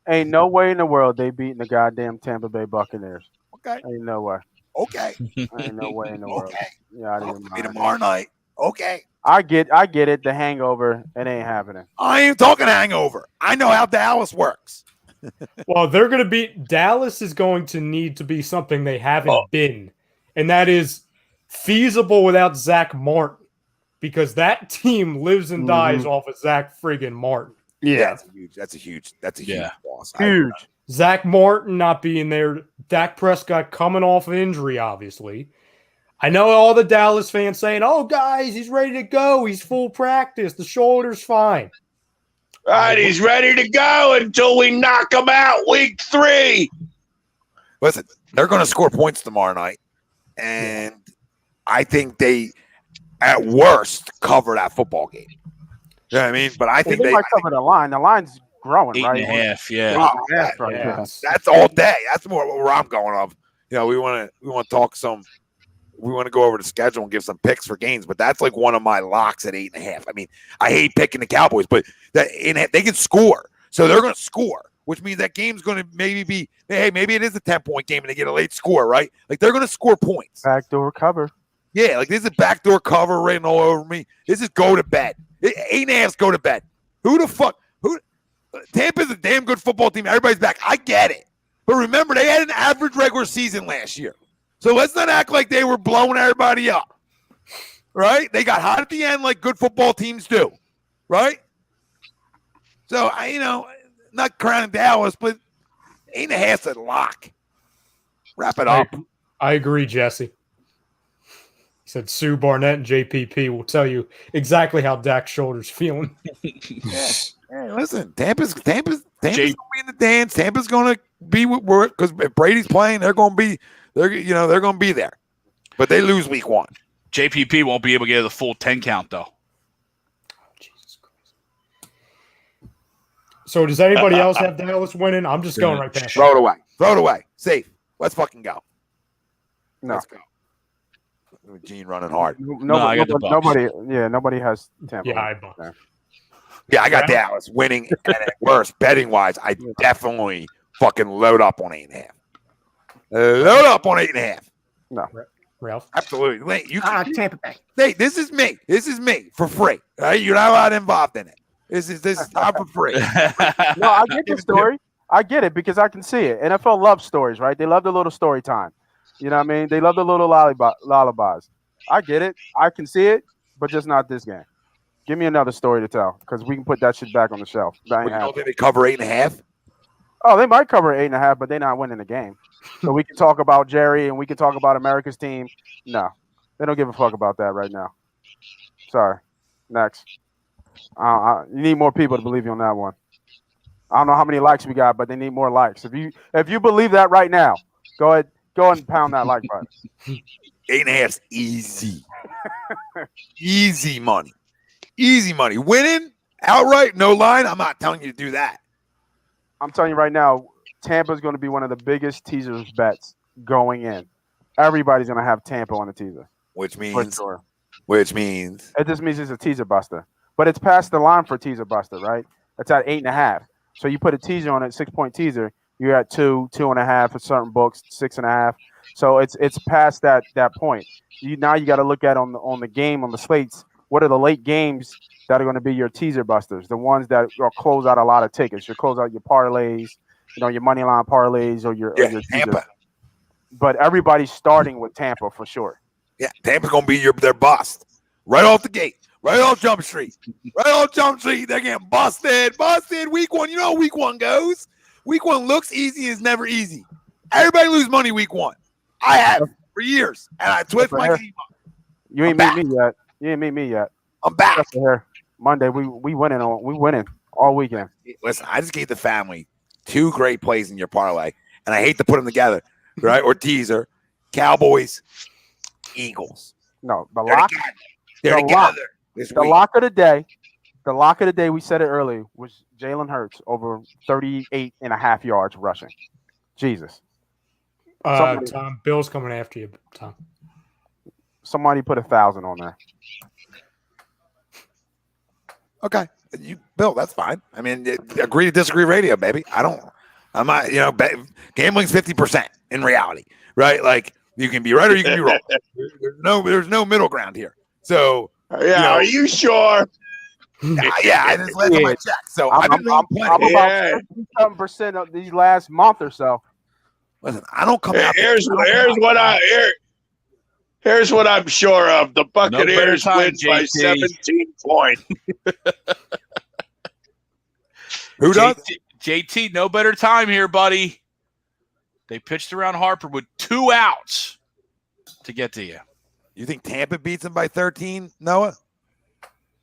[SPEAKER 6] Ain't no way in the world they beating the goddamn Tampa Bay Buccaneers.
[SPEAKER 1] Okay.
[SPEAKER 6] Ain't no way.
[SPEAKER 1] Okay.
[SPEAKER 6] Ain't no way in the world.
[SPEAKER 1] Okay.
[SPEAKER 6] Yeah, I didn't
[SPEAKER 1] Be tomorrow night. Okay.
[SPEAKER 6] I get it. The hangover, it ain't happening.
[SPEAKER 1] I ain't talking hangover. I know how Dallas works.
[SPEAKER 8] Well, they're going to be – Dallas is going to need to be something they haven't been, and that is feasible without Zach Martin, because that team lives and dies off of Zach friggin' Martin.
[SPEAKER 1] Yeah. That's a huge loss.
[SPEAKER 6] Huge.
[SPEAKER 8] Zach Martin not being there, Dak Prescott coming off injury, obviously. I know all the Dallas fans saying, oh, guys, he's ready to go. He's full practice. The shoulder's fine.
[SPEAKER 7] All right, he's ready to go until we knock him out week 3.
[SPEAKER 1] Listen, they're going to score points tomorrow night, and I think they, at worst, cover that football game. You know what I mean? But I think
[SPEAKER 6] they might cover the line. The line's growing,
[SPEAKER 5] 8.5,
[SPEAKER 6] right?
[SPEAKER 5] yeah.
[SPEAKER 1] That's all day. That's more where I'm going off. we want to talk some. We want to go over the schedule and give some picks for games, but that's like one of my locks at 8.5. I mean, I hate picking the Cowboys, but they can score, so they're going to score, which means that game's going to maybe be, hey, maybe it is a 10-point game and they get a late score, right? Like they're going to score points.
[SPEAKER 6] Backdoor cover.
[SPEAKER 1] Yeah, like this is a backdoor cover written all over me. This is go to bed. 8.5's go to bed. Who the fuck? Tampa's a damn good football team. Everybody's back. I get it, but remember they had an average regular season last year. So let's not act like they were blowing everybody up, right? They got hot at the end like good football teams do, right? So, not crowning Dallas, but 8.5's a lock. Wrap it up.
[SPEAKER 8] I agree, Jesse. He said Sue Barnett and JPP will tell you exactly how Dak's shoulder's feeling.
[SPEAKER 1] Yeah. Hey, listen, Tampa's going to be in the dance. Tampa's going to be with because if Brady's playing, they're going to be. They're going to be there, but they lose week 1.
[SPEAKER 5] JPP won't be able to get the full 10 count though.
[SPEAKER 8] Jesus Christ. So does anybody else have Dallas winning? I'm just going right past.
[SPEAKER 1] Throw it away. Safe. Let's fucking go.
[SPEAKER 6] No.
[SPEAKER 1] Let's go. Gene running hard.
[SPEAKER 6] Nobody has Tampa.
[SPEAKER 8] Yeah,
[SPEAKER 1] I got Dallas winning, and at worst, betting wise, I definitely fucking load up on 8.5. Load up on 8.5.
[SPEAKER 6] No,
[SPEAKER 8] Ralph.
[SPEAKER 1] Absolutely. Wait,
[SPEAKER 4] Tampa Bay.
[SPEAKER 1] Hey, this is me. This is me for free. Right? You're not allowed involved in it. This is not for free.
[SPEAKER 6] No, I get the story. I get it because I can see it. NFL loves stories, right? They love the little story time. You know what I mean? They love the little lullabies. I get it. I can see it, but just not this game. Give me another story to tell because we can put that shit back on the shelf.
[SPEAKER 1] You don't think they cover 8.5?
[SPEAKER 6] Oh, they might cover 8.5, but they're not winning the game. So we can talk about Jerry and we can talk about America's team. No, they don't give a fuck about that right now. Sorry. Next. You need more people to believe you on that one. I don't know how many likes we got, but they need more likes. If you believe that right now, go ahead and pound that like button.
[SPEAKER 1] 8.5's easy. Easy money. Easy money. Winning outright, no line. I'm not telling you to do that.
[SPEAKER 6] I'm telling you right now, Tampa is going to be one of the biggest teasers bets going in. Everybody's going to have Tampa on the teaser.
[SPEAKER 1] Which means?
[SPEAKER 6] For sure.
[SPEAKER 1] Which means?
[SPEAKER 6] It just means it's a teaser buster. But it's past the line for teaser buster, right? It's at 8.5. So you put a teaser on it, 6-point teaser, you're at 2.5 for certain books, 6.5. So it's past that point. Now you got to look at on the game, on the slates, what are the late games that are going to be your teaser busters, the ones that will close out a lot of tickets. You close out your parlays, your money line parlays or your
[SPEAKER 1] Tampa.
[SPEAKER 6] But everybody's starting with Tampa for sure.
[SPEAKER 1] Yeah, Tampa's going to be their bust right off the gate, right off Jump Street. They're getting busted week 1. You know how week 1 goes. Week 1 looks easy, is never easy. Everybody lose money week 1. I have for years, and I twist my team up.
[SPEAKER 6] You ain't meet me yet.
[SPEAKER 1] I'm back.
[SPEAKER 6] Monday, we winning all weekend.
[SPEAKER 1] Listen, I just gave the family 2 great plays in your parlay, and I hate to put them together, right? Or teaser. Cowboys, Eagles.
[SPEAKER 6] No, the lock of the day. The lock of the day, we said it earlier, was Jalen Hurts over 38.5 yards rushing. Jesus.
[SPEAKER 8] Tom, Bill's coming after you, Tom.
[SPEAKER 6] Somebody put 1,000 on there.
[SPEAKER 1] Okay, Bill, that's fine. I mean, agree to disagree radio, baby. I'm not, gambling's 50% in reality, right? Like you can be right or you can be wrong. There's no middle ground here. So
[SPEAKER 7] yeah, are you sure?
[SPEAKER 1] Yeah, I just led to my check. So I'm
[SPEAKER 6] about 57% of these last month or so.
[SPEAKER 1] Listen, I don't come out.
[SPEAKER 7] Here's what I'm sure of. The Buccaneers win by 17 points.
[SPEAKER 1] Who does?
[SPEAKER 5] JT, no better time here, buddy. They pitched around Harper with 2 outs to get to you.
[SPEAKER 1] You think Tampa beats them by 13, Noah?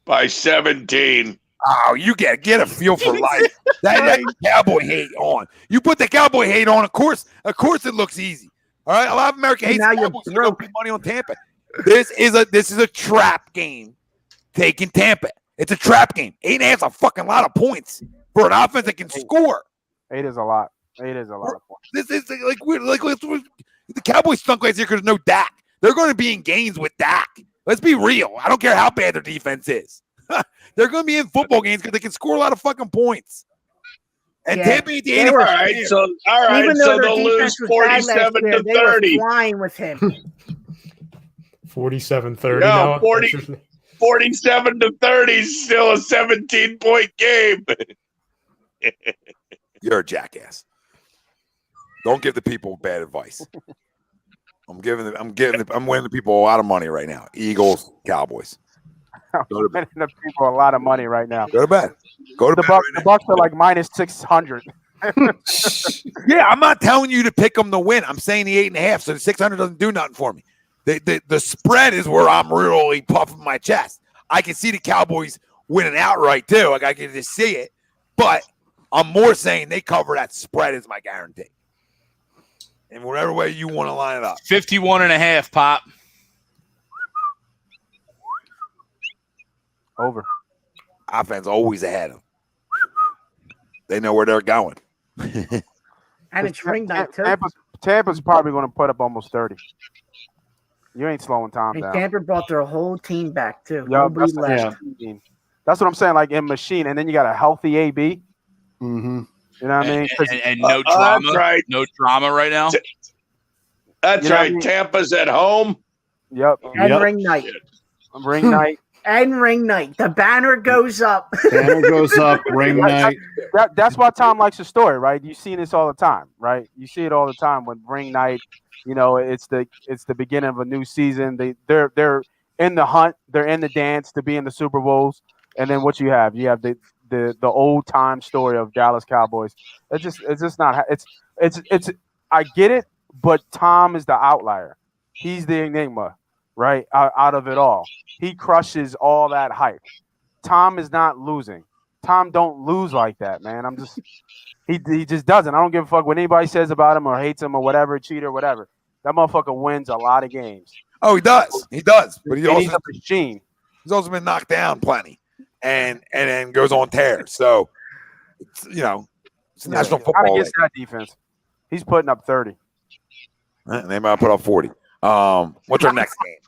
[SPEAKER 7] By 17.
[SPEAKER 1] Oh, you get a feel for life. that cowboy hate on. You put the cowboy hate on, of course it looks easy. All right, a lot of America hates Cowboys. You don't put money on Tampa. This is a trap game. Taking Tampa, it's a trap game. 8.5's a fucking lot of points for an offense that can score.
[SPEAKER 6] 8 is a lot. 8 is a lot of points.
[SPEAKER 1] This is the Cowboys stunk last year because no Dak. They're going to be in games with Dak. Let's be real. I don't care how bad their defense is. They're going to be in football games because they can score a lot of fucking points. And Tampa ain't the
[SPEAKER 7] All right, so they'll lose 47 to 30.
[SPEAKER 4] Flying with him.
[SPEAKER 8] 47-30.
[SPEAKER 7] No,
[SPEAKER 8] No,
[SPEAKER 7] 47 to 30 is still a 17-point game.
[SPEAKER 1] You're a jackass. Don't give the people bad advice. I'm winning the people a lot of money right now. Eagles, Cowboys.
[SPEAKER 6] I'm winning the people a lot of money right now.
[SPEAKER 1] Go to bed.
[SPEAKER 6] The Bucks are like minus 600.
[SPEAKER 1] Yeah, I'm not telling you to pick them to win. I'm saying the 8.5. So the 600 doesn't do nothing for me. The spread is where I'm really puffing my chest. I can see the Cowboys winning outright too. Like I can just see it, but I'm more saying they cover that spread as my guarantee. And whatever way you want to line it up.
[SPEAKER 5] 51.5, Pop.
[SPEAKER 6] Over.
[SPEAKER 1] Offense always ahead of them. They know where they're going.
[SPEAKER 4] And it's ring night too.
[SPEAKER 6] Tampa's probably going to put up almost 30. You ain't slowing Tom
[SPEAKER 4] And
[SPEAKER 6] down.
[SPEAKER 4] Tampa brought their whole team back too.
[SPEAKER 6] Yo,
[SPEAKER 4] Nobody left.
[SPEAKER 6] That's what I'm saying. Like in machine, and then you got a healthy AB.
[SPEAKER 2] Mm-hmm.
[SPEAKER 6] You know what I mean?
[SPEAKER 5] And no drama.
[SPEAKER 7] That's right.
[SPEAKER 5] No drama right now.
[SPEAKER 7] That's right. Tampa's at home.
[SPEAKER 6] Yep.
[SPEAKER 4] And ring night.
[SPEAKER 6] Ring night.
[SPEAKER 4] And ring night. The banner goes up.
[SPEAKER 2] Banner goes up. Ring night.
[SPEAKER 6] That's why Tom likes the story, right? You see this all the time, right? You see it all the time with ring night. You know, it's the beginning of a new season. They're in the hunt. They're in the dance to be in the Super Bowls. And then what you have the old time story of Dallas Cowboys. It's just not. It's. I get it, but Tom is the outlier. He's the enigma, right? Out of it all, he crushes all that hype. Tom is not losing. Tom don't lose like that, man. He just doesn't. I don't give a fuck what anybody says about him or hates him or whatever, cheater, whatever. That motherfucker wins a lot of games.
[SPEAKER 1] Oh, he does. He does. But he's
[SPEAKER 6] a machine.
[SPEAKER 1] He's also been knocked down plenty, and then goes on tears. So, it's a national football.
[SPEAKER 6] Against that defense, he's putting up 30.
[SPEAKER 1] And they might put up 40. What's our next game?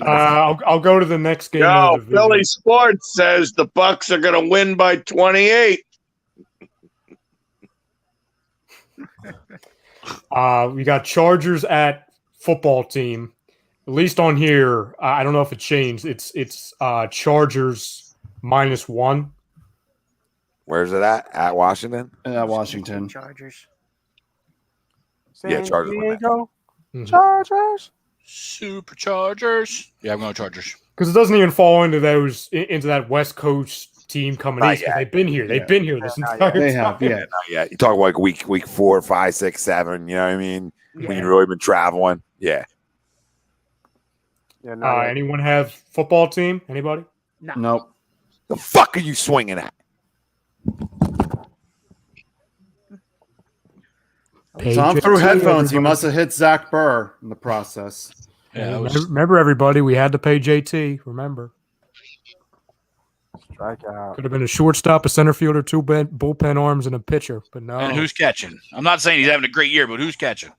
[SPEAKER 8] I'll go to the next game.
[SPEAKER 7] No, Philly Sports says the Bucks are going to win by 28.
[SPEAKER 8] We got Chargers at football team. At least on here, I don't know if it changed. It's Chargers -1.
[SPEAKER 1] Where's it at? At Washington?
[SPEAKER 2] At Washington.
[SPEAKER 4] Chargers.
[SPEAKER 1] Yeah, Chargers.
[SPEAKER 6] Chargers.
[SPEAKER 5] Superchargers. Yeah, I'm going Chargers.
[SPEAKER 8] Because it doesn't even fall into that West Coast team coming east. They've been here. They've been here this entire time.
[SPEAKER 2] They have, yeah.
[SPEAKER 1] Yeah, you talk like week 4, 5, 6, 7. You know what I mean?
[SPEAKER 4] Yeah.
[SPEAKER 1] When you've really been traveling. Yeah.
[SPEAKER 6] Yeah.
[SPEAKER 8] Anyone have football team? Anybody?
[SPEAKER 4] No.
[SPEAKER 2] Nope.
[SPEAKER 1] The fuck are you swinging at?
[SPEAKER 2] Tom threw headphones. He must have hit Zach Burr in the process.
[SPEAKER 5] Yeah,
[SPEAKER 8] remember, everybody, we had to pay JT. Remember.
[SPEAKER 6] Strike out.
[SPEAKER 8] Could have been a shortstop, a center fielder, 2 bullpen arms, and a pitcher. But no.
[SPEAKER 5] And who's catching? I'm not saying he's having a great year, but who's catching?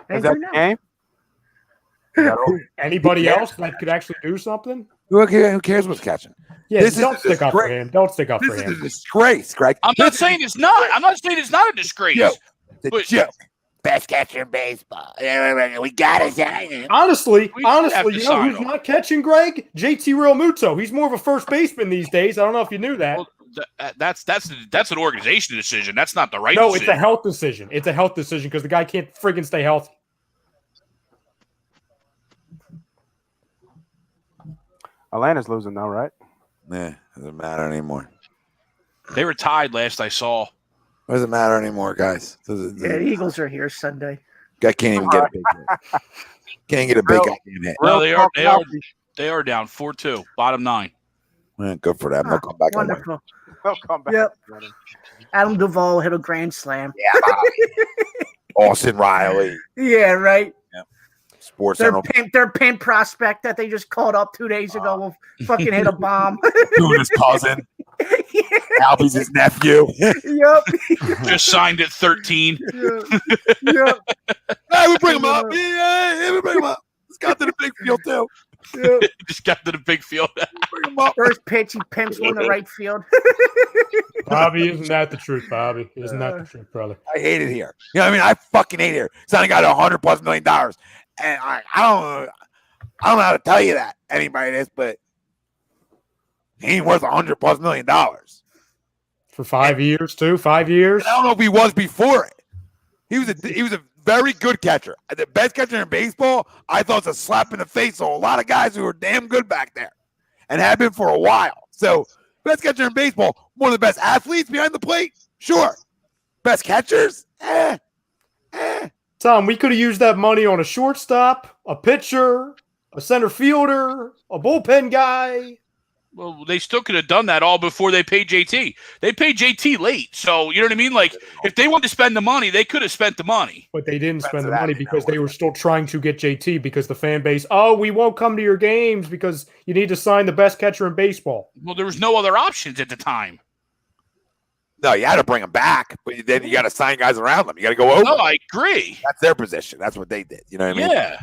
[SPEAKER 6] Is that the game?
[SPEAKER 8] Anybody else that could actually do something?
[SPEAKER 1] Who cares what's catching?
[SPEAKER 8] Yeah,
[SPEAKER 1] This
[SPEAKER 8] don't
[SPEAKER 1] is a
[SPEAKER 8] stick up for
[SPEAKER 1] disgrace.
[SPEAKER 8] him. Don't stick up
[SPEAKER 1] This
[SPEAKER 8] for
[SPEAKER 1] is
[SPEAKER 8] him.
[SPEAKER 1] a disgrace, Greg.
[SPEAKER 5] I'm not saying it's not. I'm not saying it's not a disgrace.
[SPEAKER 1] Joke. It's
[SPEAKER 5] But-
[SPEAKER 1] a joke. Best catcher in baseball. We got to sign him.
[SPEAKER 8] Honestly,
[SPEAKER 5] We have to
[SPEAKER 8] you know
[SPEAKER 5] sign
[SPEAKER 8] who's
[SPEAKER 5] him.
[SPEAKER 8] not catching, Greg? JT Realmuto. He's more of a first baseman these days. I don't know if you knew that.
[SPEAKER 5] Well, that's an organization decision. That's not the right
[SPEAKER 8] No,
[SPEAKER 5] decision.
[SPEAKER 8] it's a health decision. It's a health decision because the guy can't friggin' stay healthy.
[SPEAKER 6] Atlanta's losing though, right?
[SPEAKER 1] Nah, doesn't matter anymore.
[SPEAKER 5] They were tied last I saw.
[SPEAKER 1] Doesn't matter anymore, guys.
[SPEAKER 4] Yeah, the Eagles are here Sunday.
[SPEAKER 1] Guy can't even get a big hit. Can't get a big goddamn hit.
[SPEAKER 5] No,
[SPEAKER 6] Real
[SPEAKER 5] they are down 4-2, bottom 9.
[SPEAKER 1] Good for them. They'll come back and win.
[SPEAKER 4] Wonderful.
[SPEAKER 6] They'll come back.
[SPEAKER 4] Yep. Adam Duvall hit a grand slam.
[SPEAKER 1] Yeah, Austin Riley.
[SPEAKER 4] Yeah, right.
[SPEAKER 1] Sports
[SPEAKER 4] Their
[SPEAKER 1] Center.
[SPEAKER 4] pimp prospect that they just called up 2 days ago will fucking hit a bomb.
[SPEAKER 1] Doing his cousin. Albie's his nephew.
[SPEAKER 4] Yep.
[SPEAKER 5] Just signed at 13.
[SPEAKER 4] Yep.
[SPEAKER 1] Hey, we bring him up. Yeah, we bring him up. He's got to the big field too.
[SPEAKER 4] Yep.
[SPEAKER 5] Just got to the big field.
[SPEAKER 1] Bring him up.
[SPEAKER 4] First pitch, he pimps one in the right field.
[SPEAKER 8] Bobby, isn't that the truth, Bobby? Isn't that the truth, brother?
[SPEAKER 1] I hate it here. You know what I mean? I fucking hate it here. Signing got $100+ million, and I don't know how to tell you that anybody is, but he ain't worth $100+ million.
[SPEAKER 8] For 5 years, too? 5 years?
[SPEAKER 1] I don't know if he was before it. He was a very good catcher. The best catcher in baseball, I thought, was a slap in the face of a lot of guys who were damn good back there and have been for a while. So, best catcher in baseball, one of the best athletes behind the plate, sure. Best catchers,
[SPEAKER 8] Tom, we could have used that money on a shortstop, a pitcher, a center fielder, a bullpen guy.
[SPEAKER 5] Well, they still could have done that all before they paid JT. They paid JT late. So, you know what I mean? Like, if they wanted to spend the money, they could have spent the money.
[SPEAKER 8] But they didn't spend the money because they were still trying to get JT because the fan base, we won't come to your games because you need to sign the best catcher in baseball.
[SPEAKER 5] Well, there was no other options at the time.
[SPEAKER 1] No, you had to bring him back, but then you got to sign guys around them. You got to go over.
[SPEAKER 5] No, I agree.
[SPEAKER 1] That's their position. That's what they did. You know what I mean?
[SPEAKER 5] Yeah.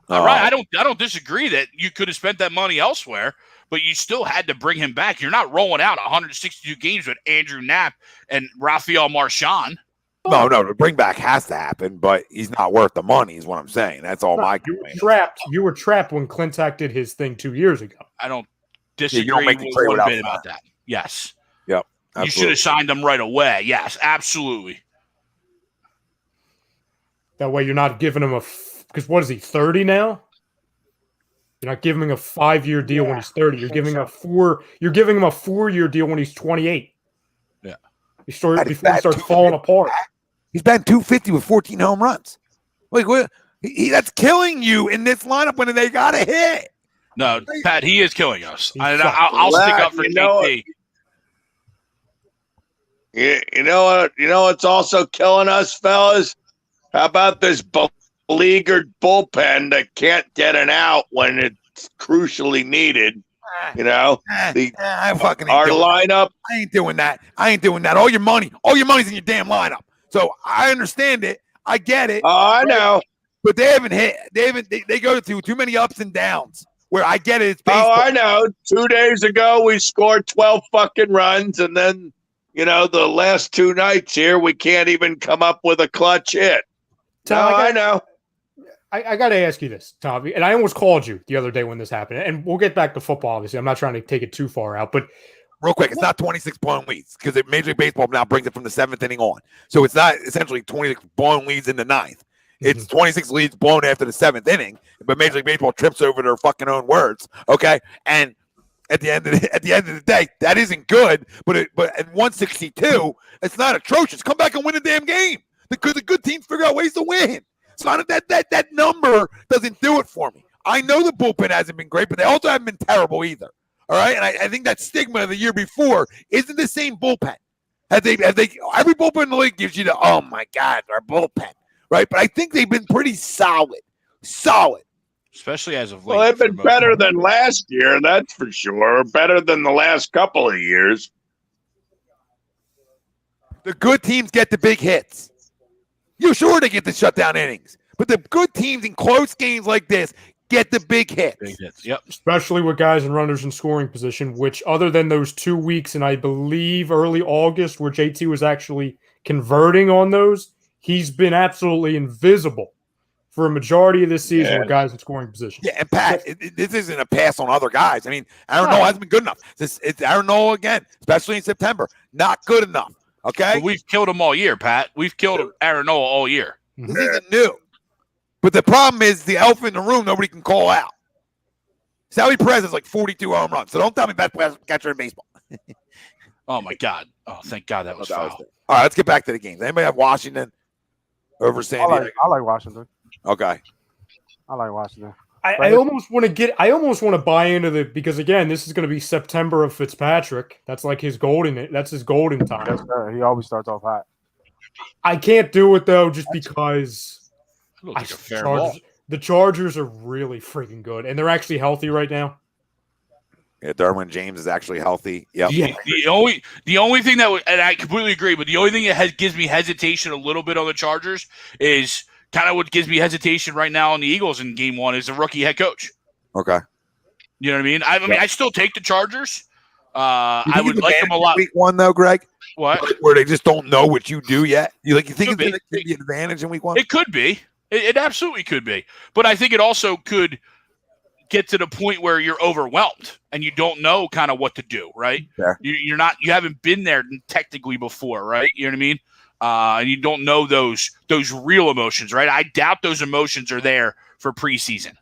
[SPEAKER 5] All right. I don't disagree that you could have spent that money elsewhere, but you still had to bring him back. You're not rolling out 162 games with Andrew Knapp and Rafael Marchand.
[SPEAKER 1] No, the bring back has to happen, but he's not worth the money, is what I'm saying. That's all my complaint.
[SPEAKER 8] You were trapped when Clintack did his thing 2 years ago.
[SPEAKER 5] I don't disagree
[SPEAKER 1] you don't make the trade
[SPEAKER 5] one
[SPEAKER 1] without
[SPEAKER 5] bit about that. Yes.
[SPEAKER 1] Yep.
[SPEAKER 5] Absolutely. You should have signed him right away. Yes, absolutely.
[SPEAKER 8] That way you're not giving him because what is he, 30 now? You're not giving him a 5-year deal when he's 30. You're giving him a 4-year deal when he's 28.
[SPEAKER 5] Yeah.
[SPEAKER 8] Before he starts falling apart.
[SPEAKER 1] He's batting 250 with 14 home runs. Like what? That's killing you in this lineup when they got to hit.
[SPEAKER 5] No, Pat, he is killing us. I'll stick up for JT.
[SPEAKER 7] You know what's also killing us, fellas? How about this beleaguered bullpen that can't get an out when it's crucially needed? You know, our lineup.
[SPEAKER 1] I ain't doing that. All your money's in your damn lineup. So I understand it. I get it.
[SPEAKER 7] Oh, I know.
[SPEAKER 1] But they haven't hit. They go through too many ups and downs. Where I get it. It's baseball.
[SPEAKER 7] Oh, I know. 2 days ago we scored 12 fucking runs, and then the last 2 nights here we can't even come up with a clutch hit.
[SPEAKER 8] Tom,
[SPEAKER 7] I know.
[SPEAKER 8] I got to ask you this, Tom, and I almost called you the other day when this happened, and we'll get back to football, obviously. I'm not trying to take it too far out, but
[SPEAKER 1] real quick, it's not 26-point leads because Major League Baseball now brings it from the 7th inning on. So it's not essentially 26 blown leads in the 9th. It's 26 leads blown after the 7th inning, but Major League Baseball trips over their fucking own words, okay? And at the end of the day, that isn't good, but at 162, it's not atrocious. Come back and win a damn game because the good teams figure out ways to win. So that number doesn't do it for me. I know the bullpen hasn't been great, but they also haven't been terrible either. All right, and I think that stigma of the year before isn't the same bullpen. Every bullpen in the league gives you the oh my god, our bullpen, right? But I think they've been pretty solid,
[SPEAKER 5] especially as of late.
[SPEAKER 7] Well, they've been better than last year, that's for sure. Better than the last couple of years.
[SPEAKER 1] The good teams get the big hits. You're sure they get the shutdown innings, but the good teams in close games like this get the big hits.
[SPEAKER 5] Big hits, yep.
[SPEAKER 8] Especially with guys and runners in scoring position, which other than those 2 weeks in, I believe, early August where JT was actually converting on those, he's been absolutely invisible for a majority of this season with guys in scoring position.
[SPEAKER 1] Yeah, and Pat, this isn't a pass on other guys. I mean, Aaron Nola hasn't been good enough. It's Aaron Nola again, especially in September. Not good enough. Okay,
[SPEAKER 5] but we've killed him all year, Pat. We've killed Aaron Nola all year.
[SPEAKER 1] This isn't new. But the problem is the elephant in the room nobody can call out. Salvi Perez is like 42 home runs, so don't tell me best catcher in baseball.
[SPEAKER 5] Oh, my God. Oh, thank God that was foul.
[SPEAKER 1] All right, let's get back to the games. Anybody have Washington over San Diego?
[SPEAKER 6] I like Washington.
[SPEAKER 1] Okay.
[SPEAKER 6] I like Washington.
[SPEAKER 8] I almost want to buy into because again, this is going to be September of Fitzpatrick. That's like his golden time.
[SPEAKER 6] Yes, sir. He always starts off hot.
[SPEAKER 8] I can't do it though, just because
[SPEAKER 5] Like a fair
[SPEAKER 8] the Chargers are really freaking good, and they're actually healthy right now.
[SPEAKER 1] Yeah, Derwin James is actually healthy. Yep.
[SPEAKER 5] Yeah, the only thing that and I completely agree, but the only thing that gives me hesitation a little bit on the Chargers is kind of what gives me hesitation right now on the Eagles in game 1 is the rookie head coach.
[SPEAKER 1] Okay.
[SPEAKER 5] You know what I mean? I mean, I still take the Chargers. I would like them a lot.
[SPEAKER 1] Week 1 though, Greg.
[SPEAKER 5] What?
[SPEAKER 1] Where they just don't know what you do yet. You think
[SPEAKER 5] Could
[SPEAKER 1] it's
[SPEAKER 5] be.
[SPEAKER 1] going to give you an advantage in week 1?
[SPEAKER 5] It could be. It absolutely could be. But I think it also could get to the point where you're overwhelmed and you don't know kind of what to do, right?
[SPEAKER 1] Yeah.
[SPEAKER 5] You haven't been there technically before, right? You know what I mean? And you don't know those real emotions, right? I doubt those emotions are there for preseason,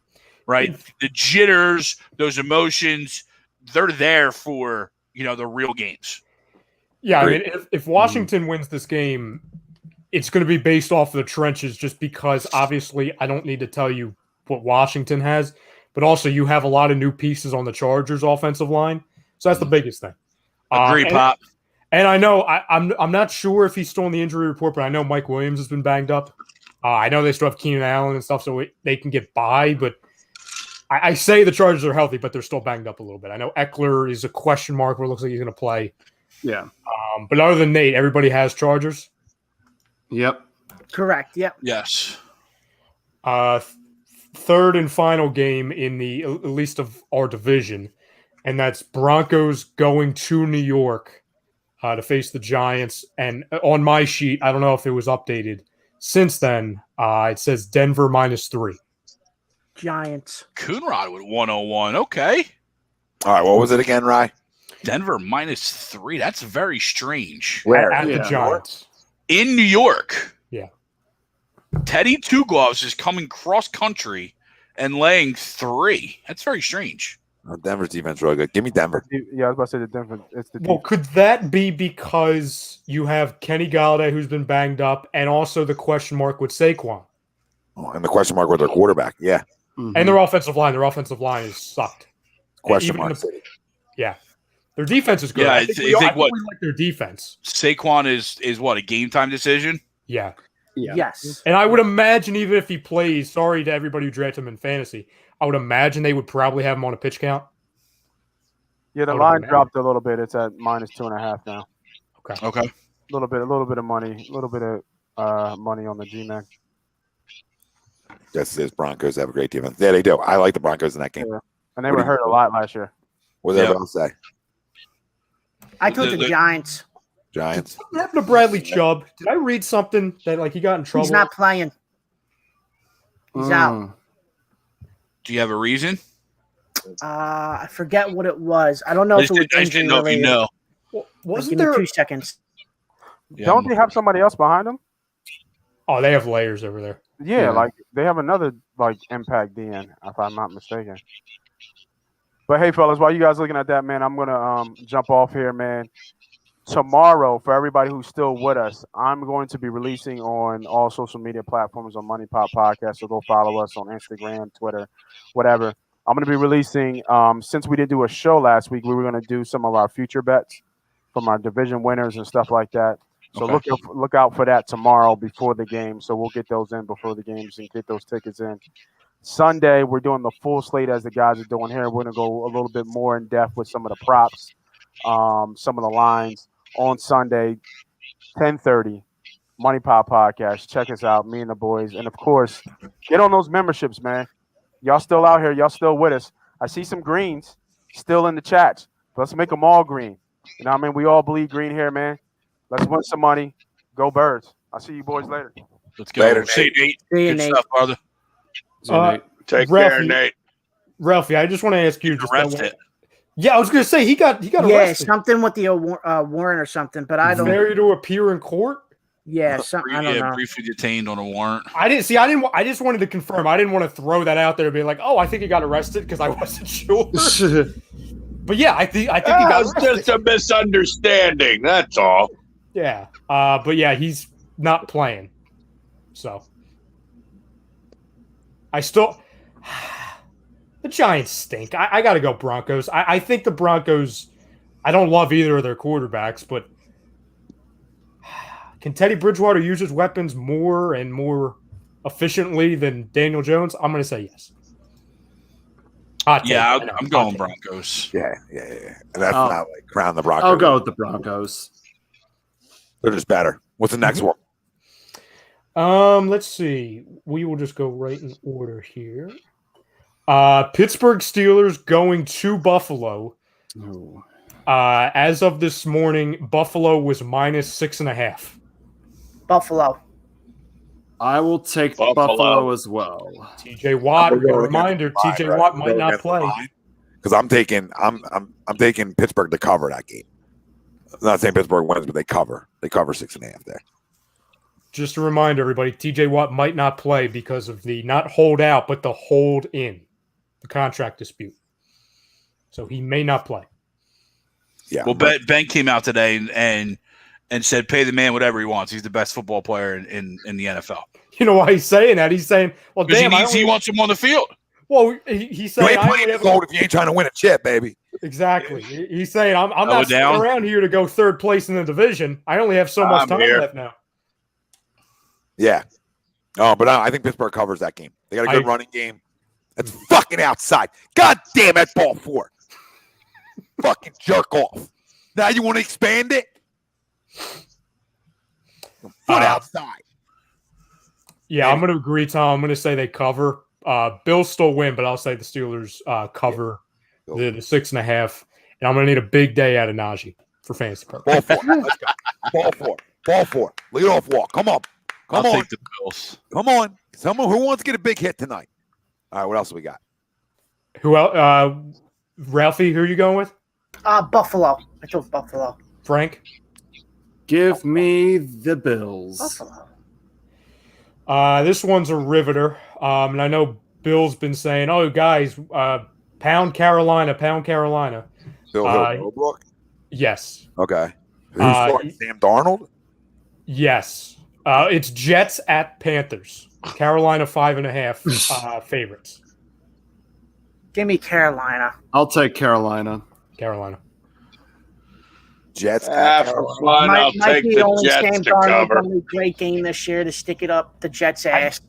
[SPEAKER 5] right? The jitters, those emotions, they're there for, the real games.
[SPEAKER 8] Yeah, I mean, if Washington wins this game, it's going to be based off of the trenches just because, obviously, I don't need to tell you what Washington has, but also you have a lot of new pieces on the Chargers offensive line. So that's the biggest thing.
[SPEAKER 5] Agree, Pop.
[SPEAKER 8] And I know I'm not sure if he's still in the injury report, but I know Mike Williams has been banged up. I know they still have Keenan Allen and stuff, so they can get by. But I say the Chargers are healthy, but they're still banged up a little bit. I know Eckler is a question mark where it looks like he's going to play.
[SPEAKER 2] Yeah.
[SPEAKER 8] But other than Nate, everybody has Chargers.
[SPEAKER 2] Yep.
[SPEAKER 4] Correct. Yep.
[SPEAKER 5] Yes.
[SPEAKER 8] Third and final game in at least of our division, and that's Broncos going to New York to face the Giants. And on my sheet, I don't know if it was updated since then. It says Denver -3.
[SPEAKER 4] Giants.
[SPEAKER 5] Coonrod with 101. Okay.
[SPEAKER 1] All right. What was it again, Rye?
[SPEAKER 5] Denver -3. That's very strange.
[SPEAKER 1] Where?
[SPEAKER 8] At the Giants.
[SPEAKER 5] In New York.
[SPEAKER 8] Yeah.
[SPEAKER 5] Teddy Two Gloves is coming cross country and laying 3. That's very strange.
[SPEAKER 1] Denver's defense really good. Give me Denver.
[SPEAKER 6] Yeah, I was about to say the Denver. It's the
[SPEAKER 8] Well, could that be because you have Kenny Galladay, who's been banged up, and also the question mark with Saquon?
[SPEAKER 1] Oh, and the question mark with their quarterback. Yeah.
[SPEAKER 2] Mhm.
[SPEAKER 8] And their offensive line. Their offensive line is sucked.
[SPEAKER 1] Question
[SPEAKER 8] Even in
[SPEAKER 1] mark.
[SPEAKER 8] Yeah. Their defense is good.
[SPEAKER 5] Yeah,
[SPEAKER 8] I
[SPEAKER 5] I
[SPEAKER 8] think
[SPEAKER 5] think
[SPEAKER 8] we
[SPEAKER 5] what-
[SPEAKER 8] like their defense.
[SPEAKER 5] Saquon is what, a game time decision?
[SPEAKER 8] Yeah.
[SPEAKER 2] Yeah.
[SPEAKER 4] Yes.
[SPEAKER 8] And I would imagine even if he plays, sorry to everybody who drafted him in fantasy, I would imagine they would probably have him on a pitch count.
[SPEAKER 6] Yeah, the
[SPEAKER 8] I would
[SPEAKER 6] line
[SPEAKER 8] imagine.
[SPEAKER 6] dropped a little bit. It's at -2.5 now.
[SPEAKER 5] Okay.
[SPEAKER 6] A little bit of money, a little bit of money on the G-Man.
[SPEAKER 1] This is Broncos have a great defense. Yeah, they do. I like the Broncos in that game.
[SPEAKER 6] Yeah. And they
[SPEAKER 1] What
[SPEAKER 6] were
[SPEAKER 1] do you
[SPEAKER 6] hurt a lot last year.
[SPEAKER 1] What did everyone say?
[SPEAKER 4] I took the Giants.
[SPEAKER 1] Giants.
[SPEAKER 8] What happened to Bradley Chubb? Did I read something that he got in trouble?
[SPEAKER 4] He's not playing. He's out.
[SPEAKER 5] Do you have a reason?
[SPEAKER 4] I forget what it was. I don't know if it was
[SPEAKER 5] I just didn't know if you
[SPEAKER 4] injury
[SPEAKER 5] know.
[SPEAKER 8] Well,
[SPEAKER 4] Like,
[SPEAKER 8] wasn't
[SPEAKER 4] give me
[SPEAKER 8] there?
[SPEAKER 4] 2 seconds.
[SPEAKER 5] Yeah.
[SPEAKER 6] Don't they have somebody else behind them?
[SPEAKER 8] Oh, they have layers over there.
[SPEAKER 6] Yeah, like they have another impact DN, if I'm not mistaken. But hey, fellas, while you guys looking at that, man, I'm gonna jump off here, man. Tomorrow, for everybody who's still with us, I'm going to be releasing on all social media platforms on Money Pop Podcast. So go follow us on Instagram, Twitter, whatever. I'm going to be releasing. Since we didn't do a show last week, we were going to do some of our future bets from our division winners and stuff like that. So
[SPEAKER 5] Okay.
[SPEAKER 6] look out for that tomorrow before the game. So we'll get those in before the games and get those tickets in. Sunday, we're doing the full slate as the guys are doing here. We're going to go a little bit more in depth with some of the props, some of the lines on Sunday, 10:30, Money Pop Podcast. Check us out, me and the boys. And, of course, get on those memberships, man. Y'all still out here. Y'all still with us. I see some greens still in the chats. Let's make them all green. You know what I mean? We all bleed green here, man. Let's win some money. Go Birds. I'll see you boys later.
[SPEAKER 5] Let's go.
[SPEAKER 1] Later,
[SPEAKER 5] See you, Nate.
[SPEAKER 4] See you,
[SPEAKER 5] Good
[SPEAKER 4] Nate.
[SPEAKER 5] stuff, brother.
[SPEAKER 7] Take
[SPEAKER 8] Ralphie,
[SPEAKER 7] care, Nate.
[SPEAKER 8] Ralphie, I just want to ask you. Just that
[SPEAKER 5] Arrest
[SPEAKER 8] one-
[SPEAKER 5] it.
[SPEAKER 8] Yeah, I was going to say he got
[SPEAKER 4] Yeah,
[SPEAKER 8] arrested.
[SPEAKER 4] something with the warrant or something, but I don't.
[SPEAKER 8] Failure to appear in court.
[SPEAKER 4] Yeah, something. I don't know.
[SPEAKER 5] Briefly detained on a warrant.
[SPEAKER 8] I didn't see. I just wanted to confirm. I didn't want to throw that out there and be like, "Oh, I think he got arrested," because I wasn't sure. But yeah, I think he got
[SPEAKER 7] It's
[SPEAKER 8] arrested.
[SPEAKER 7] just a misunderstanding. That's all.
[SPEAKER 8] Yeah. But yeah, he's not playing. So I still the Giants stink. I got to go Broncos. I think the Broncos. I don't love either of their quarterbacks, but can Teddy Bridgewater use his weapons more and more efficiently than Daniel Jones? I'm going to say yes. Hot take.
[SPEAKER 5] Yeah,
[SPEAKER 8] I know.
[SPEAKER 5] I'm
[SPEAKER 8] Hot
[SPEAKER 5] going
[SPEAKER 8] take.
[SPEAKER 5] Broncos.
[SPEAKER 1] Yeah. And that's not like crown the Broncos.
[SPEAKER 2] I'll go with the Broncos.
[SPEAKER 1] They're just better. What's the next one?
[SPEAKER 8] Let's see. We will just go right in order here. Pittsburgh Steelers going to Buffalo.
[SPEAKER 2] Ooh.
[SPEAKER 8] As of this morning, Buffalo was -6.5.
[SPEAKER 4] Buffalo.
[SPEAKER 2] I will take Buffalo as well.
[SPEAKER 8] TJ Watt.
[SPEAKER 1] I'm gonna go
[SPEAKER 8] Reminder:
[SPEAKER 1] against the line,
[SPEAKER 8] TJ
[SPEAKER 1] right?
[SPEAKER 8] Watt
[SPEAKER 1] I'm
[SPEAKER 8] might
[SPEAKER 1] going
[SPEAKER 8] not
[SPEAKER 1] against the
[SPEAKER 8] play.
[SPEAKER 1] line, because I'm taking Pittsburgh to cover that game. I'm not saying Pittsburgh wins, but they cover. They cover 6.5 there.
[SPEAKER 8] Just a reminder, everybody: TJ Watt might not play because of the not hold out, but the hold in, the contract dispute. So he may not play.
[SPEAKER 1] Yeah.
[SPEAKER 5] Well, Ben came out today and said, "Pay the man whatever he wants. He's the best football player in the NFL."
[SPEAKER 8] You know why he's saying that? He's saying, "Well,
[SPEAKER 5] Because
[SPEAKER 8] damn,
[SPEAKER 5] he wants him on the field.
[SPEAKER 8] Well, he's
[SPEAKER 1] You
[SPEAKER 8] saying,
[SPEAKER 1] ain't
[SPEAKER 8] I
[SPEAKER 1] playing
[SPEAKER 8] only
[SPEAKER 1] this
[SPEAKER 8] have
[SPEAKER 1] old if you ain't trying to win a chip, baby.
[SPEAKER 8] exactly. He's saying, I'm
[SPEAKER 5] Slow
[SPEAKER 8] not sticking
[SPEAKER 5] down.
[SPEAKER 8] around here to go third place in the division. I only have so much
[SPEAKER 7] I'm
[SPEAKER 8] time
[SPEAKER 7] here.
[SPEAKER 8] left now."
[SPEAKER 1] Yeah. Oh, but I think Pittsburgh covers that game. They got a good running game. It's fucking outside. God damn that ball four. Fucking jerk off. Now you want to expand it? Foot outside.
[SPEAKER 8] Yeah, I'm going to agree, Tom. I'm going to say they cover. Bills still win, but I'll say the Steelers cover the 6.5. And I'm going to need a big day out of Najee for fantasy purposes.
[SPEAKER 1] Ball four. Let's go. Ball four. Lead off walk. Come on.
[SPEAKER 5] I'll
[SPEAKER 1] on.
[SPEAKER 5] take the Bills.
[SPEAKER 1] Come on. Someone who wants to get a big hit tonight. All right, what else do we got?
[SPEAKER 8] Who else? Ralphie, who are you going with?
[SPEAKER 4] Buffalo. I chose Buffalo.
[SPEAKER 8] Frank?
[SPEAKER 2] Give me the Bills.
[SPEAKER 4] Buffalo.
[SPEAKER 8] This one's a riveter. And I know Bill's been saying, "Oh, guys, pound Carolina, pound Carolina."
[SPEAKER 1] Bill Millbrook?
[SPEAKER 8] Yes.
[SPEAKER 1] Okay. Who's starting? Sam Darnold?
[SPEAKER 8] Yes. It's Jets at Panthers. Carolina 5.5 favorites.
[SPEAKER 4] Give me Carolina.
[SPEAKER 2] I'll take Carolina.
[SPEAKER 8] Carolina.
[SPEAKER 1] Jets.
[SPEAKER 7] For fun, I'll take the Jets to cover.
[SPEAKER 4] Only great game this year to stick it up the Jets' ass.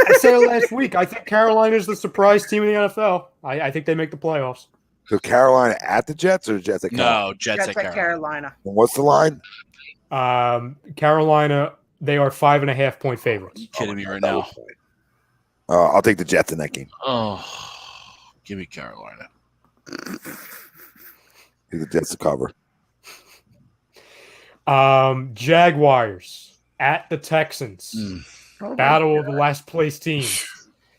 [SPEAKER 8] I said it last week. I think Carolina's the surprise team in the NFL. I think they make the playoffs.
[SPEAKER 1] So Carolina at the Jets or Jets at Carolina?
[SPEAKER 5] No, Jets at Carolina.
[SPEAKER 1] And what's the line?
[SPEAKER 8] Carolina, they are 5.5 point favorites.
[SPEAKER 5] Are you kidding me right now?
[SPEAKER 1] I'll take the Jets in that game.
[SPEAKER 5] Oh, give me Carolina.
[SPEAKER 1] Take the Jets to cover.
[SPEAKER 8] Jaguars at the Texans. Battle of the last place team.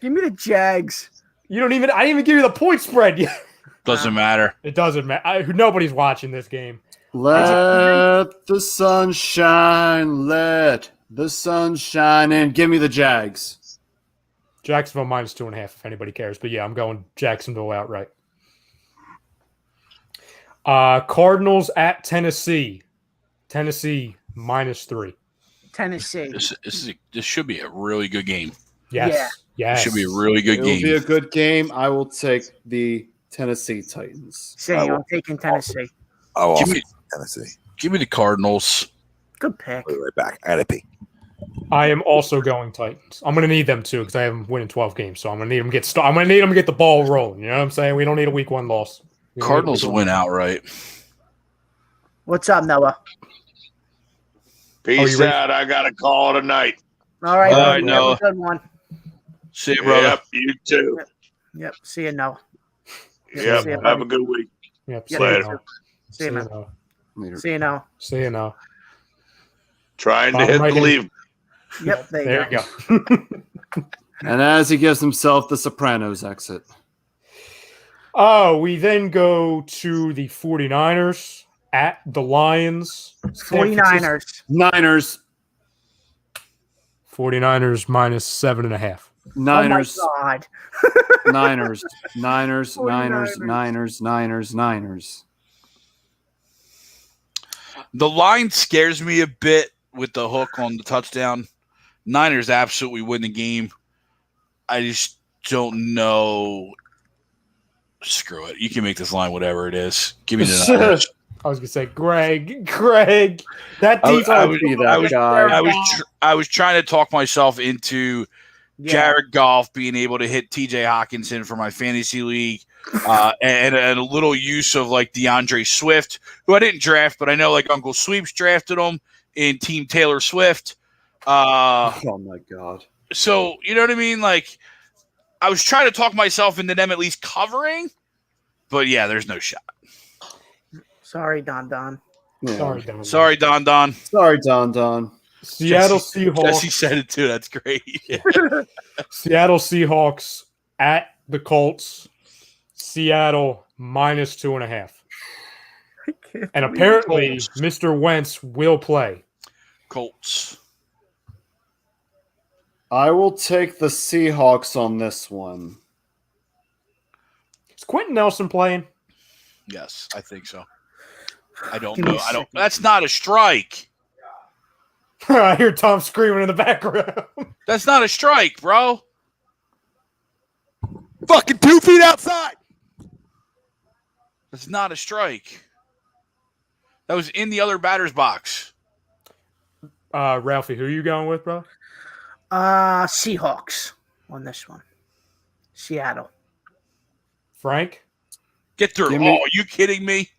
[SPEAKER 4] Give me the Jags.
[SPEAKER 8] I didn't even give you the point spread yet.
[SPEAKER 5] Doesn't matter.
[SPEAKER 8] It doesn't matter. Nobody's watching this game.
[SPEAKER 2] Let the sun shine. Let the sun shine in. Give me the Jags.
[SPEAKER 8] Jacksonville -2.5 if anybody cares. But yeah, I'm going Jacksonville outright. Cardinals at Tennessee. Tennessee -3.
[SPEAKER 4] Tennessee.
[SPEAKER 5] This should be a really good game.
[SPEAKER 8] Yes.
[SPEAKER 5] It should be a really good
[SPEAKER 2] It'll
[SPEAKER 5] game.
[SPEAKER 2] be a good game. I will take the Tennessee Titans.
[SPEAKER 4] Same. I'm taking Tennessee.
[SPEAKER 1] Oh,
[SPEAKER 5] Give me
[SPEAKER 1] Tennessee.
[SPEAKER 5] Give me the Cardinals.
[SPEAKER 4] Good pick.
[SPEAKER 1] We'll be right back. I gotta pee.
[SPEAKER 8] I am also going Titans. I'm going to need them too because I have them winning 12 games. So I'm going to need them to get I'm going to need them to get the ball rolling. You know what I'm saying? We don't need a week 1 loss.
[SPEAKER 5] Cardinals win outright.
[SPEAKER 4] What's up, Noah?
[SPEAKER 7] Peace out. I got to call it a night.
[SPEAKER 4] All right.
[SPEAKER 5] All right,
[SPEAKER 4] Have
[SPEAKER 5] Noah.
[SPEAKER 4] a good one.
[SPEAKER 5] See you, brother.
[SPEAKER 7] Yep, you too.
[SPEAKER 4] Yep. See you, Noah.
[SPEAKER 7] Yep,
[SPEAKER 4] see you,
[SPEAKER 7] have
[SPEAKER 4] buddy.
[SPEAKER 7] a good week.
[SPEAKER 8] Yep.
[SPEAKER 4] Yep.
[SPEAKER 7] Later.
[SPEAKER 4] See you, man.
[SPEAKER 2] Later.
[SPEAKER 4] See you now.
[SPEAKER 8] See you now.
[SPEAKER 7] Trying to
[SPEAKER 8] Bottom
[SPEAKER 7] hit
[SPEAKER 8] right
[SPEAKER 7] the
[SPEAKER 8] hand.
[SPEAKER 7] leave.
[SPEAKER 4] Yep.
[SPEAKER 8] There you go.
[SPEAKER 2] And as he gives himself the Sopranos exit.
[SPEAKER 8] Oh, we then go to the 49ers at the Lions.
[SPEAKER 4] 49ers.
[SPEAKER 2] Niners.
[SPEAKER 8] 49ers -7.5.
[SPEAKER 2] Niners.
[SPEAKER 4] Oh, my God.
[SPEAKER 2] Niners. Niners.
[SPEAKER 4] 49ers.
[SPEAKER 2] Niners.
[SPEAKER 5] The line scares me a bit with the hook on the touchdown. Niners absolutely win the game. I just don't know. Screw it. You can make this line whatever it is. Give me the Niners.
[SPEAKER 8] I was gonna say, Greg. That
[SPEAKER 5] I
[SPEAKER 8] defense.
[SPEAKER 5] was-
[SPEAKER 2] Be that guy.
[SPEAKER 5] I was trying to talk myself into
[SPEAKER 4] Yeah.
[SPEAKER 5] Jared Goff being able to hit TJ Hawkinson for my fantasy league and a little use of like DeAndre Swift, who I didn't draft, but I know like Uncle Sweeps drafted him in Team Taylor Swift.
[SPEAKER 2] Oh my God.
[SPEAKER 5] So you know what I mean? Like I was trying to talk myself into them at least covering, but yeah, there's no shot.
[SPEAKER 4] Sorry, Don Don.
[SPEAKER 2] Yeah.
[SPEAKER 5] Sorry, Don Don.
[SPEAKER 2] Sorry, Don Don.
[SPEAKER 8] Seattle
[SPEAKER 5] Jesse
[SPEAKER 8] Seahawks.
[SPEAKER 5] said it too. That's great.
[SPEAKER 8] Seattle Seahawks at the Colts. Seattle minus 2.5. And apparently,
[SPEAKER 5] Colts.
[SPEAKER 8] Mr. Wentz will play.
[SPEAKER 5] Colts.
[SPEAKER 2] I will take the Seahawks on this one.
[SPEAKER 8] Is Quentin Nelson playing?
[SPEAKER 5] Yes, I think so. I don't
[SPEAKER 4] Give me
[SPEAKER 5] know.
[SPEAKER 4] a
[SPEAKER 5] I don't.
[SPEAKER 4] second.
[SPEAKER 5] That's not a strike.
[SPEAKER 8] I hear Tom screaming in the background.
[SPEAKER 5] That's not a strike, bro.
[SPEAKER 1] Fucking 2 feet outside.
[SPEAKER 5] That's not a strike. That was in the other batter's box.
[SPEAKER 8] Ralphie, who are you going with, bro?
[SPEAKER 4] Seahawks on this one. Seattle.
[SPEAKER 8] Frank?
[SPEAKER 5] Get through.
[SPEAKER 2] Give
[SPEAKER 5] Oh,
[SPEAKER 2] me-
[SPEAKER 5] are you kidding me?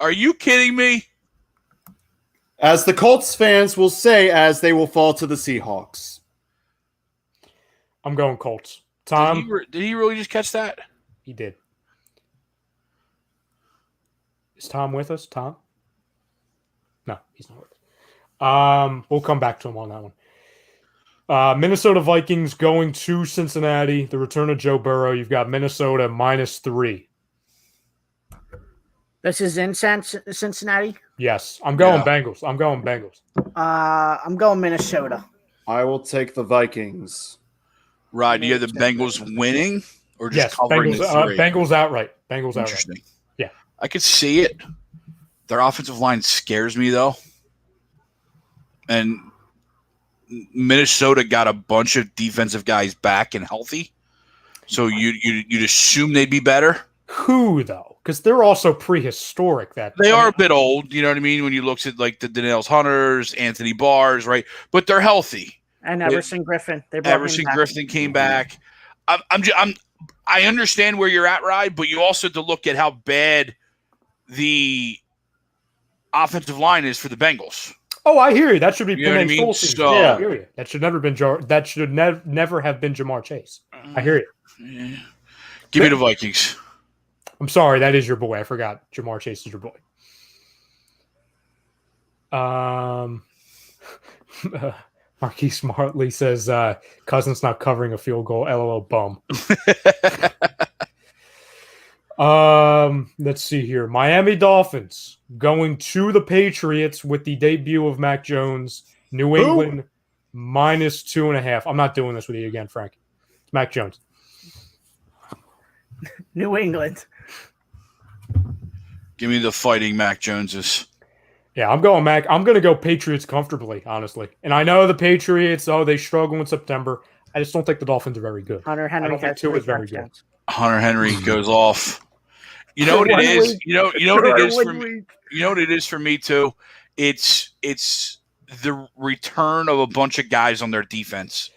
[SPEAKER 5] Are you kidding me?
[SPEAKER 2] As the Colts fans will say, as they will fall to the Seahawks.
[SPEAKER 8] I'm going Colts. Tom?
[SPEAKER 5] Did he really just catch that?
[SPEAKER 8] He did. Is Tom with us? Tom? No, he's not with us. We'll come back to him on that one. Minnesota Vikings going to Cincinnati. The return of Joe Burrow. You've got Minnesota minus 3.
[SPEAKER 4] This is in Cincinnati.
[SPEAKER 8] Yes, I'm going
[SPEAKER 5] Yeah.
[SPEAKER 8] Bengals. I'm going Bengals.
[SPEAKER 4] I'm going Minnesota.
[SPEAKER 2] I will take the Vikings.
[SPEAKER 5] Rod, do you have the Bengals winning or just
[SPEAKER 8] Yes,
[SPEAKER 5] covering
[SPEAKER 8] Bengals,
[SPEAKER 5] the 3?
[SPEAKER 8] Bengals outright. Bengals outright.
[SPEAKER 5] Interesting.
[SPEAKER 8] Yeah.
[SPEAKER 5] I could see it. Their offensive line scares me, though. And Minnesota got a bunch of defensive guys back and healthy. So you'd assume they'd be better.
[SPEAKER 8] Who, though? Because they're also prehistoric.
[SPEAKER 5] They are a bit old, you know what I mean? When you look at like the Daniels Hunters, Anthony Barrs, right? But they're healthy.
[SPEAKER 4] And Everson Griffin. They brought him
[SPEAKER 5] Everson
[SPEAKER 4] back.
[SPEAKER 5] Griffin came back. I understand where you're at, Ryan, but you also have to look at how bad the offensive line is for the Bengals.
[SPEAKER 8] Oh, I hear you. That should be
[SPEAKER 5] You know what I
[SPEAKER 8] Penei
[SPEAKER 5] mean?
[SPEAKER 8] Sewell season.
[SPEAKER 5] So-
[SPEAKER 8] I hear you. That should never been never have been Jamar Chase. I hear you.
[SPEAKER 5] Yeah. Give me the Vikings.
[SPEAKER 8] I'm sorry, that is your boy. I forgot Jamar Chase is your boy. Marquise Martley says Cousins not covering a field goal. LOL bum. Let's see here. Miami Dolphins going to the Patriots with the debut of Mac Jones. New England minus 2.5. I'm not doing this with you again, Frank. It's Mac Jones.
[SPEAKER 4] New England.
[SPEAKER 5] Give me the fighting Mac Joneses.
[SPEAKER 8] Yeah, I'm going Mac. I'm going to go Patriots comfortably, honestly. And I know the Patriots, they struggle in September. I just don't think the Dolphins are very good.
[SPEAKER 4] Hunter
[SPEAKER 8] I
[SPEAKER 4] Henry
[SPEAKER 8] don't think
[SPEAKER 4] has
[SPEAKER 8] Tua
[SPEAKER 4] 3
[SPEAKER 8] is very good.
[SPEAKER 4] touchdowns.
[SPEAKER 5] Hunter Henry goes off. You know what it is? You know what it is for me? You know what it is for me too? It's the return of a bunch of guys on their defense.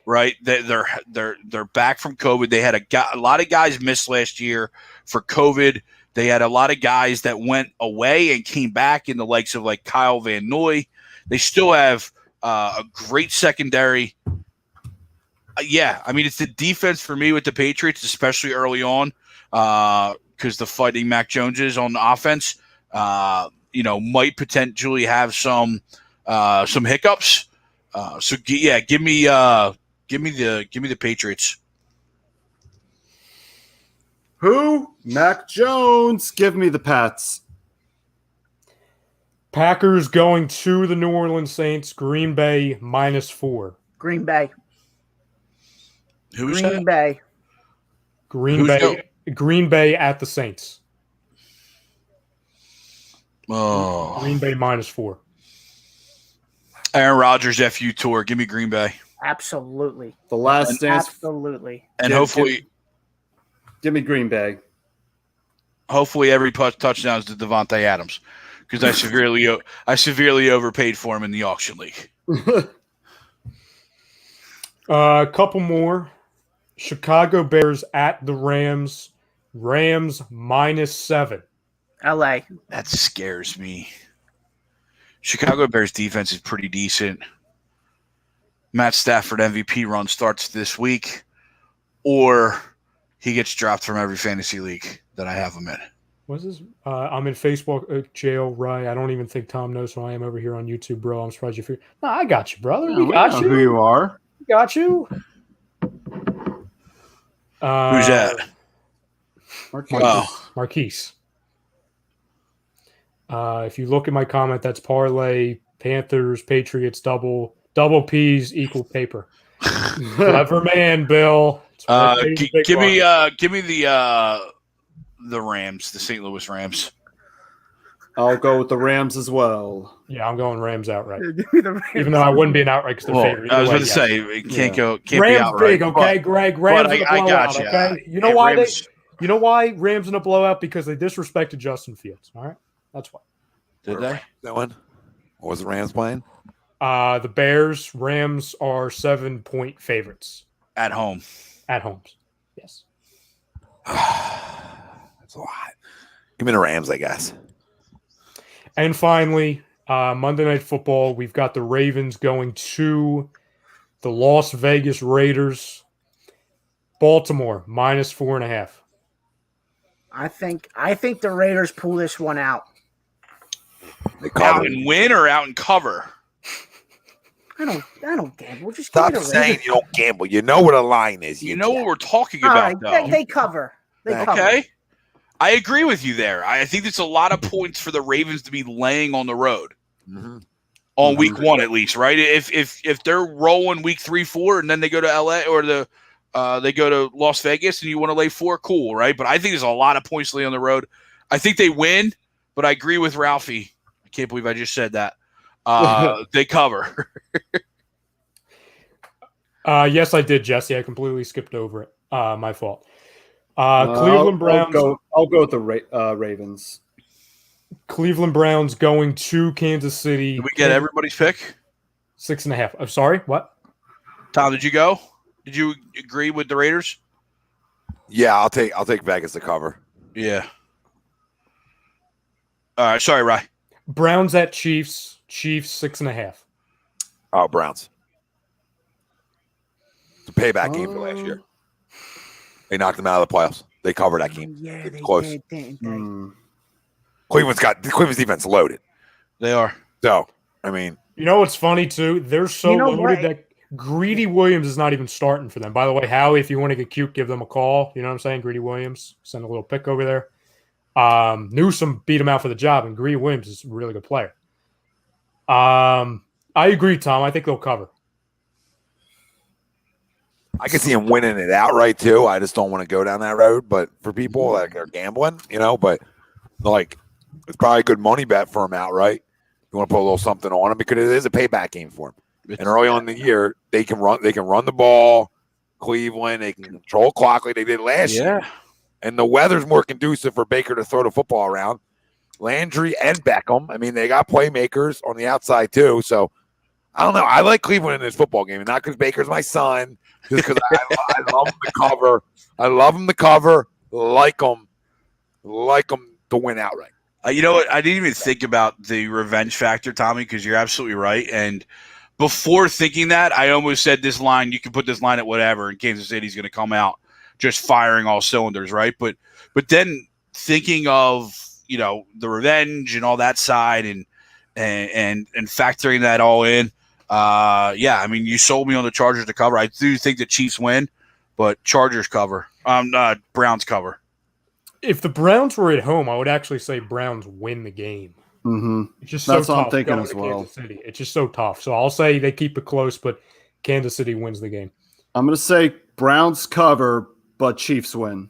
[SPEAKER 5] Right? They're back from COVID. They had a lot of guys missed last year for COVID. They had a lot of guys that went away and came back in the likes of like Kyle Van Noy. They still have a great secondary. Yeah, I mean, it's the defense for me with the Patriots, especially early on, because the fighting Mac Joneses on the offense, might potentially have some hiccups. Give me the Patriots.
[SPEAKER 2] Who? Mac Jones. Give me the Pats.
[SPEAKER 8] Packers going to the New Orleans Saints. Green Bay minus 4.
[SPEAKER 4] Green Bay.
[SPEAKER 5] Who's
[SPEAKER 4] Green
[SPEAKER 5] that?
[SPEAKER 4] Bay.
[SPEAKER 8] Green Bay at the Saints.
[SPEAKER 5] Oh,
[SPEAKER 8] Green Bay minus 4.
[SPEAKER 5] Aaron Rodgers FU tour. Give me Green Bay,
[SPEAKER 4] Absolutely.
[SPEAKER 2] The last dance.
[SPEAKER 4] Absolutely.
[SPEAKER 5] and
[SPEAKER 2] Give-
[SPEAKER 5] hopefully
[SPEAKER 2] Give me Green Bay.
[SPEAKER 5] every touchdown is to Devontae Adams, because I severely overpaid for him in the auction league.
[SPEAKER 8] A couple more. Chicago Bears at the Rams. Rams -7.
[SPEAKER 4] LA.
[SPEAKER 5] That scares me. Chicago Bears defense is pretty decent. Matt Stafford MVP run starts this week, or he gets dropped from every fantasy league that I have him in.
[SPEAKER 8] What's this? I'm in Facebook jail, right? I don't even think Tom knows who I am over here on YouTube, bro. I'm surprised you figured. No, I got you, brother.
[SPEAKER 2] Yeah,
[SPEAKER 8] We got
[SPEAKER 2] know
[SPEAKER 8] you.
[SPEAKER 2] who you are.
[SPEAKER 8] We got you.
[SPEAKER 5] Who's that?
[SPEAKER 8] Marquise. If you look at my comment, that's parlay, Panthers, Patriots, double P's equal paper. Clever man, Bill.
[SPEAKER 5] Give me the Rams, the St. Louis Rams.
[SPEAKER 2] I'll go with the Rams as well.
[SPEAKER 8] Yeah, I'm going Rams outright.
[SPEAKER 4] Give me the Rams.
[SPEAKER 8] Even though I wouldn't be an outright because they're favorite.
[SPEAKER 5] I was
[SPEAKER 8] Either
[SPEAKER 5] going to
[SPEAKER 8] way,
[SPEAKER 5] say it can't be
[SPEAKER 8] Rams
[SPEAKER 5] outright.
[SPEAKER 8] big, okay, Greg. Rams in a
[SPEAKER 5] I
[SPEAKER 8] blowout,
[SPEAKER 5] got you.
[SPEAKER 8] okay. You know why You know why Rams in a blowout? Because they disrespected Justin Fields. All right, that's why.
[SPEAKER 5] Did they?
[SPEAKER 1] That one? What was the Rams playing?
[SPEAKER 8] The Bears, Rams are 7-point favorites
[SPEAKER 5] At home.
[SPEAKER 8] at homes. Yes.
[SPEAKER 1] That's a lot. Give me the Rams, I guess.
[SPEAKER 8] And finally, Monday Night Football, we've got the Ravens going to the Las Vegas Raiders. Baltimore -4.5.
[SPEAKER 4] I think the Raiders pull this one out.
[SPEAKER 1] They
[SPEAKER 5] Out
[SPEAKER 1] covered.
[SPEAKER 5] and win or out and cover?
[SPEAKER 4] I don't gamble. Just
[SPEAKER 1] Stop
[SPEAKER 4] give me the
[SPEAKER 1] saying
[SPEAKER 4] Raiders.
[SPEAKER 1] you don't gamble. You know what a line is.
[SPEAKER 5] You know what we're talking
[SPEAKER 4] All
[SPEAKER 5] about,
[SPEAKER 4] right,
[SPEAKER 5] though.
[SPEAKER 4] they cover. They cover.
[SPEAKER 5] Okay. I agree with you there. I think it's a lot of points for the Ravens to be laying on the road on week one, at least, right? If they're rolling week 3, 4, and then they go to LA or they go to Las Vegas and you want to lay 4, cool, right? But I think there's a lot of points to lay on the road. I think they win, but I agree with Ralphie. I can't believe I just said that. They cover.
[SPEAKER 8] Yes, I did, Jesse. I completely skipped over it. My fault. Cleveland Browns.
[SPEAKER 2] I'll go with the Ravens.
[SPEAKER 8] Cleveland Browns going to Kansas City.
[SPEAKER 5] Did we get everybody's pick?
[SPEAKER 8] 6.5. I'm sorry. What?
[SPEAKER 5] Tom, did you go? Did you agree with the Raiders?
[SPEAKER 1] Yeah, I'll take Vegas to cover.
[SPEAKER 5] Yeah. All right. Sorry, Rye.
[SPEAKER 8] Browns at Chiefs. Chiefs 6.5.
[SPEAKER 1] Oh, Browns. It's a payback game for last year. They knocked them out of the playoffs. They covered that game.
[SPEAKER 4] Yeah,
[SPEAKER 1] It's
[SPEAKER 4] they
[SPEAKER 1] close.
[SPEAKER 4] did, didn't they?
[SPEAKER 1] Cleveland's defense loaded.
[SPEAKER 5] They are.
[SPEAKER 1] So, I mean,
[SPEAKER 8] You know what's funny, too? They're so
[SPEAKER 4] You know
[SPEAKER 8] loaded
[SPEAKER 4] what?
[SPEAKER 8] that Greedy Williams is not even starting for them. By the way, Howie, if you want to get cute, give them a call. You know what I'm saying? Greedy Williams. Send a little pick over there. Newsom beat him out for the job, and Greedy Williams is a really good player. I agree, Tom. I think they'll cover.
[SPEAKER 1] I can see him winning it outright too. I just don't want to go down that road. But for people that are gambling, but like it's probably a good money bet for him outright. You want to put a little something on him because it is a payback game for him. And early on in the year, they can run the ball. Cleveland, they can control clock like they did last year. And the weather's more conducive for Baker to throw the football around. Landry and Beckham. I mean, they got playmakers on the outside too. So I don't know. I like Cleveland in this football game, and not because Baker's my son, just because I love him to cover. I love him to cover. Like him to win outright.
[SPEAKER 5] You know what? I didn't even think about the revenge factor, Tommy, because you're absolutely right. And before thinking that, I almost said this line, you can put this line at whatever, and Kansas City's going to come out just firing all cylinders, right? But then thinking of, the revenge and all that side and factoring that all in, I mean, you sold me on the Chargers to cover. I do think the Chiefs win, but Chargers cover. Browns cover.
[SPEAKER 8] If the Browns were at home, I would actually say Browns win the game.
[SPEAKER 2] Mm-hmm.
[SPEAKER 8] It's just
[SPEAKER 2] That's
[SPEAKER 8] so
[SPEAKER 2] what I'm
[SPEAKER 8] tough
[SPEAKER 2] thinking
[SPEAKER 8] going
[SPEAKER 2] as
[SPEAKER 8] to
[SPEAKER 2] well.
[SPEAKER 8] Kansas City. It's just so tough. So I'll say they keep it close, but Kansas City wins the game.
[SPEAKER 2] I'm going to say Browns cover, but Chiefs win.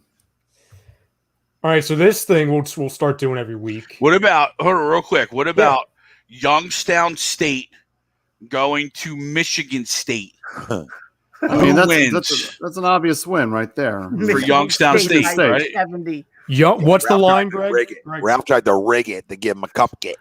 [SPEAKER 8] All right, so this thing we'll start doing every week.
[SPEAKER 5] What about – hold on real quick. What about Youngstown State going to Michigan State?
[SPEAKER 2] I mean,
[SPEAKER 5] Who wins
[SPEAKER 2] that's an obvious win right there.
[SPEAKER 5] for Youngstown State, right?
[SPEAKER 4] 70.
[SPEAKER 8] What's the
[SPEAKER 1] Ralph
[SPEAKER 8] line,
[SPEAKER 1] tried to
[SPEAKER 8] Greg?
[SPEAKER 1] rig it. Ralph tried to rig it to give him a cupcake.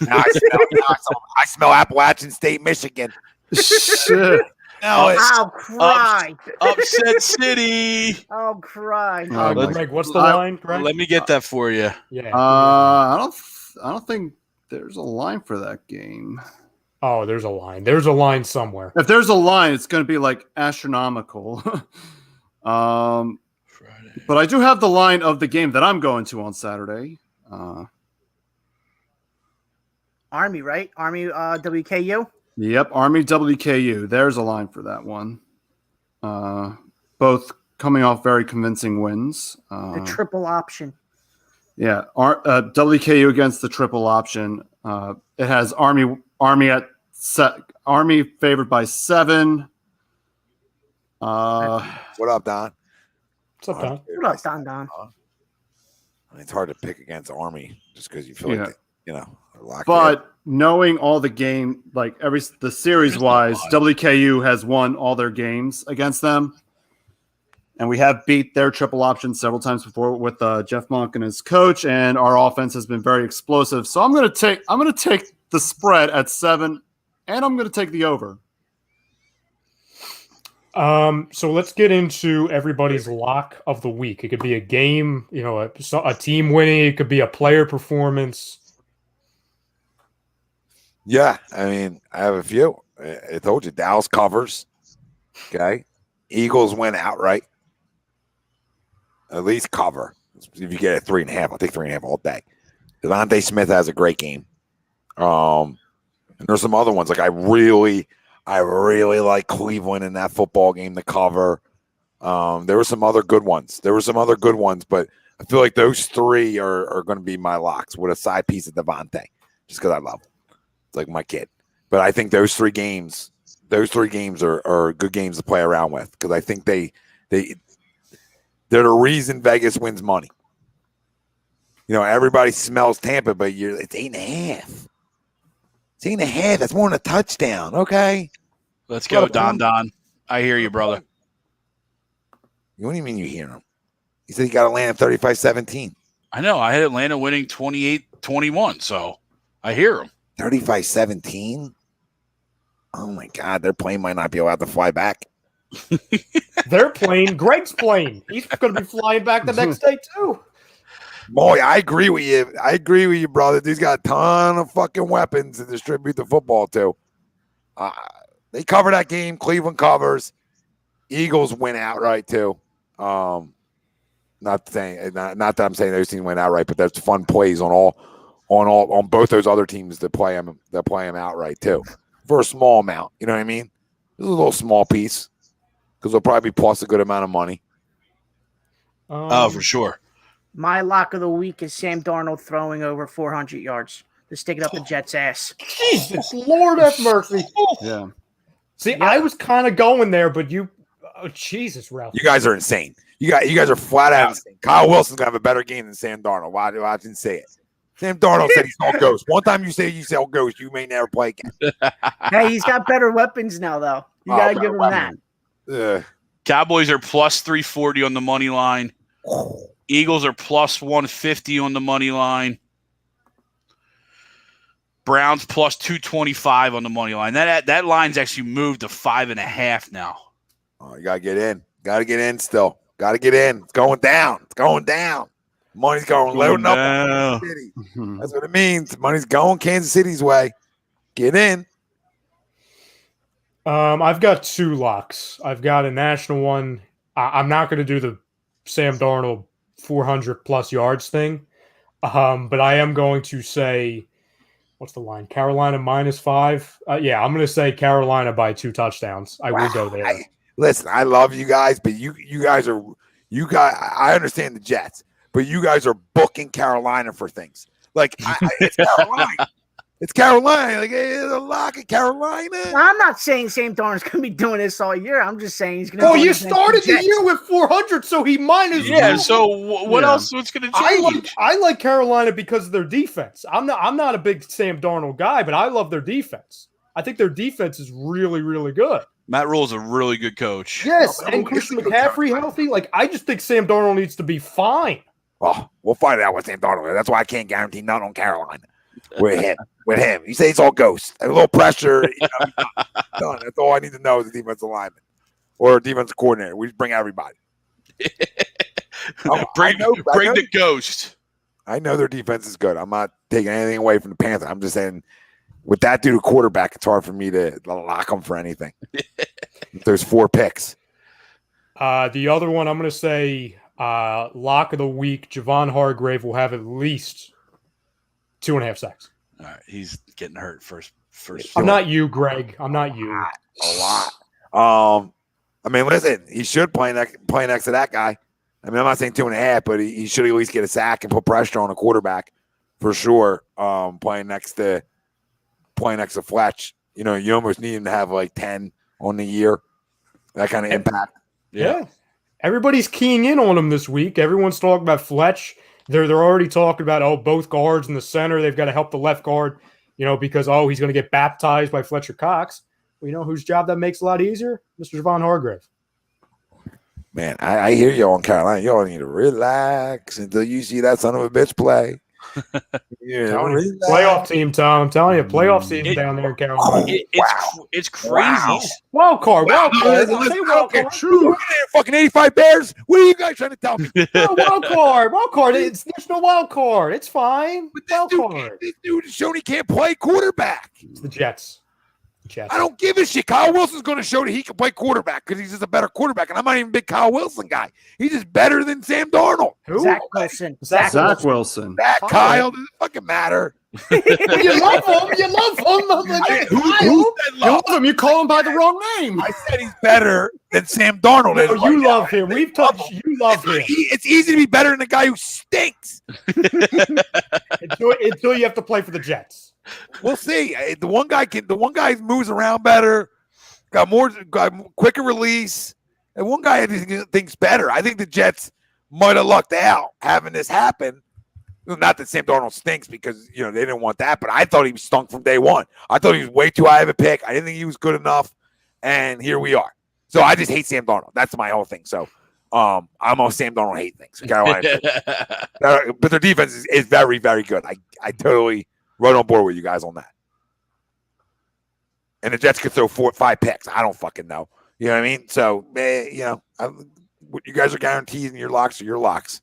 [SPEAKER 1] Now I smell Appalachian State, Michigan.
[SPEAKER 2] Shit.
[SPEAKER 4] I'll cry.
[SPEAKER 5] Upset City.
[SPEAKER 4] I'll cry.
[SPEAKER 8] Greg, what's the line, Greg?
[SPEAKER 5] Let me get that for you.
[SPEAKER 8] Yeah.
[SPEAKER 2] I don't think there's a line for that game.
[SPEAKER 8] Oh, there's a line. There's a line somewhere.
[SPEAKER 2] If there's a line, it's going to be like astronomical. But I do have the line of the game that I'm going to on Saturday.
[SPEAKER 4] Army, right? Army WKU?
[SPEAKER 2] Yep, Army WKU. There's a line for that one. Both coming off very convincing wins.
[SPEAKER 4] The triple option.
[SPEAKER 2] Yeah, WKU against the triple option. It has Army favored by 7.
[SPEAKER 1] What up, Don?
[SPEAKER 8] What's up, Don?
[SPEAKER 4] What up, Don?
[SPEAKER 1] I mean, it's hard to pick against Army just because you feel like they're locked
[SPEAKER 2] but
[SPEAKER 1] in.
[SPEAKER 2] knowing all the game, like the series wise, WKU has won all their games against them, and we have beat their triple option several times before with Jeff Monk and his coach, and our offense has been very explosive. So I'm going to take the spread at 7, and I'm going to take the over.
[SPEAKER 8] So let's get into everybody's lock of the week. It could be a game, a team winning. It could be a player performance.
[SPEAKER 1] Yeah, I mean, I have a few. I told you, Dallas covers. Okay. Eagles win outright. At least cover. If you get a 3.5, I'll take 3.5 all day. Devontae Smith has a great game. And there's some other ones. Like I really like Cleveland in that football game to cover. There were some other good ones. But I feel like those 3 are going to be my locks with a side piece of Devontae, just because I love him. It's like my kid. But I think those 3 games are good games to play around with because I think they're the reason Vegas wins money. Everybody smells Tampa, but it's 8.5. It's 8.5. That's more than a touchdown. Okay.
[SPEAKER 5] Let's go, Don. I hear you, brother.
[SPEAKER 1] What do you mean you hear him? He said he got Atlanta 35-17.
[SPEAKER 5] I know. I had Atlanta winning 28-21, so I hear him.
[SPEAKER 1] 35-17? Oh, my God. Their plane might not be allowed to fly back.
[SPEAKER 8] Their plane, Greg's plane. He's going to be flying back the next day, too.
[SPEAKER 1] Boy, I agree with you, brother. These got a ton of fucking weapons to distribute the football to. They cover that game. Cleveland covers. Eagles win outright too. Not that I'm saying those teams win outright, but that's fun plays on both those other teams that play them outright too for a small amount. You know what I mean? This is a little small piece because they'll probably be plus a good amount of money.
[SPEAKER 5] For sure.
[SPEAKER 4] My lock of the week is Sam Darnold throwing over 400 yards to stick it up the Jets' ass.
[SPEAKER 8] Jesus, Lord have mercy.
[SPEAKER 2] Yeah.
[SPEAKER 8] See, I was kind of going there, but Jesus, Ralph.
[SPEAKER 1] You guys are insane. You guys are flat out insane. Kyle Wilson's gonna have a better game than Sam Darnold. Why didn't say it? Sam Darnold said he saw ghosts. One time you say you saw ghosts, you may never play again.
[SPEAKER 4] Hey, he's got better weapons now, though. You gotta give him that.
[SPEAKER 5] Cowboys are plus 340 on the money line. Eagles are plus 150 on the money line. Browns plus 225 on the money line. That line's actually moved to 5.5 now.
[SPEAKER 1] Oh, you gotta get in. Gotta get in still. Gotta get in. It's going down. Money's going loading up in Kansas City. That's what it means. Money's going Kansas City's way. Get in.
[SPEAKER 8] I've got 2 locks. I've got a national one. I'm not going to do the Sam Darnold 400 plus yards thing, but I am going to say, what's the line? Carolina -5. Yeah, I'm going to say Carolina by 2 touchdowns. I will go there.
[SPEAKER 1] Listen, I love you guys, but you guys. I understand the Jets, but you guys are booking Carolina for things like it's Carolina. It's Carolina. Like, it's a lock of Carolina.
[SPEAKER 4] I'm not saying Sam Darnold's going to be doing this all year. I'm just saying he's going to.
[SPEAKER 8] Well, you started the year with 400, so he might as well.
[SPEAKER 5] Yeah. So what else? What's going to change?
[SPEAKER 8] I like Carolina because of their defense. I'm not a big Sam Darnold guy, but I love their defense. I think their defense is really, really good.
[SPEAKER 5] Matt Rule is a really good coach.
[SPEAKER 8] Yes, and Christian McCaffrey healthy. Like, I just think Sam Darnold needs to be fine.
[SPEAKER 1] Well, we'll find out what Sam Darnold is. That's why I can't guarantee none on Carolina. We're him. with him. You say it's all ghost. A little pressure. Done. That's all I need to know as a defensive lineman or a defensive coordinator. We just bring everybody.
[SPEAKER 5] Bring the ghost.
[SPEAKER 1] I know their defense is good. I'm not taking anything away from the Panthers. I'm just saying, with that dude, quarterback, it's hard for me to lock him for anything. There's 4 picks.
[SPEAKER 8] The other one, I'm going to say lock of the week. Javon Hargrave will have at least 2.5 sacks.
[SPEAKER 5] All right, he's getting hurt first.
[SPEAKER 8] I'm not you, Greg. I'm not you.
[SPEAKER 1] A lot. I mean, listen, he should play next to that guy. I mean, I'm not saying 2.5, but he should at least get a sack and put pressure on a quarterback for sure. Playing next to Fletch, you almost need him to have like 10 on the year. That kind of impact.
[SPEAKER 8] Yeah. Everybody's keying in on him this week. Everyone's talking about Fletch. They're already talking about both guards in the center. They've got to help the left guard, because he's going to get baptized by Fletcher Cox. Well, you know whose job that makes a lot easier? Mr. Javon Hargrave.
[SPEAKER 1] Man, I hear you on Carolina. You all need to relax until you see that son of a bitch play.
[SPEAKER 8] Playoff team, Tom. I'm telling you, playoff team down there in Carolina.
[SPEAKER 5] It's crazy.
[SPEAKER 1] Wow.
[SPEAKER 8] Wild card.
[SPEAKER 1] True. Fucking 85 Bears. What are you guys trying to tell me?
[SPEAKER 8] Wild card. There's no wild card. It's fine.
[SPEAKER 1] This dude has shown he can't play quarterback.
[SPEAKER 8] It's the Jets.
[SPEAKER 1] I don't give a shit. Kyle Wilson's going to show that he can play quarterback because he's just a better quarterback. And I'm not even a big Kyle Wilson guy. He's just better than Sam Darnold.
[SPEAKER 8] Who?
[SPEAKER 4] Zach Wilson.
[SPEAKER 2] Zach Wilson.
[SPEAKER 1] That Kyle doesn't fucking matter.
[SPEAKER 2] You love him. You love him. You call him by the wrong name.
[SPEAKER 1] I said he's better than Sam Darnold.
[SPEAKER 8] No, you love him. We've touched. You love him.
[SPEAKER 1] It's easy to be better than the guy who stinks.
[SPEAKER 8] until you have to play for the Jets.
[SPEAKER 1] We'll see. The one guy moves around better, got quicker release, and one guy thinks better. I think the Jets might have lucked out having this happen. Not that Sam Darnold stinks because they didn't want that, but I thought he stunk from day one. I thought he was way too high of a pick. I didn't think he was good enough, and here we are. So I just hate Sam Darnold. That's my whole thing. So I'm a Sam Darnold hate things. Carolina, but their defense is very, very good. I totally. Right on board with you guys on that. And the Jets could throw 4 or 5 picks. I don't fucking know. You know what I mean? So, you guys are guaranteed in your locks are your locks.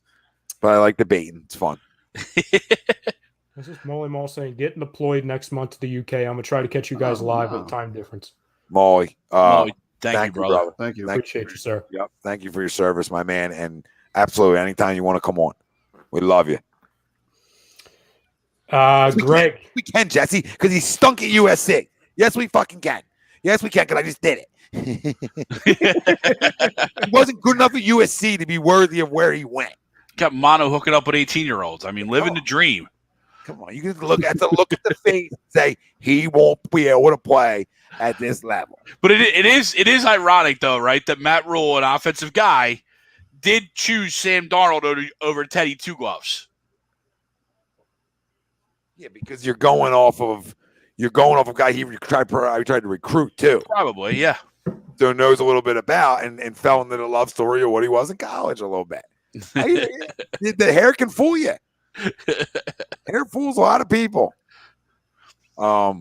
[SPEAKER 1] But I like debating. It's fun.
[SPEAKER 8] This is Molly Mall saying, getting deployed next month to the UK. I'm going to try to catch you guys live with time difference.
[SPEAKER 1] Molly,
[SPEAKER 5] thank you, brother.
[SPEAKER 2] Thank you.
[SPEAKER 8] Appreciate you, sir.
[SPEAKER 1] Yep. Thank you for your service, my man. And absolutely, anytime you want to come on, we love you.
[SPEAKER 8] Greg.
[SPEAKER 1] We can, Jesse, because he stunk at USC. Yes, we fucking can. Yes, we can, because I just did it. He wasn't good enough at USC to be worthy of where he went.
[SPEAKER 5] Got mono hooking up with 18-year-olds. I mean, living the dream.
[SPEAKER 1] Come on, you can look at the face and say he won't be able to play at this level.
[SPEAKER 5] But it is ironic though, right? That Matt Rule, an offensive guy, did choose Sam Darnold over Teddy Two Gloves.
[SPEAKER 1] Yeah, because you're going off of a guy he tried to recruit too.
[SPEAKER 5] Probably, yeah.
[SPEAKER 1] So knows a little bit about and fell into the love story of what he was in college a little bit. The hair can fool you. Hair fools a lot of people. But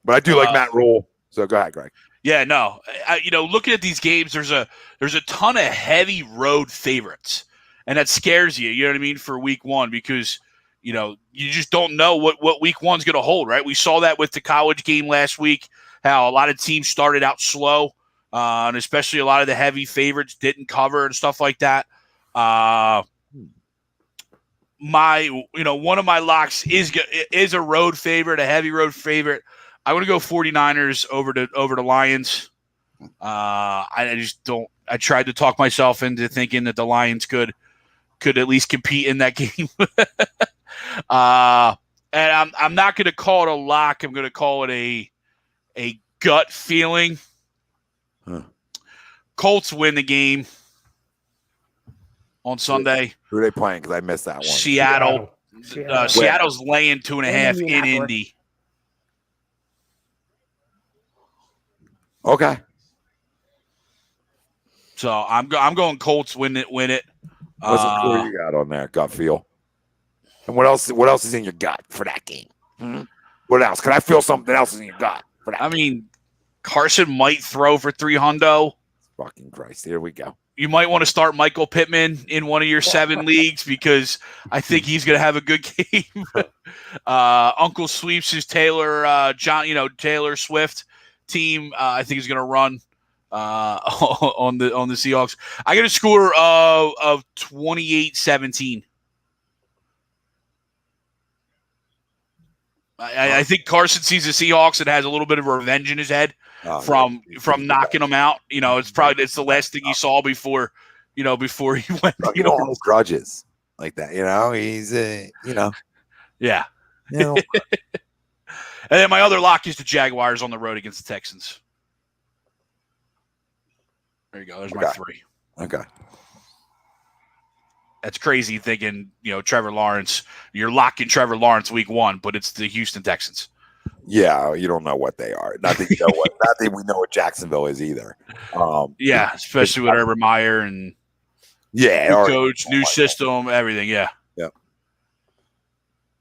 [SPEAKER 1] I do like Matt Rule. So go ahead, Greg.
[SPEAKER 5] Yeah, no. Looking at these games, there's a ton of heavy road favorites, and that scares you. You know what I mean for week one because you just don't know what week one's going to hold. Right? We saw that with the college game last week. How a lot of teams started out slow, and especially a lot of the heavy favorites didn't cover and stuff like that. One of my locks is a road favorite, a heavy road favorite. I want to go 49ers over to Lions. I just don't. I tried to talk myself into thinking that the Lions could at least compete in that game. And I'm not going to call it a lock. I'm going to call it a gut feeling.
[SPEAKER 1] Huh.
[SPEAKER 5] Colts win the game on Sunday.
[SPEAKER 1] Who are they playing? Because I missed that one.
[SPEAKER 5] Seattle. Seattle's laying 2.5 in Indy.
[SPEAKER 1] Okay.
[SPEAKER 5] So I'm going Colts win it.
[SPEAKER 1] What's the score you got on there? Gut feel. And what else is in your gut for that game? What else? Can I feel something else in your gut? For that?
[SPEAKER 5] I mean, Carson might throw for 300.
[SPEAKER 1] Fucking Christ. Here we go.
[SPEAKER 5] You might want to start Michael Pittman in one of your 7 leagues because I think he's going to have a good game. Uncle Sweeps is Taylor Swift team. I think is going to run on the Seahawks. I get a score of 28-17. I think Carson sees the Seahawks and has a little bit of revenge in his head from knocking them out. It's the last thing he saw before he went.
[SPEAKER 1] You don't hold grudges like that. He's
[SPEAKER 5] yeah. And then my other lock is the Jaguars on the road against the Texans. There you go. There's my 3.
[SPEAKER 1] Okay.
[SPEAKER 5] That's crazy thinking, Trevor Lawrence. You're locking Trevor Lawrence week 1, but it's the Houston Texans.
[SPEAKER 1] Yeah, you don't know what they are. Not that we know what Jacksonville is either.
[SPEAKER 5] Yeah, especially with Urban Meyer and new coach, new system, everything. Yeah.
[SPEAKER 1] Yeah.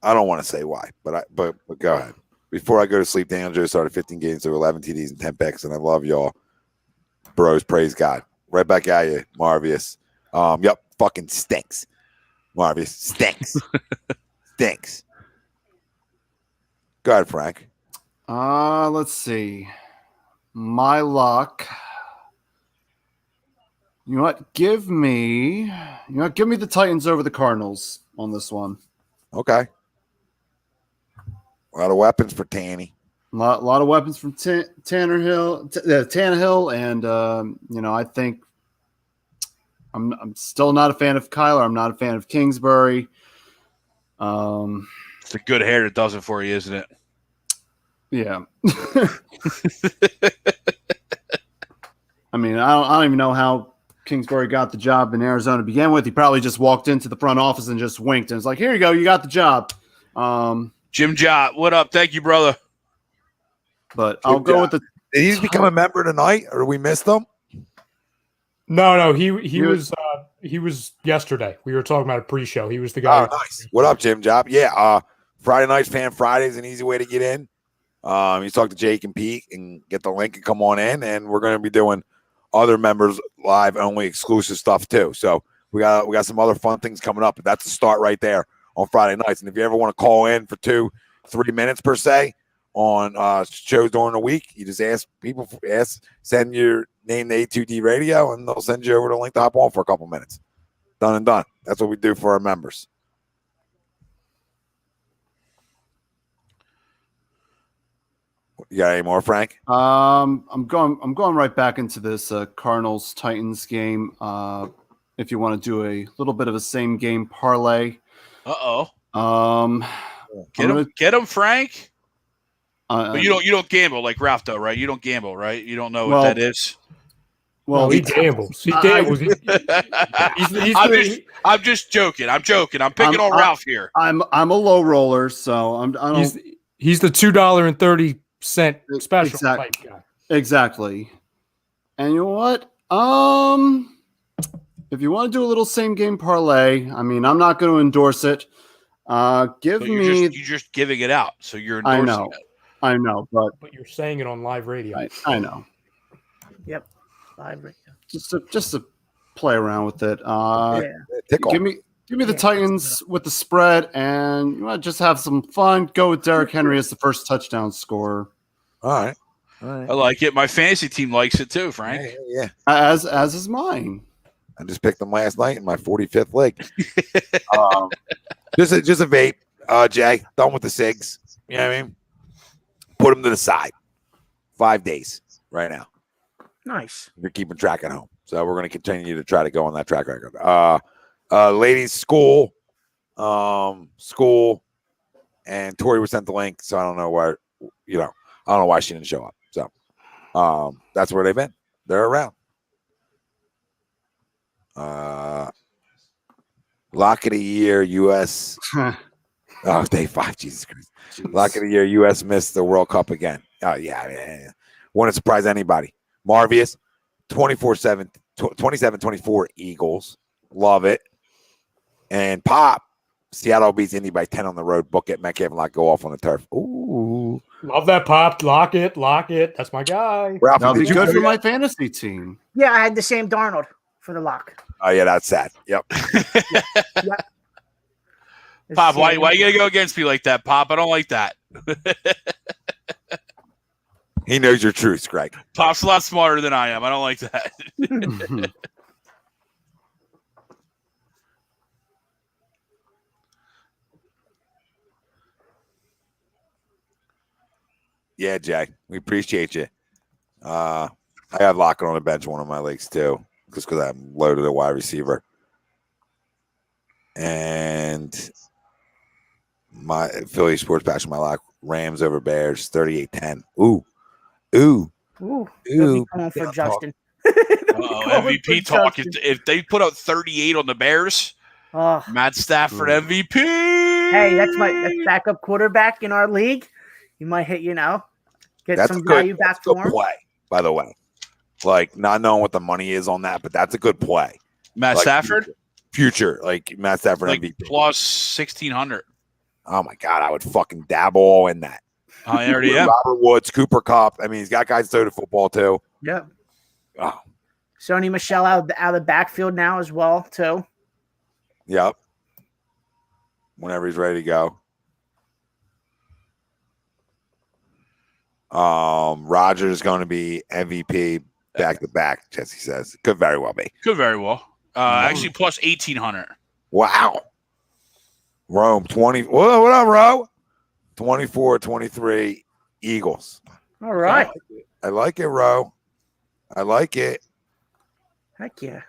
[SPEAKER 1] I don't want to say why, but go ahead. Before I go to sleep, Daniel Jones started 15 games, so 11 TDs and 10 picks, and I love y'all. Bros, praise God. Right back at you, Marvius. Yep, fucking stinks. Marvius, stinks. Stinks. Go ahead, Frank.
[SPEAKER 2] Let's see. My luck. You know what? Give me the Titans over the Cardinals on this one.
[SPEAKER 1] Okay. A lot of weapons for Tanny.
[SPEAKER 2] A lot of weapons from Tannehill, and I think I'm still not a fan of Kyler. I'm not a fan of Kingsbury.
[SPEAKER 5] It's the good hair that does it for you, isn't it?
[SPEAKER 2] Yeah. I mean, I don't even know how Kingsbury got the job in Arizona to begin with. He probably just walked into the front office and just winked and was like, "Here you go, you got the job."
[SPEAKER 5] Jim Jott, what up? Thank you, brother.
[SPEAKER 2] But I'll go with the.
[SPEAKER 1] Did he become a member tonight, or we missed him?
[SPEAKER 8] No, he was yesterday. We were talking about a pre-show. He was the guy.
[SPEAKER 1] Oh, nice. What up, Jim Job? Yeah, Friday Nights Fan Friday is an easy way to get in. You talk to Jake and Pete and get the link and come on in, and we're going to be doing other members live only exclusive stuff too. So we got some other fun things coming up, but that's the start right there on Friday nights. And if you ever want to call in for 2-3 minutes per se on shows during the week, you just send your name to A2D Radio, and they'll send you over the link to hop on for a couple minutes. Done and done. That's what we do for our members. You got any more, Frank?
[SPEAKER 2] I'm going right back into this Cardinals Titans game. If you want to do a little bit of a same game parlay.
[SPEAKER 5] Get him, Frank. But you don't gamble like Ralph, though, right? You don't gamble, right? You don't know what that is.
[SPEAKER 8] Well, he gambles. He gambles.
[SPEAKER 5] I'm just joking. I'm picking on Ralph here.
[SPEAKER 2] I'm a low roller, so I don't.
[SPEAKER 8] He's the $2.30 special type guy.
[SPEAKER 2] Exactly. And you know what? If you want to do a little same game parlay, I mean, I'm not going to endorse it. You're
[SPEAKER 5] just giving it out, so you're endorsing it.
[SPEAKER 2] I know, but
[SPEAKER 8] you're saying it on live radio.
[SPEAKER 2] I know.
[SPEAKER 4] Yep, live radio.
[SPEAKER 2] Just to play around with it. Give me the
[SPEAKER 4] Yeah,
[SPEAKER 2] Titans with the spread, and you want to just have some fun. Go with Derrick Henry as the first touchdown scorer.
[SPEAKER 1] All right.
[SPEAKER 5] I like it. My fantasy team likes it too, Frank.
[SPEAKER 1] Yeah.
[SPEAKER 2] As is mine.
[SPEAKER 1] I just picked them last night in my 45th league. Just a vape, Jay. Done with the cigs. You know what I mean? Put them to the side. 5 days right now.
[SPEAKER 4] Nice.
[SPEAKER 1] You're keeping track at home. So we're going to continue to try to go on that track record. Ladies' school, and Tori was sent the link, so I don't know why, I don't know why she didn't show up. So that's where they've been. They're around. Lock of the year, U.S. Day 5, Jesus Christ. Jeez. Lock of the year, U.S. missed the World Cup again. Oh, yeah. Wouldn't surprise anybody. Marvius, 27-24 Eagles. Love it. And Pop, Seattle beats Indy by 10 on the road. Book it. Metcalf and Lock go off on the turf. Ooh.
[SPEAKER 8] Love that pop. Lock it. That's my guy.
[SPEAKER 1] Ralph,
[SPEAKER 2] That'll be
[SPEAKER 1] did you
[SPEAKER 2] good
[SPEAKER 1] do
[SPEAKER 2] for
[SPEAKER 1] that?
[SPEAKER 2] my fantasy team.
[SPEAKER 4] Yeah, I had the same Darnold for the lock.
[SPEAKER 1] Oh yeah, that's sad. Yep.
[SPEAKER 5] Pop, why you gotta go against me like that, Pop? I don't like that.
[SPEAKER 1] He knows your truths, Greg.
[SPEAKER 5] Pop's a lot smarter than I am. I don't like that.
[SPEAKER 1] Yeah, Jay, we appreciate you. I got Lockett on the bench in one of my leagues too, just because I'm loaded a wide receiver. And my Philly sports passion, my lock, Rams over Bears, 38-10. Ooh.
[SPEAKER 4] They'll be coming for Justin.
[SPEAKER 5] MVP talk. If they put out 38 on the Bears, Matt Stafford MVP.
[SPEAKER 4] Hey, that's backup quarterback in our league. You might hit, get
[SPEAKER 1] That's
[SPEAKER 4] some
[SPEAKER 1] good,
[SPEAKER 4] value back for him.
[SPEAKER 1] Play, by the way. Like, not knowing what the money is on that, but that's a good play.
[SPEAKER 5] Matt Stafford?
[SPEAKER 1] Future. Like, Matt Stafford
[SPEAKER 5] like
[SPEAKER 1] MVP.
[SPEAKER 5] Plus 1,600.
[SPEAKER 1] Oh, my God. I would fucking dabble all in that.
[SPEAKER 5] I already am.
[SPEAKER 1] Robert Woods, Cooper Kupp. I mean, he's got guys to football, too.
[SPEAKER 4] Yep.
[SPEAKER 1] Oh.
[SPEAKER 4] Sony Michel out of the backfield now as well, too.
[SPEAKER 1] Yep. Whenever he's ready to go. Rodgers is going to be MVP back to back, Jesse says. Could very well be.
[SPEAKER 5] Could very well. Actually, plus 1,800.
[SPEAKER 1] Wow. Rome, 20. What up, Ro? 24-23 Eagles.
[SPEAKER 4] All right.
[SPEAKER 1] I like it, Ro. I like it.
[SPEAKER 4] Heck yeah.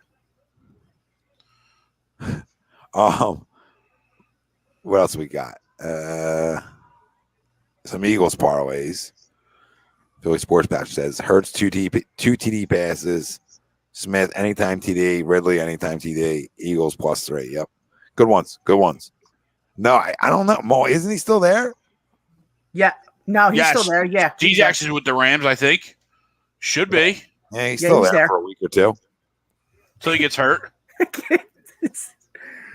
[SPEAKER 1] What else we got? Some Eagles parlays. Philly Sports Patch says Hurts 2 TD passes. Smith anytime TD. Ridley anytime TD. Eagles +3. Yep. Good ones. No, I don't know. Mo, isn't he still there?
[SPEAKER 4] Yeah. No, he's still there. Yeah.
[SPEAKER 5] D-Jax is with the Rams, I think. Should be.
[SPEAKER 1] Yeah, he's still there for a week or two.
[SPEAKER 5] Till he gets hurt.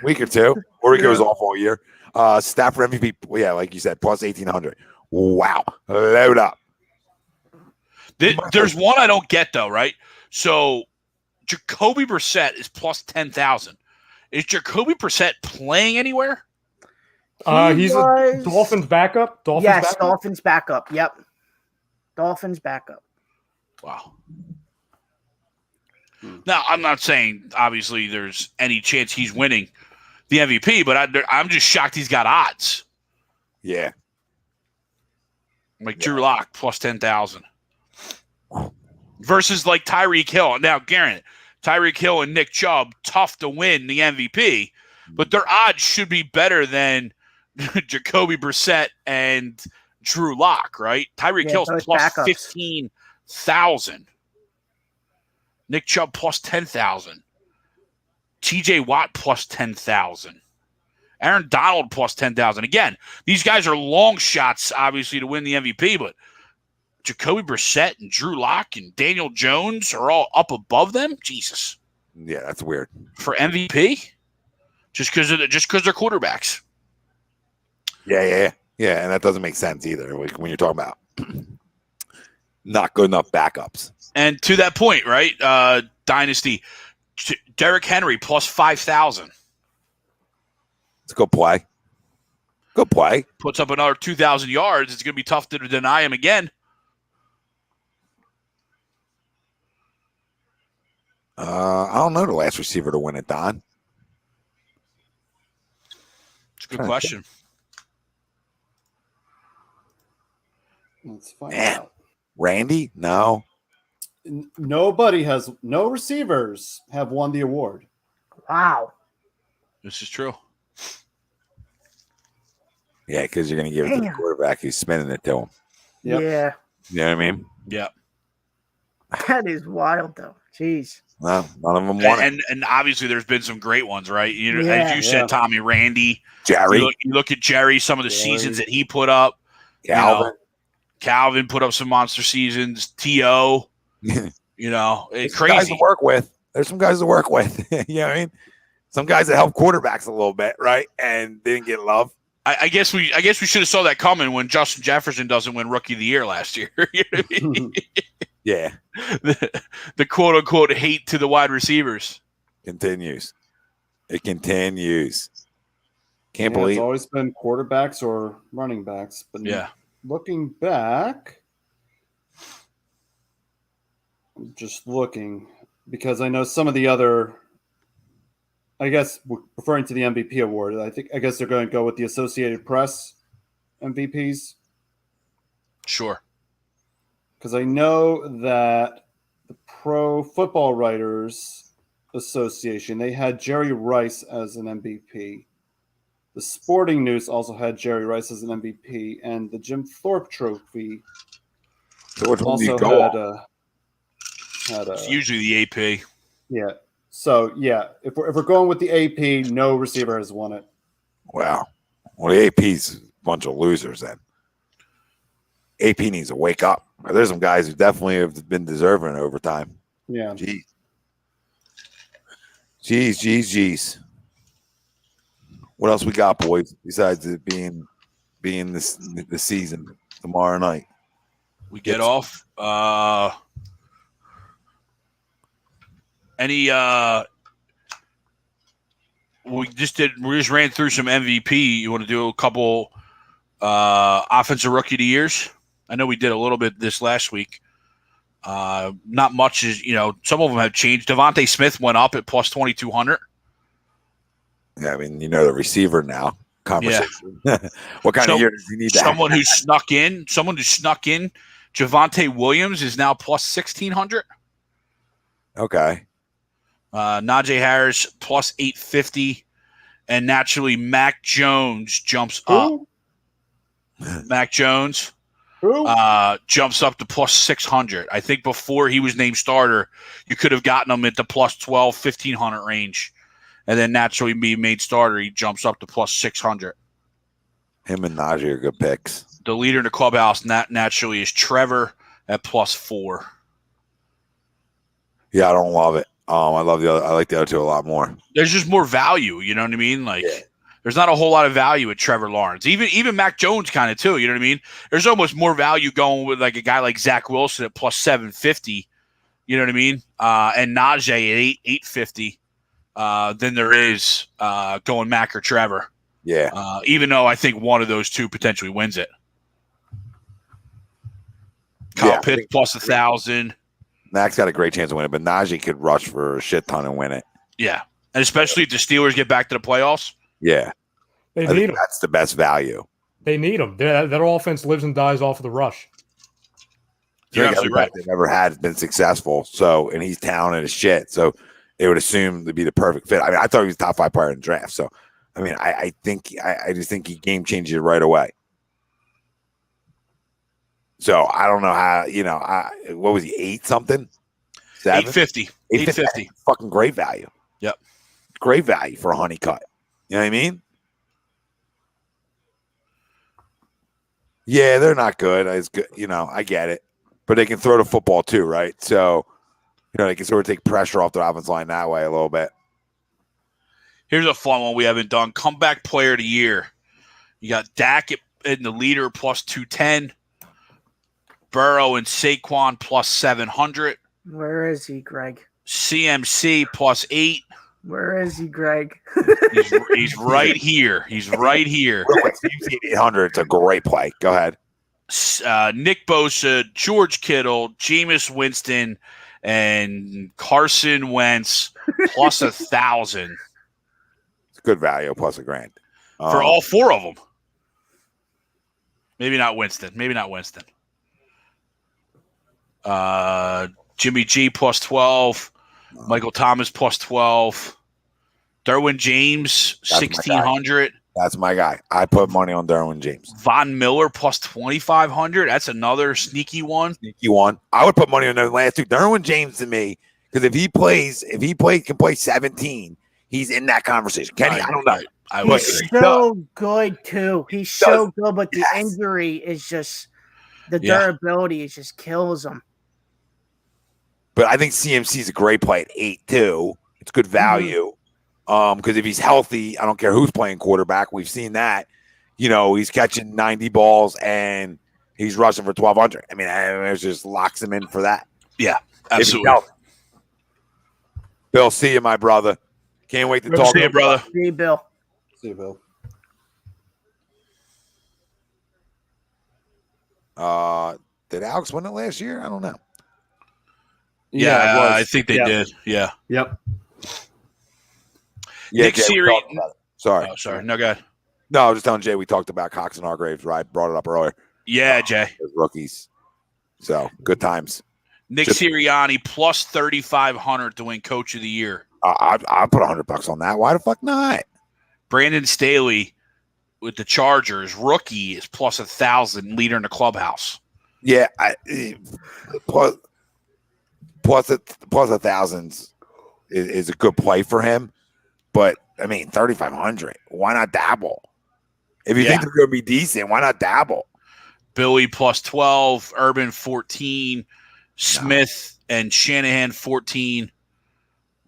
[SPEAKER 1] Week or two. Or he goes off all year. Stafford MVP, yeah, like you said, plus 1,800. Wow. Load up.
[SPEAKER 5] There's one I don't get, though, right? So Jacoby Brissett is plus 10,000. Is Jacoby Brissett playing anywhere?
[SPEAKER 8] He's a Dolphins backup.
[SPEAKER 4] Dolphins backup. Yep. Dolphins backup.
[SPEAKER 5] Wow. Now, I'm not saying, obviously, there's any chance he's winning the MVP, but I'm just shocked he's got odds.
[SPEAKER 1] Yeah.
[SPEAKER 5] Like Drew Lock, plus 10,000. Versus like Tyreek Hill. Now, Garrett, Tyreek Hill and Nick Chubb, tough to win the MVP, but their odds should be better than Jacoby Brissett and Drew Lock, right? Tyreek Hill's plus 15,000. Nick Chubb plus 10,000. TJ Watt plus 10,000. Aaron Donald plus 10,000. Again, these guys are long shots, obviously, to win the MVP, but Jacoby Brissett and Drew Lock and Daniel Jones are all up above them? Jesus.
[SPEAKER 1] Yeah, that's weird.
[SPEAKER 5] For MVP? Just because they're quarterbacks.
[SPEAKER 1] Yeah, and that doesn't make sense either when you're talking about not good enough backups.
[SPEAKER 5] And to that point, right, Dynasty, Derrick Henry plus 5,000.
[SPEAKER 1] It's a good play. Good play.
[SPEAKER 5] Puts up another 2,000 yards. It's going to be tough to deny him again.
[SPEAKER 1] I don't know the last receiver to win it, Don.
[SPEAKER 5] It's a good question.
[SPEAKER 2] Let's find
[SPEAKER 1] Man.
[SPEAKER 2] out.
[SPEAKER 1] Randy? No.
[SPEAKER 2] No receivers have won the award.
[SPEAKER 4] Wow.
[SPEAKER 5] This is true.
[SPEAKER 1] Yeah, because you're going to give it to the quarterback who's spinning it to him.
[SPEAKER 2] Yep.
[SPEAKER 4] Yeah.
[SPEAKER 1] You know what I mean?
[SPEAKER 5] Yeah.
[SPEAKER 4] That is wild, though. Jeez.
[SPEAKER 1] Well, none of them won it.
[SPEAKER 5] And obviously there's been some great ones, right? As you said, Tommy, Randy.
[SPEAKER 1] Jerry.
[SPEAKER 5] You look at Jerry, some of the seasons that he put up.
[SPEAKER 1] Calvin.
[SPEAKER 5] Calvin put up some monster seasons. T.O. It's crazy.
[SPEAKER 1] Guys to work with. There's some guys to work with. You know what I mean? Some guys that help quarterbacks a little bit, right? And they didn't get love.
[SPEAKER 5] I guess we should have saw that coming when Justin Jefferson doesn't win Rookie of the Year last year. You know what I mean?
[SPEAKER 1] Yeah.
[SPEAKER 5] The quote unquote hate to the wide receivers
[SPEAKER 1] Continues. It continues. Can't
[SPEAKER 2] It's
[SPEAKER 1] believe
[SPEAKER 2] always been quarterbacks or running backs. But
[SPEAKER 5] Yeah.
[SPEAKER 2] looking back, I'm just looking because I know some of the other, I guess, referring to the MVP award, I guess they're going to go with the Associated Press MVPs.
[SPEAKER 5] Sure.
[SPEAKER 2] Because I know that the Pro Football Writers Association, they had Jerry Rice as an MVP. The Sporting News also had Jerry Rice as an MVP, and the Jim Thorpe Trophy
[SPEAKER 1] so which one do you
[SPEAKER 2] also
[SPEAKER 1] go
[SPEAKER 2] had
[SPEAKER 1] on?
[SPEAKER 5] It's usually the AP.
[SPEAKER 2] Yeah. So yeah, if we're going with the AP, no receiver has won it.
[SPEAKER 1] Wow. Well, the AP's a bunch of losers then. AP needs to wake up. There's some guys who definitely have been deserving over time.
[SPEAKER 2] Yeah.
[SPEAKER 1] Jeez. What else we got, boys? Besides it being the season tomorrow night,
[SPEAKER 5] We get off. We just ran through some MVP. You want to do a couple offensive rookie of the years? I know we did a little bit this last week. Not much is, some of them have changed. Devontae Smith went up at plus 2,200.
[SPEAKER 1] Yeah, I mean, the receiver now. Conversation. Yeah. What kind of year does he need?
[SPEAKER 5] Someone who snuck in. Javonte Williams is now plus 1,600.
[SPEAKER 1] Okay.
[SPEAKER 5] Najee Harris plus 850, and naturally Mac Jones jumps up. Mac Jones jumps up to plus 600. I think before he was named starter, you could have gotten him at the plus 12, 1,500 range. And then naturally being made starter, he jumps up to plus 600.
[SPEAKER 1] Him and Najee are good picks.
[SPEAKER 5] The leader in the clubhouse naturally is Trevor at plus 4.
[SPEAKER 1] Yeah, I don't love it. I like the other two a lot more.
[SPEAKER 5] There's just more value, you know what I mean? There's not a whole lot of value at Trevor Lawrence. Even Mac Jones kind of too, you know what I mean? There's almost more value going with like a guy like Zach Wilson at plus 750, you know what I mean? And Najee at 850. Than there is going Mac or Trevor.
[SPEAKER 1] Yeah.
[SPEAKER 5] Even though I think one of those two potentially wins it. Kyle Pitts plus 1,000.
[SPEAKER 1] Mac's got a great chance to win it, but Najee could rush for a shit ton and win it.
[SPEAKER 5] Yeah. And especially if the Steelers get back to the playoffs.
[SPEAKER 1] Yeah.
[SPEAKER 8] They need him.
[SPEAKER 1] That's the best value.
[SPEAKER 8] They need him. That offense lives and dies off of the rush.
[SPEAKER 5] You're absolutely right.
[SPEAKER 1] They've ever had has been successful. So, and he's talented as shit. So, they would assume to be the perfect fit. I mean, I thought he was top 5 player in the draft. So, I mean, I just think he game changed it right away. So I don't know how, what was he, 8 something? 7?
[SPEAKER 5] 850.
[SPEAKER 1] Fucking great value.
[SPEAKER 5] Yep.
[SPEAKER 1] Great value for a honey cut. You know what I mean? Yeah, they're not good. It's good. I get it. But they can throw the football too, right? So, they can sort of take pressure off the offensive line that way a little bit.
[SPEAKER 5] Here's a fun one we haven't done. Comeback player of the year. You got Dak in the leader plus 210. Burrow and Saquon plus 700.
[SPEAKER 4] Where is he, Greg?
[SPEAKER 5] CMC plus 8.
[SPEAKER 4] Where is he, Greg?
[SPEAKER 5] He's right here. He's right here.
[SPEAKER 1] 800. It's a great play. Go ahead.
[SPEAKER 5] Nick Bosa, George Kittle, Jameis Winston, and Carson Wentz plus 1,000.
[SPEAKER 1] It's good value plus $1,000
[SPEAKER 5] for all 4 of them. Maybe not Winston. Jimmy G plus 12. Michael Thomas plus 12. Derwin James 1,600.
[SPEAKER 1] That's my guy. I put money on Derwin James.
[SPEAKER 5] Von Miller plus 2,500. That's another sneaky one.
[SPEAKER 1] I would put money on the last two. Derwin James to me, because if he can play 17, he's in that conversation. Kenny, I don't know.
[SPEAKER 4] He's so good too. He's so good, but the injury is just the durability. It just kills him.
[SPEAKER 1] But I think CMC is a great play at 8 too. It's good value. Because if he's healthy, I don't care who's playing quarterback. We've seen that. he's catching 90 balls and he's rushing for 1,200. I mean, it just locks him in for that.
[SPEAKER 5] Yeah,
[SPEAKER 1] If he's
[SPEAKER 5] absolutely.
[SPEAKER 1] healthy. Bill, see you, my brother. Can't wait to
[SPEAKER 4] Good
[SPEAKER 1] talk
[SPEAKER 5] See you, brother.
[SPEAKER 4] See you, Bill.
[SPEAKER 2] See you, Bill.
[SPEAKER 1] Did Alex win it last year? I don't know.
[SPEAKER 5] Yeah,
[SPEAKER 2] it was.
[SPEAKER 5] I think they
[SPEAKER 2] Yeah.
[SPEAKER 5] did. Yeah.
[SPEAKER 2] Yep.
[SPEAKER 1] Yeah,
[SPEAKER 5] Nick
[SPEAKER 1] Jay, we
[SPEAKER 5] Siri-
[SPEAKER 1] talked about it. Sorry.
[SPEAKER 5] Oh, sorry. No, go ahead.
[SPEAKER 1] No, I was just telling Jay we talked about Cox and Hargraves, right? Brought it up earlier.
[SPEAKER 5] Yeah, Jay.
[SPEAKER 1] As rookies. So, good times.
[SPEAKER 5] Nick
[SPEAKER 1] Just-
[SPEAKER 5] Sirianni plus 3,500 to win Coach of the Year.
[SPEAKER 1] I'll put $100 on that. Why the fuck not?
[SPEAKER 5] Brandon Staley with the Chargers, rookie, is plus 1,000, leader in the clubhouse.
[SPEAKER 1] Yeah, plus 1,000 is a good play for him. But, I mean, 3,500. Why not dabble? If you think they're going to be decent, why not dabble?
[SPEAKER 5] Billy plus 12, Urban 14, Smith and Shanahan 14,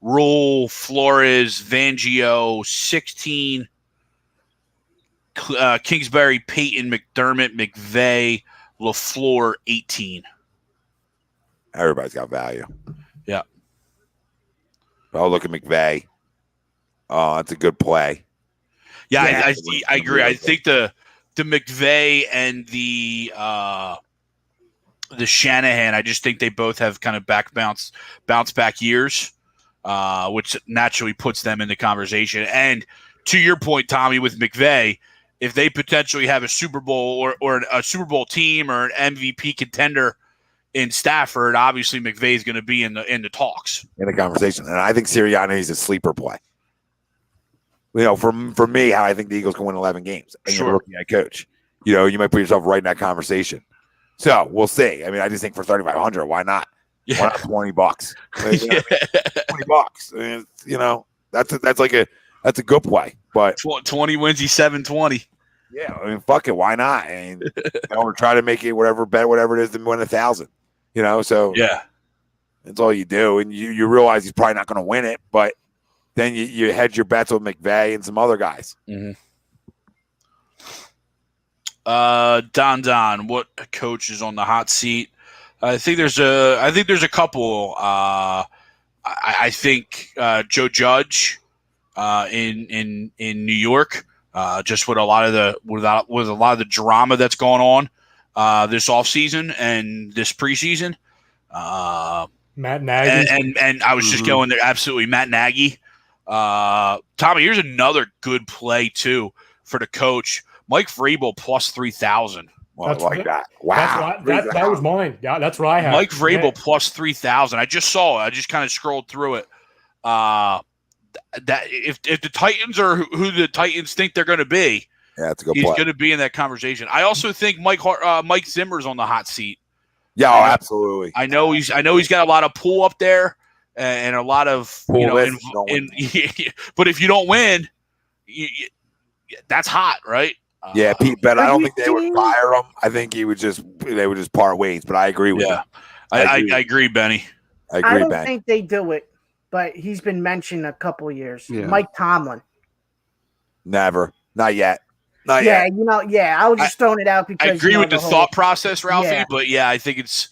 [SPEAKER 5] Rule, Flores, Fangio 16, Kingsbury, Peyton, McDermott, McVay, LaFleur 18.
[SPEAKER 1] Everybody's got value.
[SPEAKER 5] Yeah.
[SPEAKER 1] Oh, look at McVay. Oh, that's a good play.
[SPEAKER 5] Yeah,
[SPEAKER 1] Yeah.
[SPEAKER 5] I agree. I think the McVay and the Shanahan, I just think they both have kind of bounce back years, which naturally puts them in the conversation. And to your point, Tommy, with McVay, if they potentially have a Super Bowl or a Super Bowl team or an MVP contender in Stafford, obviously McVay is going to be in the talks,
[SPEAKER 1] in the conversation. And I think Sirianni is a sleeper play. For me, how I think the Eagles can win 11 games. And you're a rookie head coach. You might put yourself right in that conversation. So we'll see. I mean, I just think for 3,500, why not?
[SPEAKER 5] Yeah.
[SPEAKER 1] Why not $20? $20. And, that's a good play. But
[SPEAKER 5] 20 wins, he's 720.
[SPEAKER 1] yeah, I mean, fuck it, why not? And or try to make it whatever it is to win 1,000. So
[SPEAKER 5] Yeah.
[SPEAKER 1] that's all you do, and you realize he's probably not going to win it, but then you hedge your bets with McVay and some other guys.
[SPEAKER 5] Mm-hmm. Don, what coach is on the hot seat? I think there's a couple. I think Joe Judge in New York, just with a lot of the drama that's going on this offseason and this preseason.
[SPEAKER 8] Matt Nagy.
[SPEAKER 5] And I was just going there. Absolutely, Matt Nagy. Tommy, here's another good play too for the coach. Mike Vrabel plus 3,000.
[SPEAKER 1] Well, I like that. Wow,
[SPEAKER 8] That was mine. Yeah, that's what I have.
[SPEAKER 5] Mike Vrabel plus 3,000. I just saw it. I just kind of scrolled through it. That if the Titans are who the Titans think they're going to be,
[SPEAKER 1] yeah, that's a good
[SPEAKER 5] he's
[SPEAKER 1] play.
[SPEAKER 5] going to be in that conversation. I also think Mike Zimmer's on the hot seat.
[SPEAKER 1] Yeah, absolutely.
[SPEAKER 5] I know he's got a lot of pull up there and a lot of but if you don't win, that's hot, right?
[SPEAKER 1] Yeah, Pete, but I don't think they would fire him. I think they would just part ways. But I agree with you.
[SPEAKER 5] I agree, Benny.
[SPEAKER 1] I
[SPEAKER 4] I
[SPEAKER 1] agree,
[SPEAKER 4] don't
[SPEAKER 1] Ben.
[SPEAKER 4] think they do it, but he's been mentioned a couple years.
[SPEAKER 2] Yeah.
[SPEAKER 4] Mike Tomlin.
[SPEAKER 1] Never, not yet, not
[SPEAKER 4] Yeah,
[SPEAKER 1] yet.
[SPEAKER 4] I was just throwing it out because
[SPEAKER 5] I agree with the
[SPEAKER 4] whole-
[SPEAKER 5] thought process, Ralphie,
[SPEAKER 4] Yeah.
[SPEAKER 5] but yeah, I think it's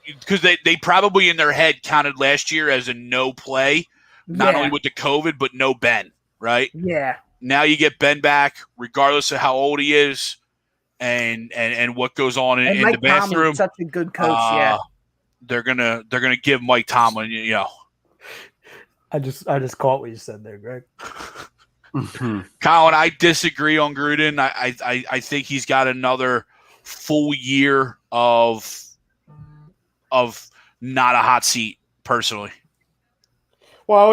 [SPEAKER 5] because they probably in their head counted last year as a no play, not only with the COVID, but no Ben, right?
[SPEAKER 4] Yeah.
[SPEAKER 5] Now you get Ben back, regardless of how old he is, and what goes on in
[SPEAKER 4] Mike
[SPEAKER 5] the bathroom.
[SPEAKER 4] Tomlin's such a good coach.
[SPEAKER 5] They're gonna give Mike Tomlin,
[SPEAKER 8] I just caught what you said there, Greg.
[SPEAKER 5] Colin, I disagree on Gruden. I think he's got another full year of not a hot seat, personally.
[SPEAKER 8] Well,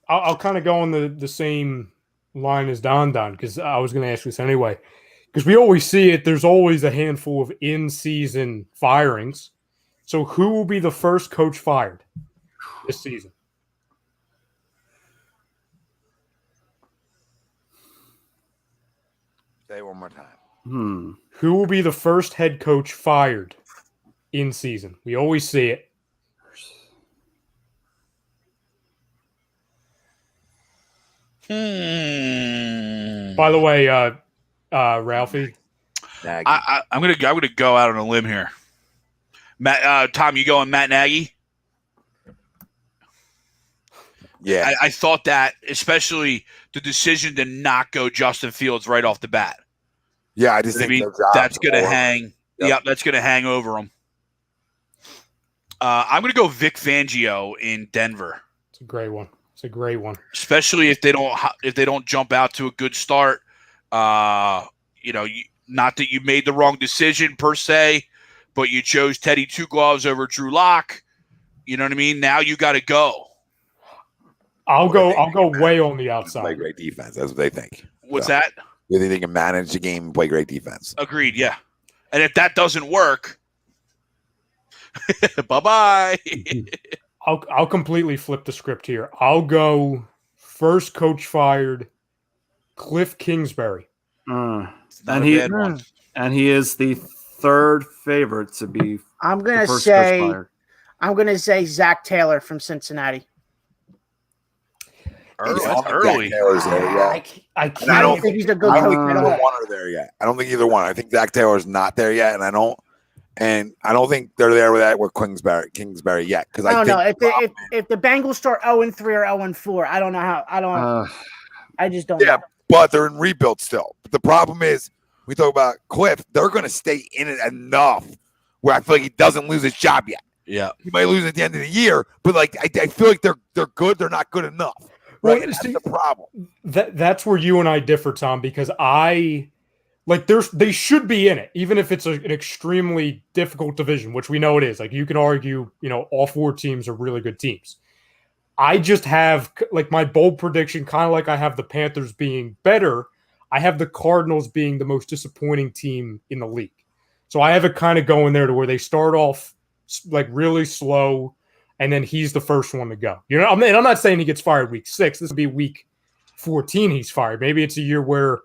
[SPEAKER 8] I'll kind of go on the same line as Don because I was going to ask this anyway. Because we always see it, there's always a handful of in-season firings. So who will be the first coach fired this season?
[SPEAKER 1] Say it one more time.
[SPEAKER 8] Who will be the first head coach fired in season? We always see it. By the way, Ralphie.
[SPEAKER 5] I'm gonna go out on a limb here. Matt, Tom, you going Matt Nagy?
[SPEAKER 1] Yeah,
[SPEAKER 5] I thought that, especially the decision to not go Justin Fields right off the bat.
[SPEAKER 1] yeah. I just
[SPEAKER 5] I
[SPEAKER 1] think
[SPEAKER 5] mean,
[SPEAKER 1] their jobs
[SPEAKER 5] that's going
[SPEAKER 1] are
[SPEAKER 5] to
[SPEAKER 1] all over.
[SPEAKER 5] hang.
[SPEAKER 1] Yep.
[SPEAKER 5] Yep, that's going to hang over them. I'm going to go Vic Fangio in Denver,
[SPEAKER 8] It's a great one. It's a great one.
[SPEAKER 5] especially if they don't jump out to a good start. Not that you made the wrong decision per se, but you chose Teddy Two Gloves over Drew Lock. You know what I mean? Now you got to go.
[SPEAKER 8] I'll go
[SPEAKER 1] They
[SPEAKER 8] way on the
[SPEAKER 1] play
[SPEAKER 8] outside.
[SPEAKER 1] great defense. That's what they think.
[SPEAKER 5] What's
[SPEAKER 1] So,
[SPEAKER 5] that?
[SPEAKER 1] They think they can manage the game and play great defense.
[SPEAKER 5] Agreed. Yeah. And if that doesn't work, bye-bye.
[SPEAKER 8] I'll completely flip the script here. I'll go first coach fired, Cliff Kingsbury.
[SPEAKER 5] Not
[SPEAKER 2] And
[SPEAKER 5] a
[SPEAKER 2] he
[SPEAKER 5] bad one.
[SPEAKER 2] and he is the third favorite to be
[SPEAKER 4] I'm
[SPEAKER 2] the
[SPEAKER 4] gonna
[SPEAKER 2] first
[SPEAKER 4] say
[SPEAKER 2] coach fired.
[SPEAKER 4] I'm gonna say Zach Taylor from Cincinnati.
[SPEAKER 5] Early.
[SPEAKER 1] I don't
[SPEAKER 5] That's
[SPEAKER 1] think
[SPEAKER 5] early.
[SPEAKER 1] Zach Taylor's there yet.
[SPEAKER 8] I
[SPEAKER 1] I
[SPEAKER 8] can't.
[SPEAKER 4] I don't
[SPEAKER 1] don't
[SPEAKER 4] think he's a good
[SPEAKER 1] I don't
[SPEAKER 4] coach
[SPEAKER 1] think
[SPEAKER 4] at
[SPEAKER 1] either
[SPEAKER 4] all.
[SPEAKER 1] one are there yet. I don't think either one. I think Zach Taylor's not there yet, and I don't think they're there with Kingsbury yet. Because
[SPEAKER 4] I don't know
[SPEAKER 1] think
[SPEAKER 4] if the Bengals start 0-3 or 0-4. I don't know how. I just don't.
[SPEAKER 1] Yeah,
[SPEAKER 4] know.
[SPEAKER 1] but they're in rebuild still. But the problem is, we talk about Cliff. They're going to stay in it enough where I feel like he doesn't lose his job yet.
[SPEAKER 5] Yeah.
[SPEAKER 1] He might lose at the end of the year, but like I feel like they're good. They're not good enough.
[SPEAKER 8] Well,
[SPEAKER 1] Right? And
[SPEAKER 8] see,
[SPEAKER 1] that's the problem.
[SPEAKER 8] That's where you and I differ, Tom, because they should be in it, even if it's an extremely difficult division, which we know it is. Like you can argue, all four teams are really good teams. I just have like my bold prediction, kind of like I have the Panthers being better. I have the Cardinals being the most disappointing team in the league. So I have it kind of going there to where they start off like really slow, and then he's the first one to go. I'm not saying he gets fired week 6. This will be week 14 he's fired. Maybe it's a year where,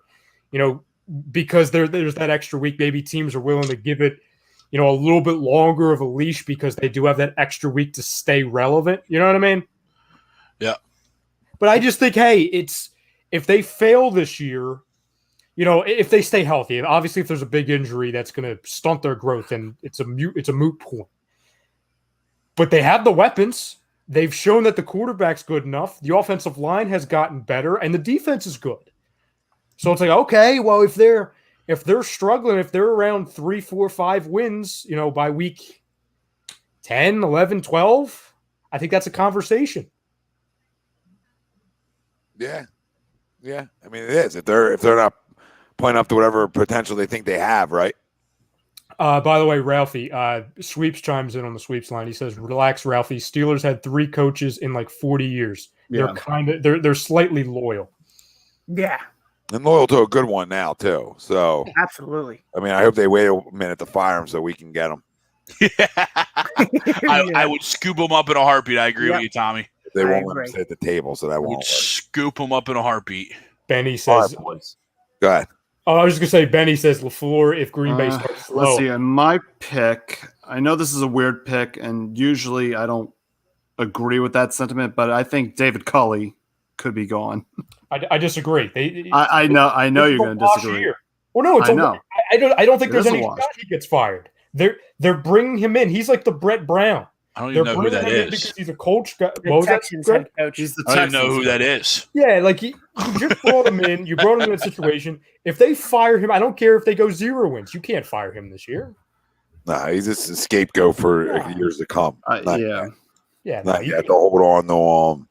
[SPEAKER 8] because there's that extra week, maybe teams are willing to give it, a little bit longer of a leash because they do have that extra week to stay relevant. You know what I mean?
[SPEAKER 5] Yeah.
[SPEAKER 8] But I just think, hey, if they fail this year, if they stay healthy, and obviously if there's a big injury that's going to stunt their growth, and it's a moot point. But they have the weapons. They've shown that the quarterback's good enough. The offensive line has gotten better, and the defense is good. So it's like, okay, well, if they're struggling, if they're around 3, 4, 5 wins, by week 10, 11, 12, I think that's a conversation.
[SPEAKER 1] Yeah. I mean, it is if they're not playing up to whatever potential they think they have, right?
[SPEAKER 8] By the way, Ralphie, Sweeps chimes in on the Sweeps line. He says, "Relax, Ralphie. Steelers had 3 coaches in like 40 years.
[SPEAKER 2] Yeah.
[SPEAKER 8] They're slightly loyal."
[SPEAKER 4] Yeah,
[SPEAKER 1] And loyal to a good one now too. So
[SPEAKER 4] absolutely.
[SPEAKER 1] I mean, I hope they wait a minute to fire him so we can get him.
[SPEAKER 5] I would scoop them up in a heartbeat. I agree with you, Tommy.
[SPEAKER 1] They
[SPEAKER 4] I
[SPEAKER 1] won't let
[SPEAKER 4] agree.
[SPEAKER 1] him sit at the table, so that
[SPEAKER 5] I
[SPEAKER 1] won't
[SPEAKER 5] would
[SPEAKER 1] work.
[SPEAKER 5] scoop them up in a heartbeat.
[SPEAKER 8] Benny
[SPEAKER 2] All
[SPEAKER 8] says,
[SPEAKER 2] right, boys.
[SPEAKER 1] Go ahead.
[SPEAKER 8] "Oh, I was just gonna say, Benny says LaFleur if Green Bay starts slow."
[SPEAKER 2] Let's see. In my pick, I know this is a weird pick, and usually I don't agree with that sentiment, but I think David Culley could be gone.
[SPEAKER 8] I disagree.
[SPEAKER 2] I know you're going to disagree.
[SPEAKER 8] Well, no, it's
[SPEAKER 2] I know.
[SPEAKER 8] I don't think
[SPEAKER 2] It
[SPEAKER 8] there's
[SPEAKER 2] is a
[SPEAKER 8] any
[SPEAKER 2] wash.
[SPEAKER 8] shot he gets fired. They're bringing him in. He's like the Brett Brown.
[SPEAKER 5] I don't
[SPEAKER 8] They're
[SPEAKER 5] even know who
[SPEAKER 8] bringing
[SPEAKER 5] that
[SPEAKER 8] him in
[SPEAKER 5] is.
[SPEAKER 8] because he's a coach. What
[SPEAKER 4] The
[SPEAKER 8] was that,
[SPEAKER 4] Texans
[SPEAKER 8] Greg?
[SPEAKER 4] head coach.
[SPEAKER 2] He's the
[SPEAKER 5] I don't even know
[SPEAKER 2] Texans
[SPEAKER 5] who that is.
[SPEAKER 8] Yeah, like you just brought him in. You brought him in a situation. If they fire him, I don't care if they go 0 wins. You can't fire him this year.
[SPEAKER 1] Nah, he's just a scapegoat for years to come. Not
[SPEAKER 2] yeah.
[SPEAKER 8] Yeah,
[SPEAKER 1] Not yet to hold on to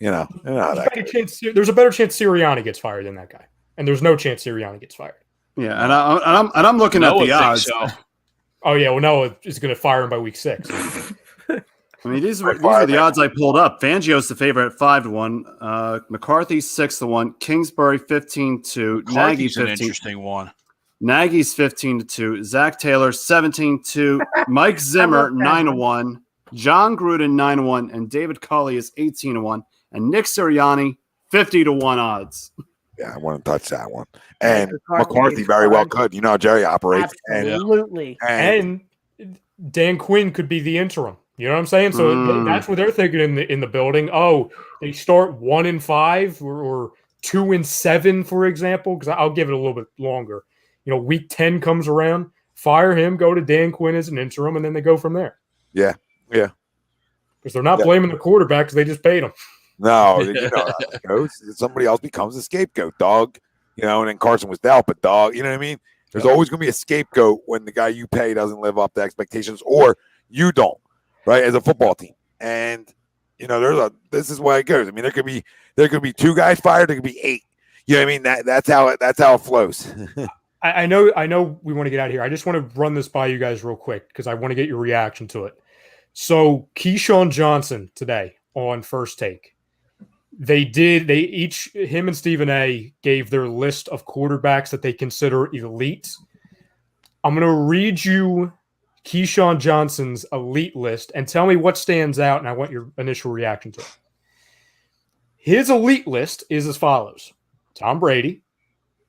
[SPEAKER 1] how
[SPEAKER 8] there's a better chance Sirianni gets fired than that guy, and there's no chance Sirianni gets fired.
[SPEAKER 2] Yeah, and I'm looking at
[SPEAKER 5] Noah
[SPEAKER 2] the odds.
[SPEAKER 5] thinks so.
[SPEAKER 8] Oh yeah, well Noah is going to fire him by week 6.
[SPEAKER 2] I mean, these are the odds I pulled up. Fangio's the favorite at 5-1. McCarthy 6-1. Kingsbury 15-2. Nagy
[SPEAKER 5] Carthy's an
[SPEAKER 2] 15.
[SPEAKER 5] interesting one.
[SPEAKER 2] Nagy's 15-2. Zach Taylor 17-2. Mike Zimmer 9-1. John Gruden 9-1, and David Culley is 18-1, and Nick Sirianni 50-1 odds.
[SPEAKER 1] Yeah, I want to touch that one. And
[SPEAKER 4] McCarthy
[SPEAKER 1] McCarthy
[SPEAKER 4] is
[SPEAKER 1] very well
[SPEAKER 4] fine.
[SPEAKER 1] could. You know how Jerry operates.
[SPEAKER 4] Absolutely.
[SPEAKER 1] And
[SPEAKER 8] And Dan Quinn could be the interim. You know what I'm saying? So that's what they're thinking in the building. Oh, they start 1-5 or 2-7, for example, because I'll give it a little bit longer. Week 10 comes around, fire him, go to Dan Quinn as an interim, and then they go from there.
[SPEAKER 1] Yeah.
[SPEAKER 8] Because they're not blaming the quarterback because they just paid him.
[SPEAKER 1] No, you know how it goes. Somebody else becomes a scapegoat, dog. And then Carson was dealt, but dog, you know what I mean? There's always going to be a scapegoat when the guy you pay doesn't live up to expectations or you don't, right, as a football team. And, this is why it goes. I mean, there could be 2 guys fired. There could be 8. You know what I mean? That's how it flows.
[SPEAKER 8] I know we want to get out of here. I just want to run this by you guys real quick because I want to get your reaction to it. So Keyshawn Johnson today on First Take, him and Stephen A gave their list of quarterbacks that they consider elite. I'm going to read you Keyshawn Johnson's elite list and tell me what stands out, and I want your initial reaction to it. His elite list is as follows: Tom Brady,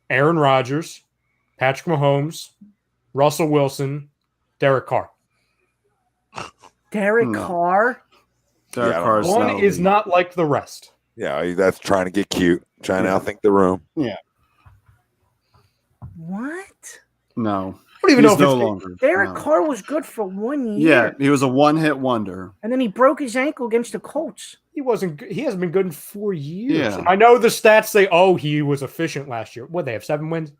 [SPEAKER 8] Aaron Rodgers, Patrick Mahomes, Russell Wilson, Derek Carr.
[SPEAKER 4] Derek Carr?
[SPEAKER 2] Derek Carr's
[SPEAKER 8] one is not like the rest.
[SPEAKER 1] Yeah, that's trying to get cute, trying to outthink the room.
[SPEAKER 2] Yeah.
[SPEAKER 4] What?
[SPEAKER 2] No.
[SPEAKER 8] I don't even know if
[SPEAKER 2] no
[SPEAKER 8] it's
[SPEAKER 2] longer.
[SPEAKER 4] Derek
[SPEAKER 2] No.
[SPEAKER 4] Carr was good for 1 year.
[SPEAKER 2] Yeah, he was a one-hit wonder.
[SPEAKER 4] And then he broke his ankle against the Colts.
[SPEAKER 8] He hasn't been good in 4 years.
[SPEAKER 2] Yeah.
[SPEAKER 8] I know the stats say, he was efficient last year. What, they have 7 wins?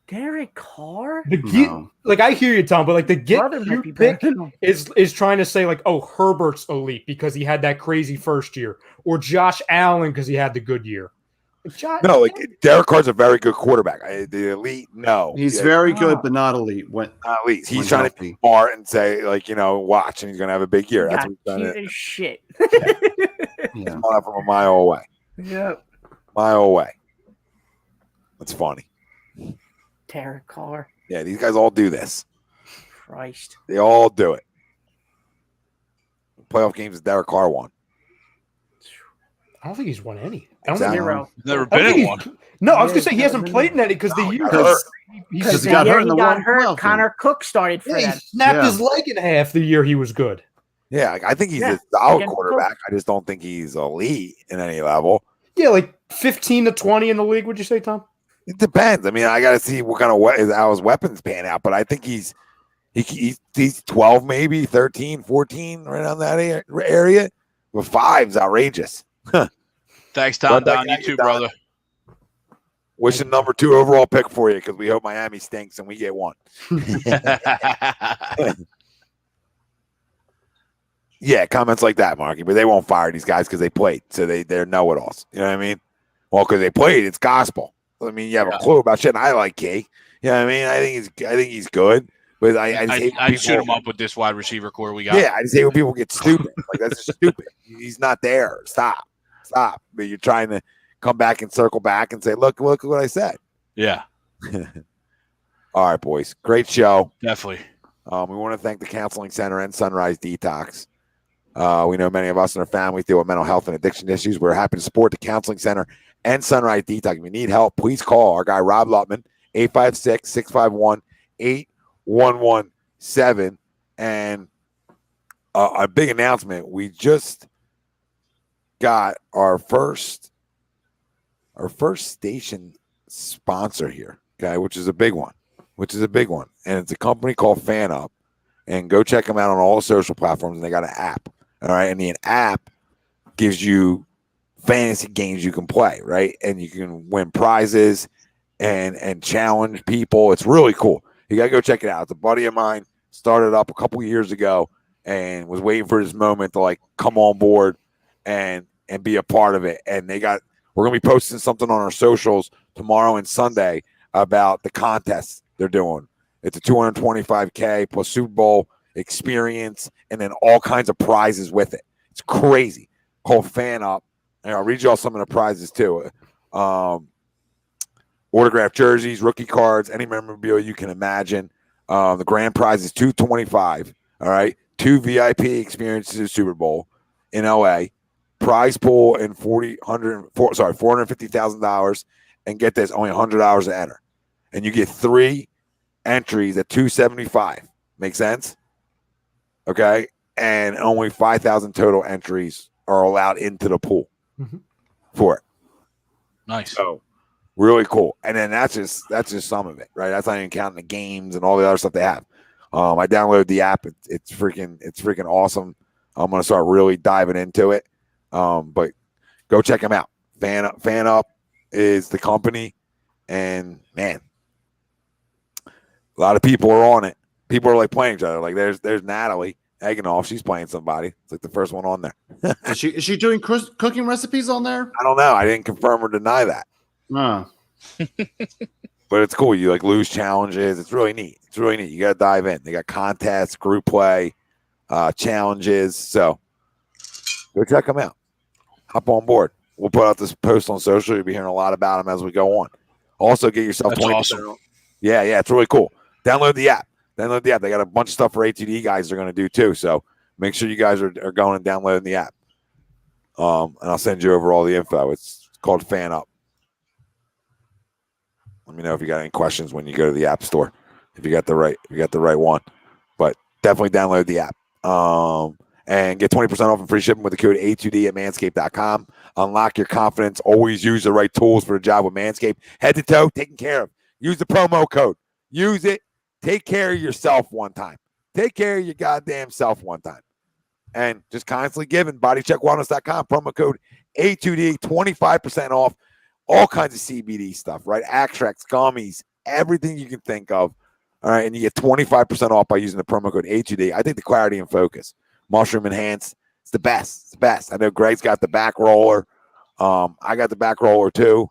[SPEAKER 4] Derek Carr?
[SPEAKER 2] No.
[SPEAKER 8] I hear you, Tom, but the
[SPEAKER 4] Brother might be
[SPEAKER 8] cute pick
[SPEAKER 4] better than him.
[SPEAKER 8] is trying to say Herbert's elite because he had that crazy first year, or Josh Allen because he had the good year.
[SPEAKER 1] Derek Carr's a very good quarterback. The elite, no.
[SPEAKER 2] He's very good, but not elite.
[SPEAKER 1] Not elite. He's
[SPEAKER 2] when
[SPEAKER 1] trying
[SPEAKER 2] healthy.
[SPEAKER 1] to be smart and say, watch, and he's going to have a big year. That's
[SPEAKER 4] Got
[SPEAKER 1] what he's trying
[SPEAKER 4] cute as shit.
[SPEAKER 2] Yeah.
[SPEAKER 1] Coming out from a mile away.
[SPEAKER 4] Yep.
[SPEAKER 1] Mile away. That's funny.
[SPEAKER 4] Derek Carr.
[SPEAKER 1] Yeah, these guys all do this.
[SPEAKER 4] Christ.
[SPEAKER 1] They all do it. Playoff games, Derek Carr won.
[SPEAKER 8] I don't think he's won any.
[SPEAKER 1] Exactly.
[SPEAKER 4] Zero.
[SPEAKER 5] Never been in one.
[SPEAKER 8] No, I was going to say he hasn't played in any because the year
[SPEAKER 2] Because he got hurt in the
[SPEAKER 4] got
[SPEAKER 2] one
[SPEAKER 4] hurt.
[SPEAKER 2] playoff
[SPEAKER 4] Connor Cook started for
[SPEAKER 8] he
[SPEAKER 4] them.
[SPEAKER 8] snapped his leg in half the year he was good.
[SPEAKER 1] Yeah, I think he's
[SPEAKER 4] Yeah,
[SPEAKER 1] a solid
[SPEAKER 4] against
[SPEAKER 1] quarterback. I just don't think he's elite in any level.
[SPEAKER 8] Yeah, 15 to 20 in the league, would you say, Tom?
[SPEAKER 1] It depends. I mean, I got to see what kind of how his weapons pan out, but I think he's 12, maybe 13, 14, right on that area. But 5's outrageous.
[SPEAKER 5] Thanks, Tom. Don, you too, brother.
[SPEAKER 1] Wishing number 2 overall pick for you because we hope Miami stinks and we get 1. Yeah, comments like that, Marky, but they won't fire these guys because they played, so they're know-it-alls. You know what I mean? Well, because they played, it's gospel. I mean, you have a clue about shit, and I like Key. You know what I mean? I think he's good, but
[SPEAKER 5] I'd shoot him up with this wide receiver core we got.
[SPEAKER 1] Yeah, I just hate when people get stupid. That's just stupid. He's not there. Stop. But you're trying to come back and circle back and say, look what I said.
[SPEAKER 5] Yeah.
[SPEAKER 1] All right, boys. Great show.
[SPEAKER 5] Definitely.
[SPEAKER 1] We want to thank the Counseling Center and Sunrise Detox. We know many of us in our family deal with mental health and addiction issues. We're happy to support the Counseling Center and Sunrise Detox. If you need help, please call our guy, Rob Lutman, 856-651-8117. And a big announcement. We just got our first station sponsor here, okay, which is a big one. And it's a company called FanUp. And go check them out on all the social platforms. And they got an app. All right. And the app gives you fantasy games you can play, right? And you can win prizes and challenge people. It's really cool. You gotta go check it out. It's a buddy of mine, started up a couple years ago and was waiting for this moment to come on board and be a part of it. And we're gonna be posting something on our socials tomorrow and Sunday about the contest they're doing. It's a $225K plus Super Bowl experience and then all kinds of prizes with it. It's crazy. Called FanUp. And I'll read you all some of the prizes too. Autographed jerseys, rookie cards, any memorabilia you can imagine. The grand prize is $225. All right. 2 VIP experiences to the Super Bowl in LA. Prize pool and $450,000. And get this, only $100 to enter. And you get 3 entries at $275. Make sense? Okay. And only 5,000 total entries are allowed into the pool for it.
[SPEAKER 5] Nice.
[SPEAKER 1] So really cool. And then that's just some of it, right? That's not even counting the games and all the other stuff they have. I downloaded the app. It's freaking awesome. I'm gonna start really diving into it. But go check them out. Fan Up is the company, and man, a lot of people are on it. People are like playing each other. Like there's Natalie Eggenoff. She's playing somebody. It's like the first one on there.
[SPEAKER 2] Is she doing cooking recipes on there?
[SPEAKER 1] I don't know. I didn't confirm or deny that. But it's cool. You like lose challenges. It's really neat. You got to dive in. They got contests, group play, challenges. So go check them out. Hop on board. We'll put out this post on social. You'll be hearing a lot about them as we go on. Also, get yourself 20%.
[SPEAKER 5] Awesome.
[SPEAKER 1] Yeah, it's really cool. Download the app. They got a bunch of stuff for A2D guys they're going to do too. So make sure you guys are going and downloading the app. And I'll send you over all the info. It's called Fan Up. Let me know if you got any questions when you go to the app store. If you got the right one. But definitely download the app. And get 20% off and free shipping with the code A2D at manscaped.com. Unlock your confidence. Always use the right tools for the job with Manscaped. Head to toe, taken care of. Use the promo code. Use it. Take care of yourself one time. Take care of your goddamn self one time. And just constantly giving. Bodycheckwellness.com. Promo code A2D. 25% off. All kinds of CBD stuff, right? Extracts, gummies, everything you can think of. All right. And you get 25% off by using the promo code A2D. I think the Clarity and Focus. Mushroom Enhanced. It's the best. It's the best. I know Greg's got the back roller. I got the back roller too.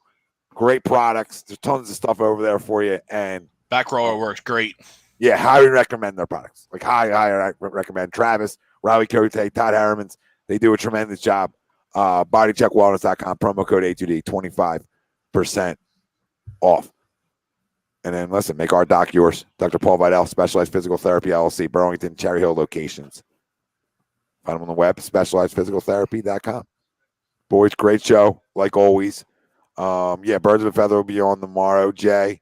[SPEAKER 1] Great products. There's tons of stuff over there for you. And
[SPEAKER 5] back roller works great.
[SPEAKER 1] Yeah, highly recommend their products. Like high recommend Travis, Riley Cote, Todd Harriman's. They do a tremendous job. Bodycheckwellness.com, promo code A2D, 25% off. And then listen, make our doc yours. Dr. Paul Vidal, Specialized Physical Therapy LLC, Burlington, Cherry Hill locations. Find them on the web, specializedphysicaltherapy.com. Boys, great show, like always. Birds of a Feather will be on tomorrow, Jay.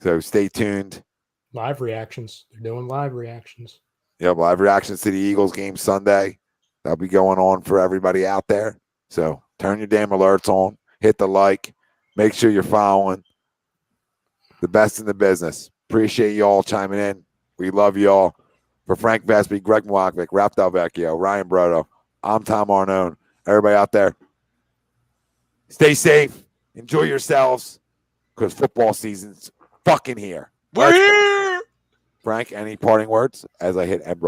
[SPEAKER 1] So stay tuned.
[SPEAKER 8] Live reactions. They're doing live reactions.
[SPEAKER 1] Yep, live reactions to the Eagles game Sunday. That'll be going on for everybody out there. So turn your damn alerts on. Hit the like. Make sure you're following. The best in the business. Appreciate you all chiming in. We love you all. For Frank Vespi, Greg Mwakvik, Ralph Delvecchio, Ryan Brodo, I'm Tom Arnone. Everybody out there, stay safe. Enjoy yourselves because football season's fucking here.
[SPEAKER 5] We're here.
[SPEAKER 1] Frank, any parting words as I hit end roll?